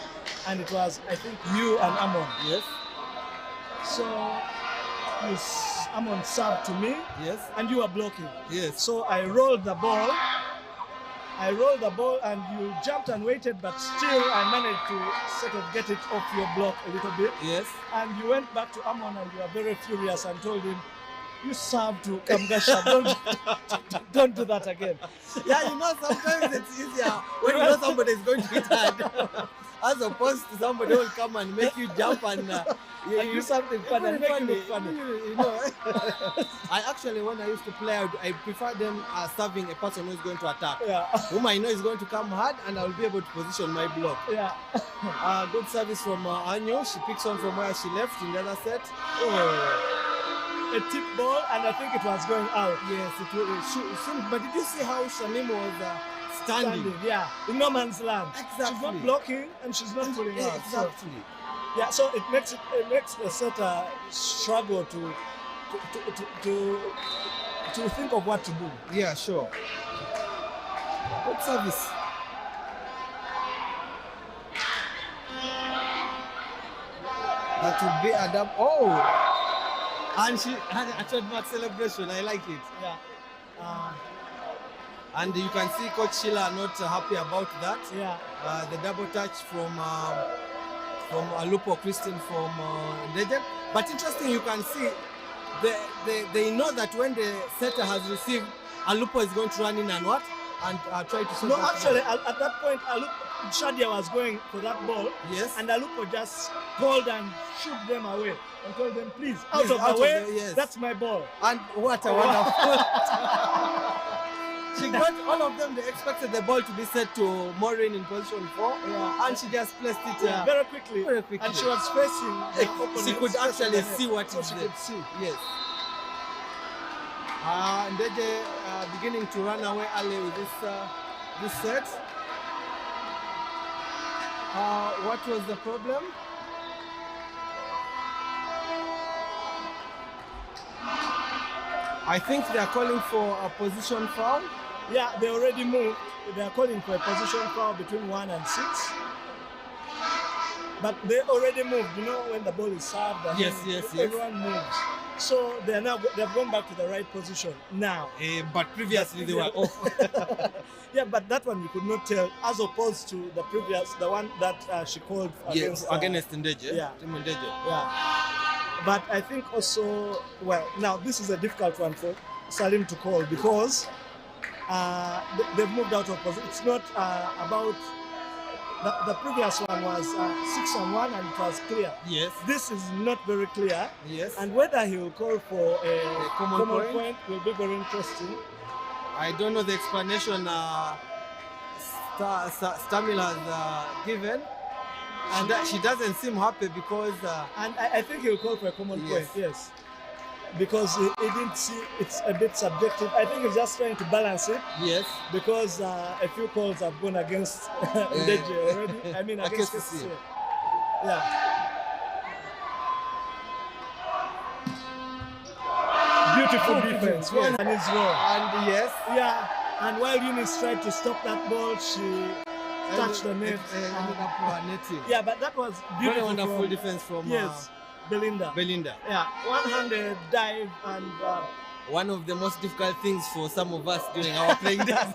and it was, I think, you and Amon. Yes. So Amon served to me. Yes. And you were blocking. Yes. So I rolled the ball and you jumped and waited, but still I managed to sort of get it off your block a little bit. Yes. And you went back to Amon and you were very furious and told him, you served to Kcca, don't do that again. Yeah, sometimes it's easier when you know somebody is going to hit hard. as opposed to somebody who will come and make you jump and And do something fun and make you look funny. You know, I actually, when I used to play, I prefer them serving a person who is going to attack, Yeah. whom I know is going to come hard, and I will be able to position my block. Yeah. Good service from Anyo. She picks on from where she left in the other set. A tip ball, and I think it was going out. Yes, it seemed. But did you see how Shamim was standing? Yeah, in no man's land. Exactly. She's not blocking and she's not pulling out. Exactly. So, yeah, so it makes the setter struggle to think of what to do. Yeah, sure. Good service. That would be a dub. Oh, and she had a trademark celebration. I like it. Yeah. And you can see Coach Sheila not happy about that. Yeah. The double touch from Alupo Christine from Ndejje. But interesting, you can see they know that when the setter has received, Alupo is going to run in and what? And try to solve No, that actually, problem. at that point, Shadia was going for that ball. Yes. And Alupo just called and shook them away and told them, please, out Yes, of the way, yes. that's my ball. And what a wonderful. She got all of them. They expected the ball to be set to Maureen in position 4, Yeah. and she just placed it Very quickly. Very quickly. And she was facing the opponent. She could actually see what so is she there. could see. Yes. Ndejje beginning to run away early with this set. What was the problem? I think they are calling for a position foul. Yeah, they already moved. They are calling for a position foul between 1 and 6. But they already moved. You know, when the ball is served, and Yes, then yes, yes. everyone moves. So they've gone back to the right position now. But previously they were off. Yeah, but that one you could not tell, as opposed to the one that she called Yes, against. against Ndejje. Yeah. Team Ndejje. Yeah. But I think also, well, now this is a difficult one for Salim to call because they've moved out of position. It's not about the previous one was 6-1 and it was clear. Yes. This is not very clear. Yes. And whether he will call for a common point will be very interesting. I don't know the explanation Stamila has given. And she doesn't seem happy because... And I think he will call for a common point, yes. Because he didn't see, it's a bit subjective. I think he's just trying to balance it. Yes. Because a few calls have gone against Ndejje already. I mean, against Kcca. Yeah. Beautiful defense. Yes. And it's wrong. And yes. Yeah. And while Eunice tried to stop that ball, she touched the net. Ended up netting. Yeah, but that was beautiful. Very wonderful defense from Belinda. Yeah, one-handed dive and one of the most difficult things for some of us during our playing days.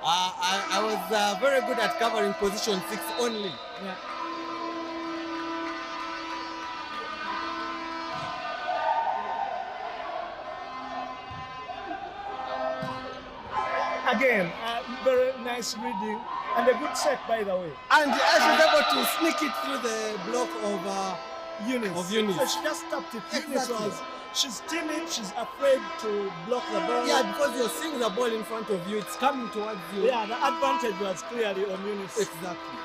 I was very good at covering position 6 only. Yeah. Again, very nice reading and a good set, by the way. And she's able to sneak it through the block of Eunice. So she just tapped it. Exactly. She's timid, she's afraid to block the ball. Yeah, because you're seeing the ball in front of you, it's coming towards you. Yeah, the advantage was clearly on Eunice. Exactly.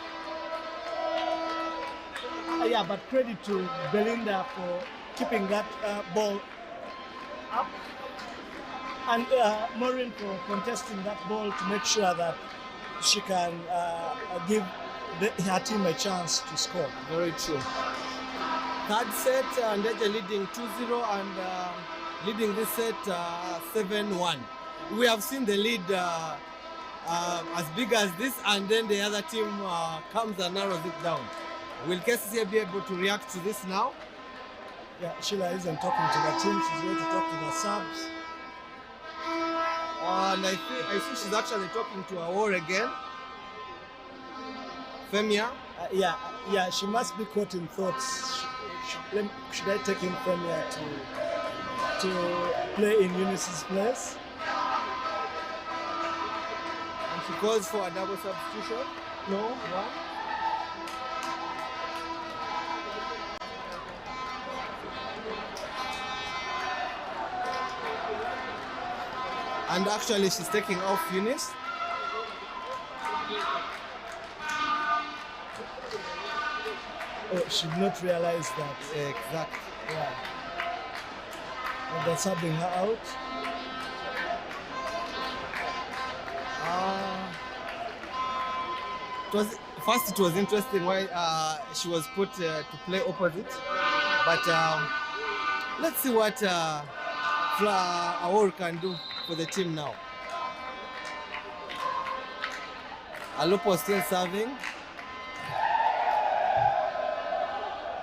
Yeah, but credit to Belinda for keeping that ball up. And Maureen for contesting that ball to make sure that she can give her team a chance to score. Very true. Third set, Ndejje leading 2-0 and leading this set 7-1. We have seen the lead as big as this, and then the other team comes and narrows it down. Will Kcca be able to react to this now? Yeah, Sheila isn't talking to the team, she's going to talk to the subs. And I see she's actually talking to Awor again. Femia. Yeah, she must be caught in thoughts. Should I take in Femia to play in Eunice's place? And she calls for a double substitution. No, one. And actually, she's taking off Eunice. Oh, she did not realize that. Exactly. Yeah. And they're subbing her out. It was interesting why she was put to play opposite, but let's see what Aor can do for the team now. Alupo still serving.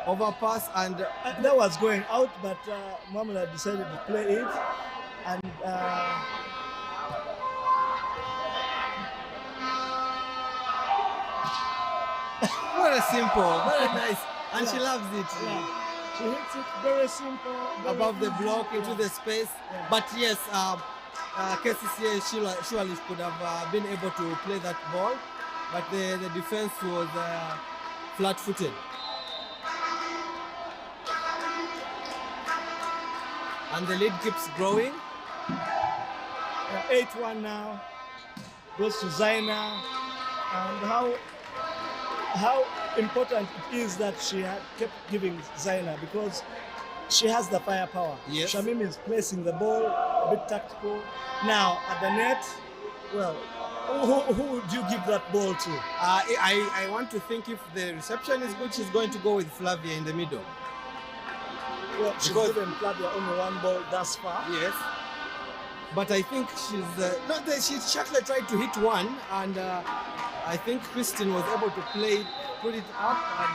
Overpass and that was going out, but Mamula decided to play it, and very simple, very nice, and she loves it. yeah, she hits it very simple, very Above the easy. block into the space. Yeah. But yes, Kcca surely could have been able to play that ball, but the defense was flat-footed. And the lead keeps growing. 8-1 now, goes to Zaina, and how important it is that she had kept giving Zaina, because she has the firepower. Yes. Shamim is placing the ball, a bit tactical. Now at the net, well, who would you give that ball to? I want to think if the reception is good, she's going to go with Flavia in the middle. Well, she's Because- given Flavia only one ball thus far. Yes. But I think she's not that she actually tried to hit one, and I think Christine was able to put it up, and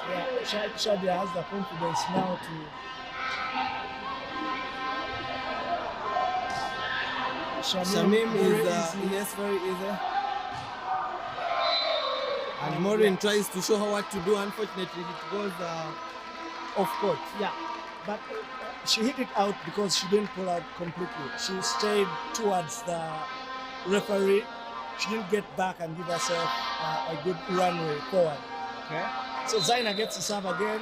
Yeah, Shadia has the confidence now to. Shamim very is easy. yes, very easy. And Maureen tries to show her what to do. Unfortunately, it goes off court. Yeah, but she hit it out because she didn't pull out completely. She stayed towards the referee. She didn't get back and give herself a good runway forward. Okay. So Zaina gets to serve again.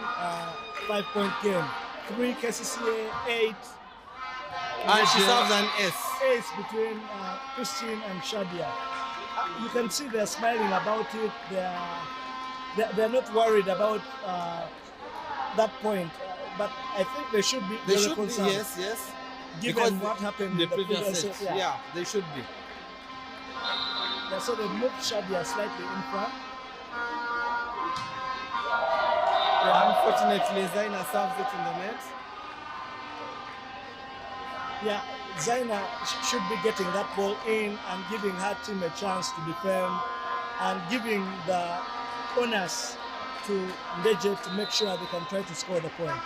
5-point game. 3 Kcca, 8. And she serves an S. Ace between Christine and Shadia. You can see they're smiling about it. They're not worried about that point. But I think they should be. They very should be, concerned, yes. Given Because what happened the in the previous set. set. Yeah, they should be. Yeah, so they moved Shadia slightly in front. Unfortunately, Zaina serves it in the net. Yeah, Zaina should be getting that ball in and giving her team a chance to defend and giving the onus to Ndejje to make sure they can try to score the point.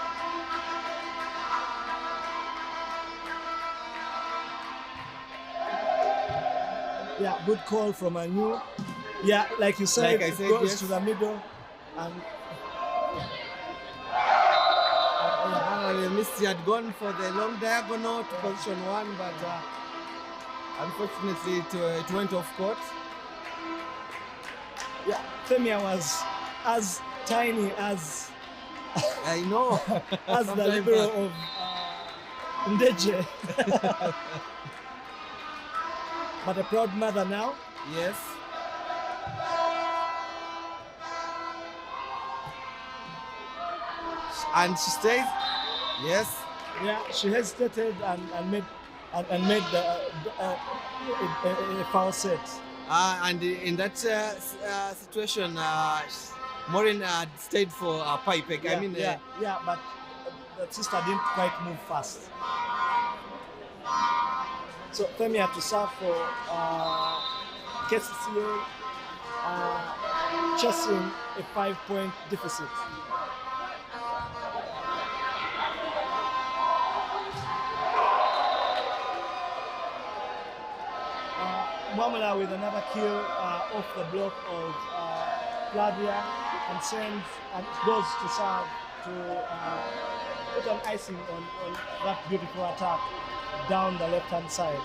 Yeah, good call from Anu. Yeah, like you said, Like I said, it goes yes. to the middle and The Misty had gone for the long diagonal to position 1, but unfortunately it went off court. yeah, Femia was as tiny as I know. as the Sometime libero back. of Ndejje. But a proud mother now. Yes. And she stays. Yes. Yeah, she hesitated and made a foul set. And in that situation, Maureen had stayed for a pipe. Yeah, I mean, yeah, but the sister didn't quite move fast. So Femi had to serve for Kcca, chasing a 5-point deficit. Mamala with another kill off the block of Flavia and sends and goes to serve to put an icing on that beautiful attack down the left-hand side.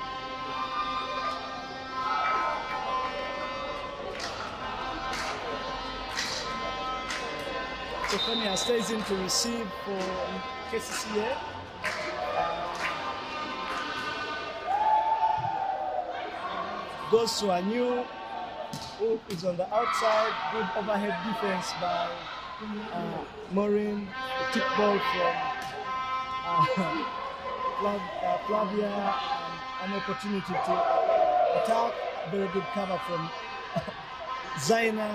So Kenya stays in to receive for Kcca. Goes to a new who is on the outside. Good overhead defense by Maureen. A tip ball from Flavia, and an opportunity to attack. Very good cover from Zaina,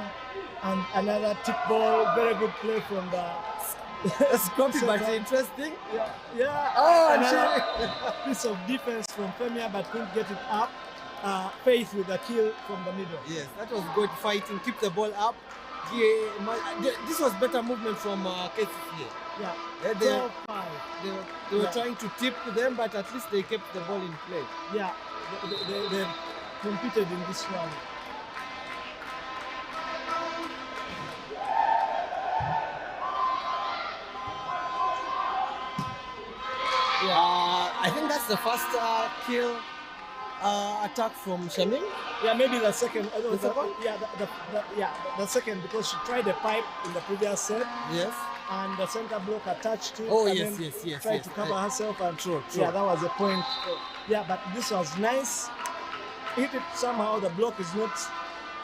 and another tip ball. Very good play from the Scruffy, but interesting. yeah. Oh, Another piece of defense from Femia, but couldn't get it up. Faith with a kill from the middle. Yes, that was good fighting. Keep the ball up. This was better movement from Kcca. Yeah. They 12-5. were trying to tip them, but at least they kept the ball in play. Yeah. They competed in this round. I think that's the first kill attack from Shamim. Yeah, maybe the second. The second? The second, because she tried the pipe in the previous set, Yes. and the center block attached to it. Oh, and yes, then yes. tried to cover herself, and True. yeah, that was the point. Yeah, but this was nice. Hit it somehow. The block is not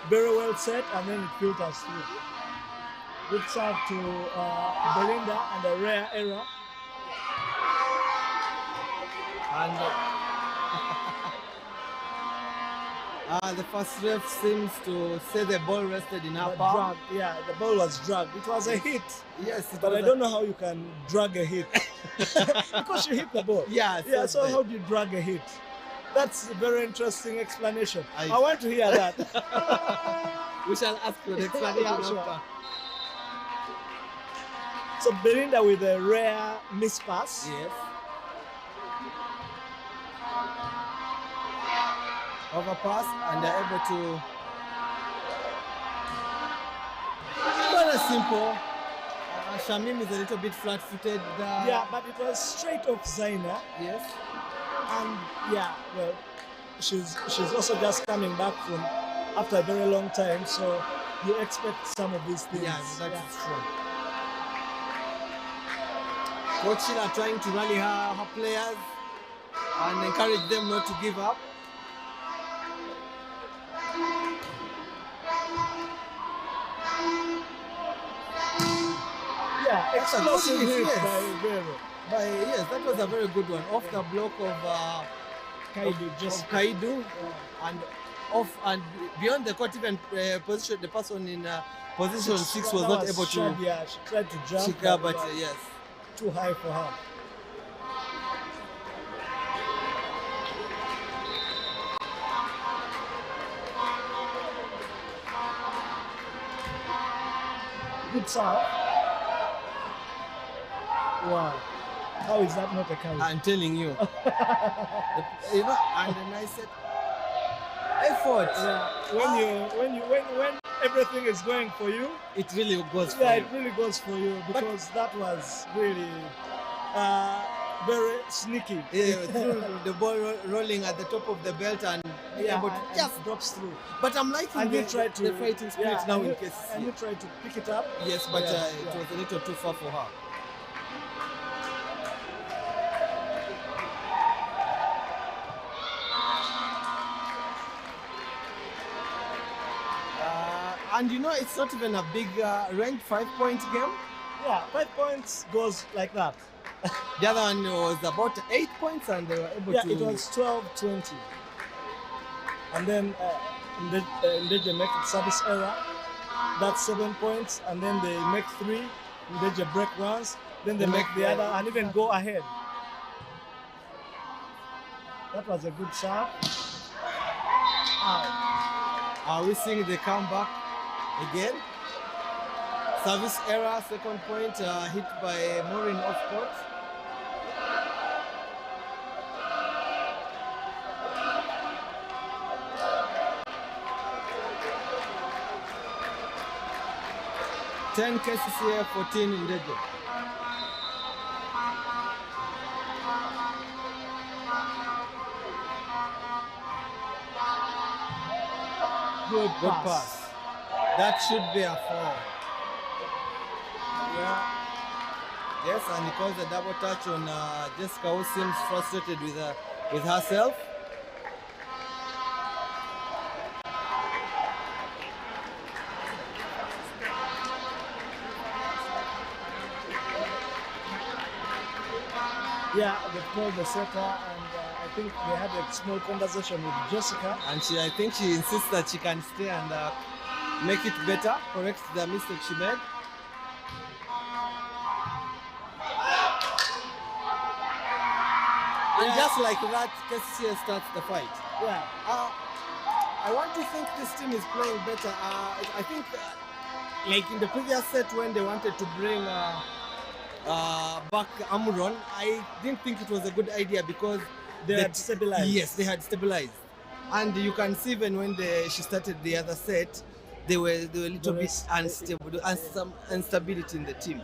very well set, and then it filters through. Good serve to Belinda, and a rare error. And the first ref seems to say the ball rested in her The palm. drag, yeah, the ball was dragged. It was a hit. Yes, But I don't know how you can drag a hit because you hit the ball. Yeah, Yeah. So right. how do you drag a hit? That's a very interesting explanation. I- I want to hear that. We shall ask for the explanation Yeah, sure. after. So Belinda with a rare miss pass. Yes. Overpass, and they're able to. Very simple. Shamim is a little bit flat-footed. Yeah, but it was straight off Zaina, Yes. and yeah, well, she's also just coming back from after a very long time, so you expect some of these things. Yeah, that is true. Coach Sheila trying to rally her players and encourage them not to give up. Yeah, explosive Yes, hit yes. by Vero. Yes, that was a very good one. Off the block of Kaidu just Kaidu, and off and beyond the court, even position. The person in position 6 was not able to. Yeah, she tried to jump. Kcca, but yes. too high for her. Good serve. Wow. How is that not a carry? I'm telling you. You know, and then I said, effort. When everything is going for you, It really goes for yeah, you. it really goes for you, because that was really very sneaky. Yeah, through the ball rolling at the top of the belt and Yeah, able to and just. drops through. But I'm liking And the, you try to the fighting spirit now in and Kcca. you try to pick it up. Yes, but Yeah, it yeah. was a little too far for her. And you know, it's not even a big ranked 5-point game. Yeah, 5 points goes like that. The other one was about 8 points, and they were able Yeah, to. it was 12-20. And then Ndejje make a service error. That's 7 points. And then they make 3. Ndejje break once. Then they make the other and even go ahead. That was a good serve. Are we seeing the comeback again? Service error, second point, hit by Maureen off court. Ten Kcca, 14 Ndejje. Good Good pass. pass. That should be a foul. Yeah. Yes, and he calls a double touch on Jessica, who seems frustrated with herself. Yeah, they called the setter, and I think they had a small conversation with Jessica. And I think she insists that she can stay and make it better, correct the mistake she made. And just like that, Kcca starts the fight. Yeah. I want to think this team is playing better. I think, like in the previous set when they wanted to bring back Amuron, I didn't think it was a good idea because They had stabilized. Yes, they had stabilized, and you can see even when she started the other set, they were a little bit unstable, and some instability in the team.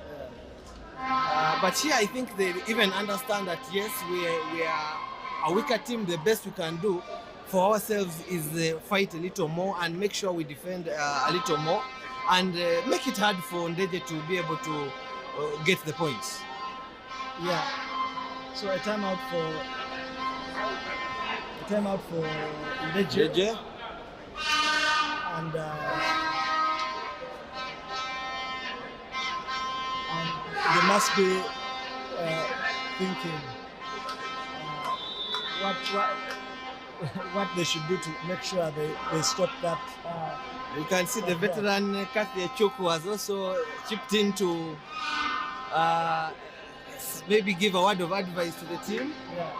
But here, I think they even understand that yes, we are a weaker team. The best we can do for ourselves is fight a little more and make sure we defend a little more, and make it hard for Ndejje to be able to get the points. Yeah. So a timeout for Ndejje. And they must be thinking what they should do to make sure they stop that. You can see the veteran Kcca has also chipped in to maybe give a word of advice to the team. Yeah.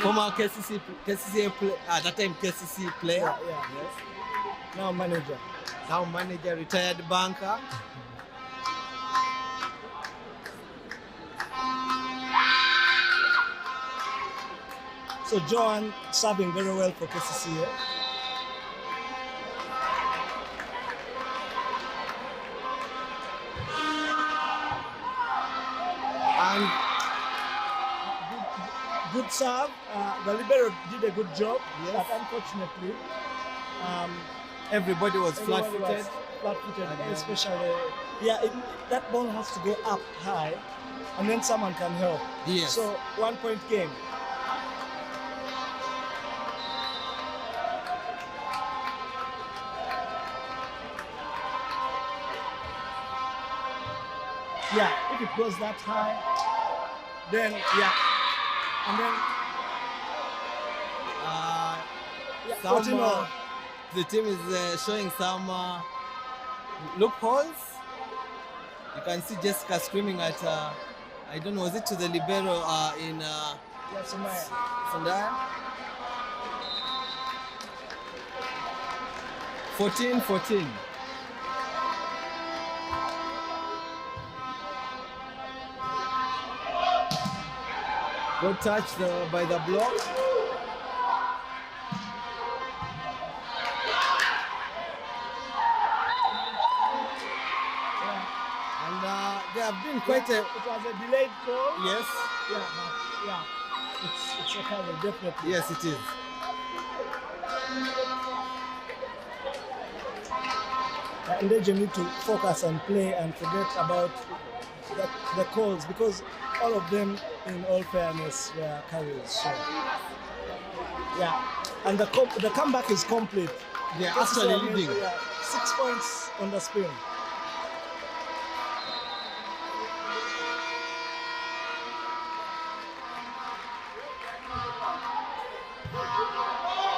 Former Kcca player, at that time Kcca player. Yeah. Yes. Now manager. Now manager, retired banker. So Joan serving very well for Kcca. And good serve. The libero did a good job, Yes. but unfortunately, everybody was everyone flat-footed. was flat-footed, And, especially. That ball has to go up high, and then someone can help. Yes. So 1 point game. Yeah, if it goes that high, then and then Some, 14-0. the team is showing some loopholes. You can see Jessica screaming at, I don't know, was it to the libero in Sandaya? 14-14. Good touch by the block. And they have been quite a... It was a delayed call. Yes. It's a cover, definitely. Yes, it is. And they need to focus and play and forget about the calls, because all of them, in all fairness, were carries. So, and the comeback is complete. They are actually leading. 6 points on the spin.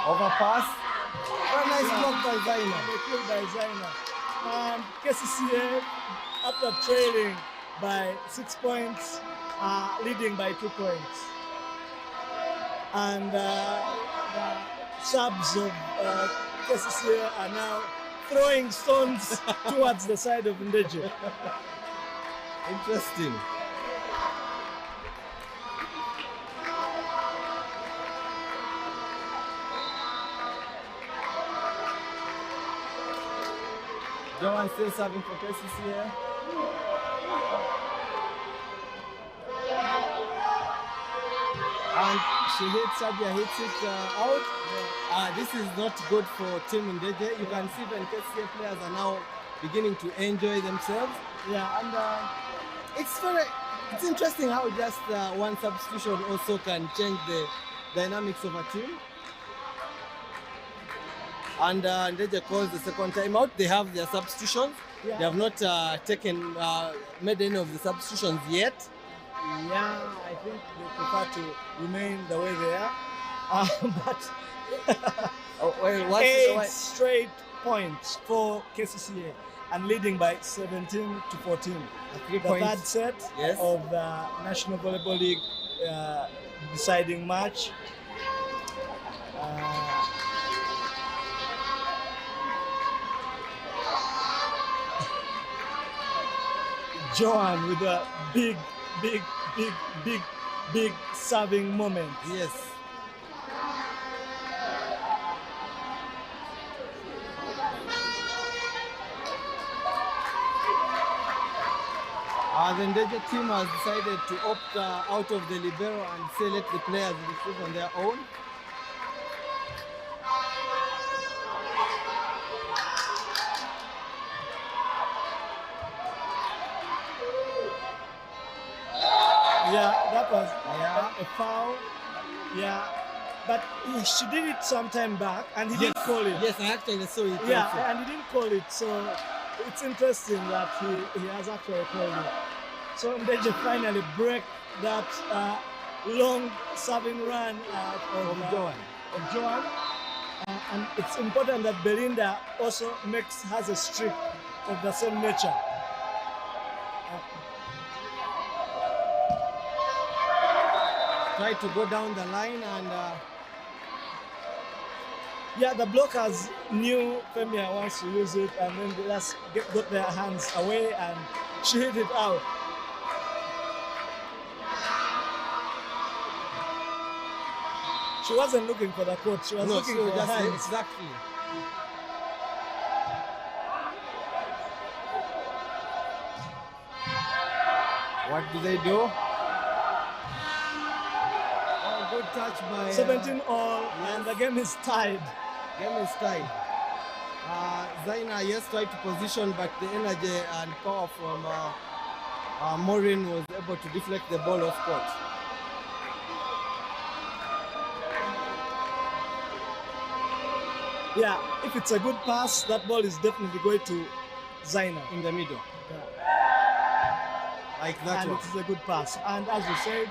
Overpass. Very nice block by Zaina. They killed by Zaina. And Kcca, after trailing by 6 points, leading by 2 points. And the subs of Kcca are now throwing stones towards the side of Ndejje. Interesting. Joan still serving for Kcca. And Serie hits it out. This is not good for Team Ndejje. You can see when Kcca players are now beginning to enjoy themselves. Yeah, and It's interesting how just one substitution also can change the dynamics of a team. And Ndejje calls the second time out. They have their substitutions. Yeah. They have not made any of the substitutions yet. Yeah, I think they prefer to remain the way they are. But eight straight points for Kcca and leading by 17 to 14. The third set of the National Volleyball League deciding match. Johan with a big serving moment. Yes. The Ndejje team has decided to opt out of the libero and say let the players receive on their own. Yeah, that was a foul. Yeah, but she did it some time back and he didn't call it. Yes, I actually saw it. Yeah, also. and he didn't call it, so it's interesting that he has actually called it. So Ndejje finally break that long serving run of Johan. And it's important that Belinda also has a streak of the same nature. Try to go down the line and yeah, the blockers knew Femia wants to use it, and then they just got their hands away and she hit it out. She wasn't looking for the court, she was looking for the hands. Exactly. What do they do? Good touch by 17 all, and the game is tied. Zaina tried to position, but the energy and power from Maureen was able to deflect the ball off court. Yeah, if it's a good pass, that ball is definitely going to Zaina in the middle. Yeah. Like that and one. it is a good pass. And as you said,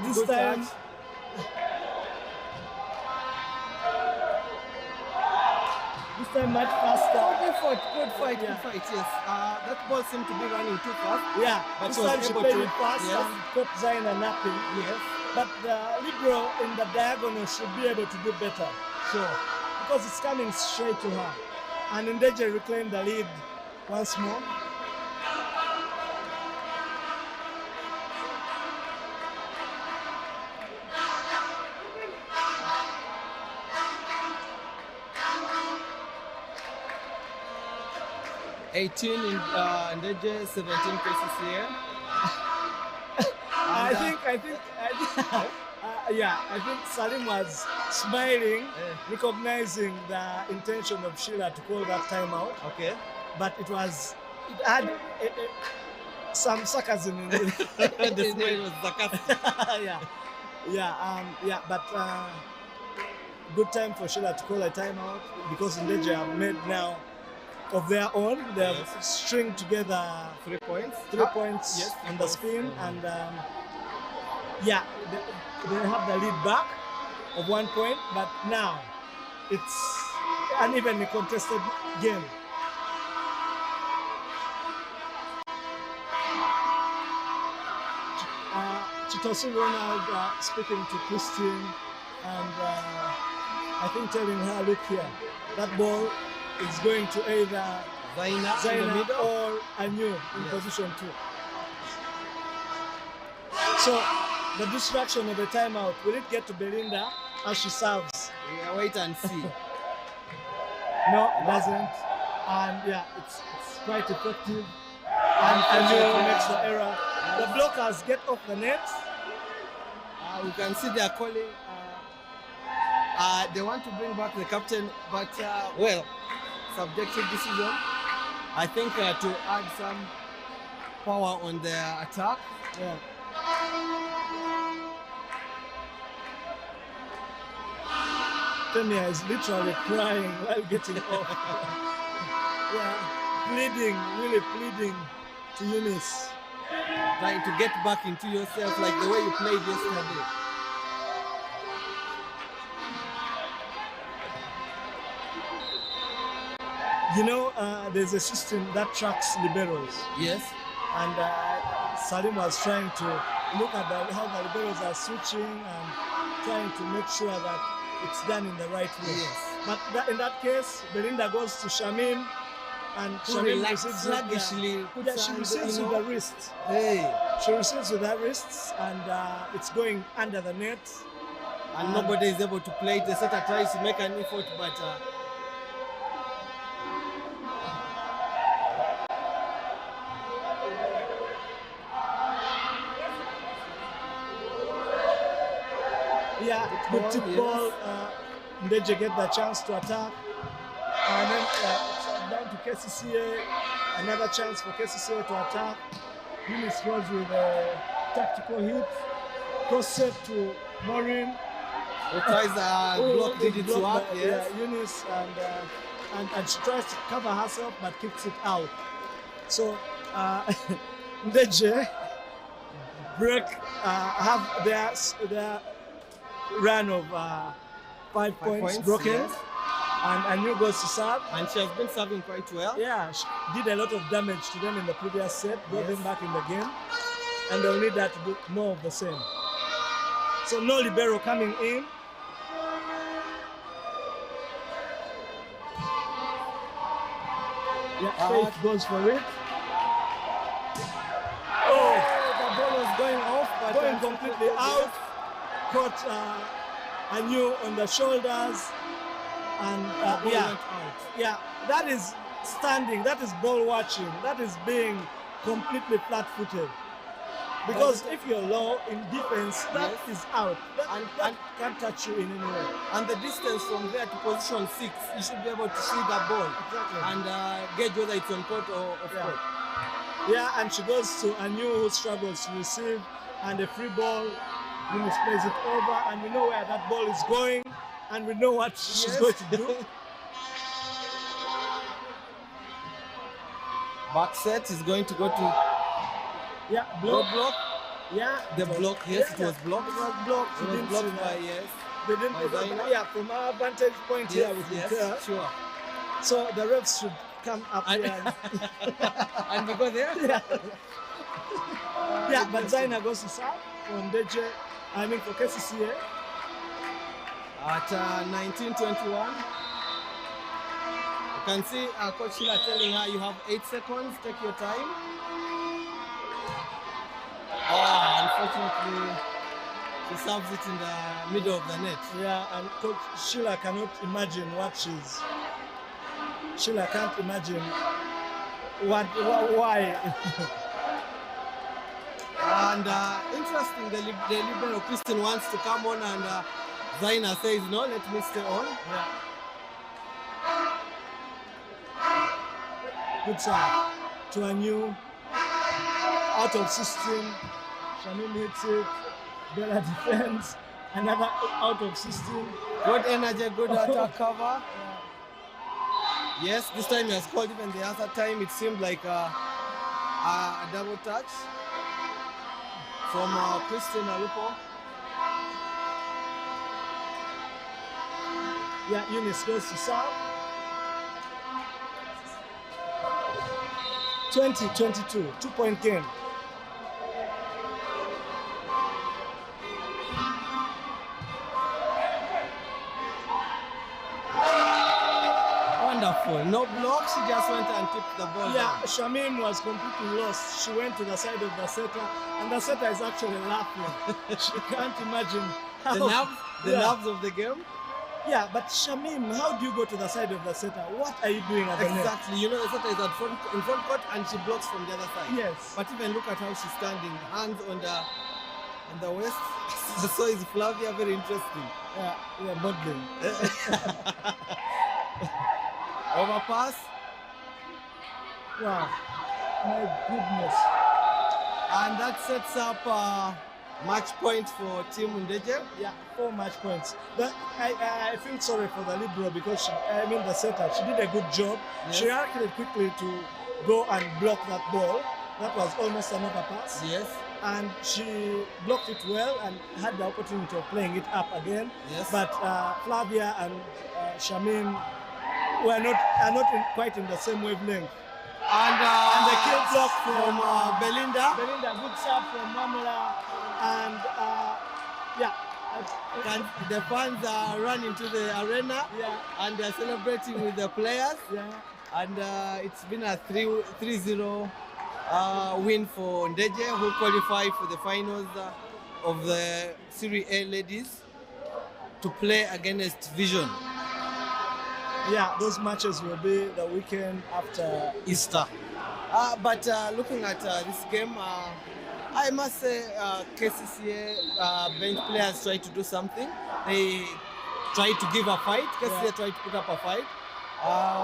this time, much faster. Good fight, yes. That ball seemed to be running too fast. Yeah, but this time she played it fast and caught Zaina napping. Yes. But the libero in the diagonal should be able to do better. Sure. Because it's coming straight to her. And Ndejje reclaimed the lead once more. $18 in Ndejje, 17 Kcca. I think Salim was smiling, recognizing the intention of Sheila to call that timeout. Okay. But it had some sarcasm in it. The smile was sarcastic. But good time for Sheila to call a timeout because Ndejje have made now of their own. They have stringed together 3 points. 3 points on the spin, and they have the lead back of 1 point. But now it's an evenly contested game. Chitosi Ronald speaking to Christine, and I think telling her, look here, that ball is going to either Zaina or Anu in position 2. So the distraction of the timeout, will it get to Belinda as she serves? Yeah, wait and see. No, it doesn't. And it's quite effective. And Anu makes the error. The blockers get off the net. We can see they are calling. They want to bring back the captain, but subjective decision. I think to add some power on their attack. Yeah. Kenya is literally crying while getting off. Yeah, pleading, really pleading to Eunice. Trying to get back into yourself like the way you played yesterday. You know, there's a system that tracks liberos. Yes. And Salim was trying to look at how the liberos are switching and trying to make sure that it's done in the right way. Yes. But in that case, Belinda goes to Shamim, and Shamim receives sluggishly. She receives with the wrist. Hey. She receives with her wrists, and it's going under the net. And nobody is able to play it. The setter tries to make an effort, but yeah, good tip ball. Ndejje get the chance to attack, and then it's down to Kcca. Another chance for Kcca to attack. Eunice goes with a tactical hit, cross set to Maureen. who tries block, did it work? Yes. Yeah, Eunice, and she tries to cover herself but kicks it out. So Ndejje break have their run of 5 points broken, yes. And Anu goes to serve. And she has been serving quite well. Yeah, she did a lot of damage to them in the previous set, brought Yes. them back in the game, and they'll need that to do more of the same. So no libero coming in. Yeah, Faith goes for it. Oh, the ball was going off, but Going completely out. Caught Anu on the shoulders, and Ball yeah, went out. yeah, that is standing, that is ball watching, that is being completely flat-footed. Because if you're low in defense, that Yes. is out. That And- can't touch you in any way. And the distance from there to position 6, you should be able to see the ball Exactly. and gauge whether it's on court or off Yeah. court. Yeah, and she goes to Anu, who struggles to receive, and a free ball. Eunice plays it over, and we know where that ball is going, and we know what she's Yes. going to do. Back set is going to go to Yeah, low block. block. Yeah, The it was- block, yes, yeah, it was blocked. It was blocked. It We was didn't blocked see by, that. yes. They didn't by put it- Zaina. yeah, from our vantage point here, we Yes, can tell. yes, sure. So the refs should come up And- here. And we go there? Yeah, but Zaina goes to serve for Ndejje, I mean for Kcca. At 19:21, you can see Coach Sheila telling her you have 8 seconds, take your time. Oh, unfortunately, she serves it in the middle of the net. Yeah, and Coach Sheila cannot imagine what Sheila can't imagine why. And interesting, the libero Christian wants to come on, and Zaina says, no, let me stay on. Yeah. Good serve to a new out of system. Shamim hits it. Bella defends. Another out of system. Good energy, good attack cover. Yes, this time he has called, even the other time it seemed like a double touch from Christian Alupo. Yeah, Eunice goes to serve. 20-22, 2-point game. Wonderful. No block, she just went and tipped the ball. Yeah, down. Shamim was completely lost. She went to the side of the setter, and the setter is actually laughing. She can't imagine how. The nerves of the game. Yeah, but Shamim, how do you go to the side of the setter? What are you doing at the net? Exactly. You know, the setter is in front court and she blocks from the other side. Yes. But even look at how she's standing, hands on the waist. So is Flavia, very interesting. Yeah, modeling. Overpass. Wow, my goodness. And that sets up match point for Team Ndejje. Yeah, 4 match points. I feel sorry for the Libero because the setter, she did a good job. Yes. She reacted quickly to go and block that ball. That was almost another pass. Yes. And she blocked it well and had the opportunity of playing it up again. Yes. But Flavia and Shamin are not quite in the same wavelength. And the kill block from Belinda. Belinda, good serve from Mamela. And And the fans run into the arena, and they're celebrating with the players. Yeah. And it's been a 3-0 win for Ndejje, who qualify for the finals of the Serie A ladies to play against Vision. Yeah, those matches will be the weekend after Easter. But looking at this game, I must say Kcca bench players try to do something. They try to give a fight. Kcca try to put up a fight.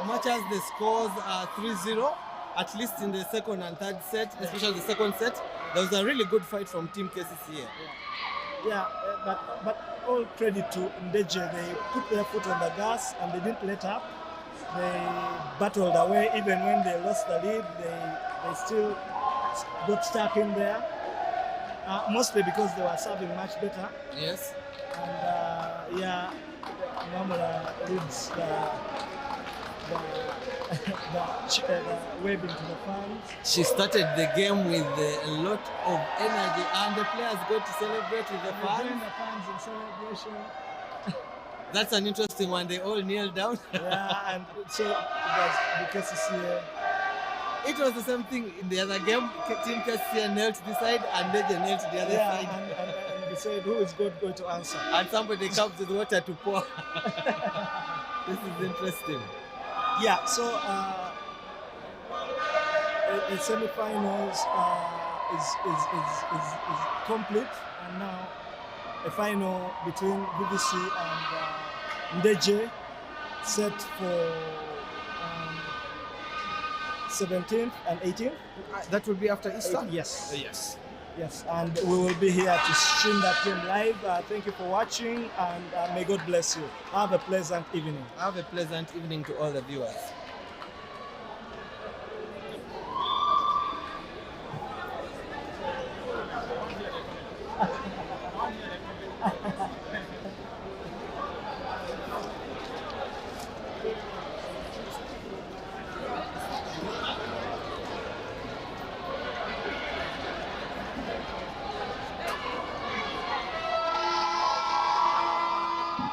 Much as the scores are 3-0, at least in the second and third set, especially the second set, there was a really good fight from Team Kcca. But all credit to Ndejje. They put their foot on the gas and they didn't let up. They battled away even when they lost the lead. They still got stuck in there, mostly because they were serving much better. Yes. And Mamela leads the waving to the fans. She started the game with a lot of energy, and the players got to celebrate with the Join fans. the fans in celebration. That's an interesting one. They all kneel down. Yeah, and so it was the Kcca. It was the same thing in the other game. Team Kcca knelt this side, and Ndejje knelt the other side. And they said, who is God going to answer? And somebody comes with water to pour. This is interesting. Yeah, so the semi-finals is complete, and now a final between BBC and Ndejje set for 17th and 18th. That will be after Easter? Yes. Yes. Yes, and we will be here to stream that game live. Thank you for watching, and may God bless you. Have a pleasant evening. Have a pleasant evening to all the viewers.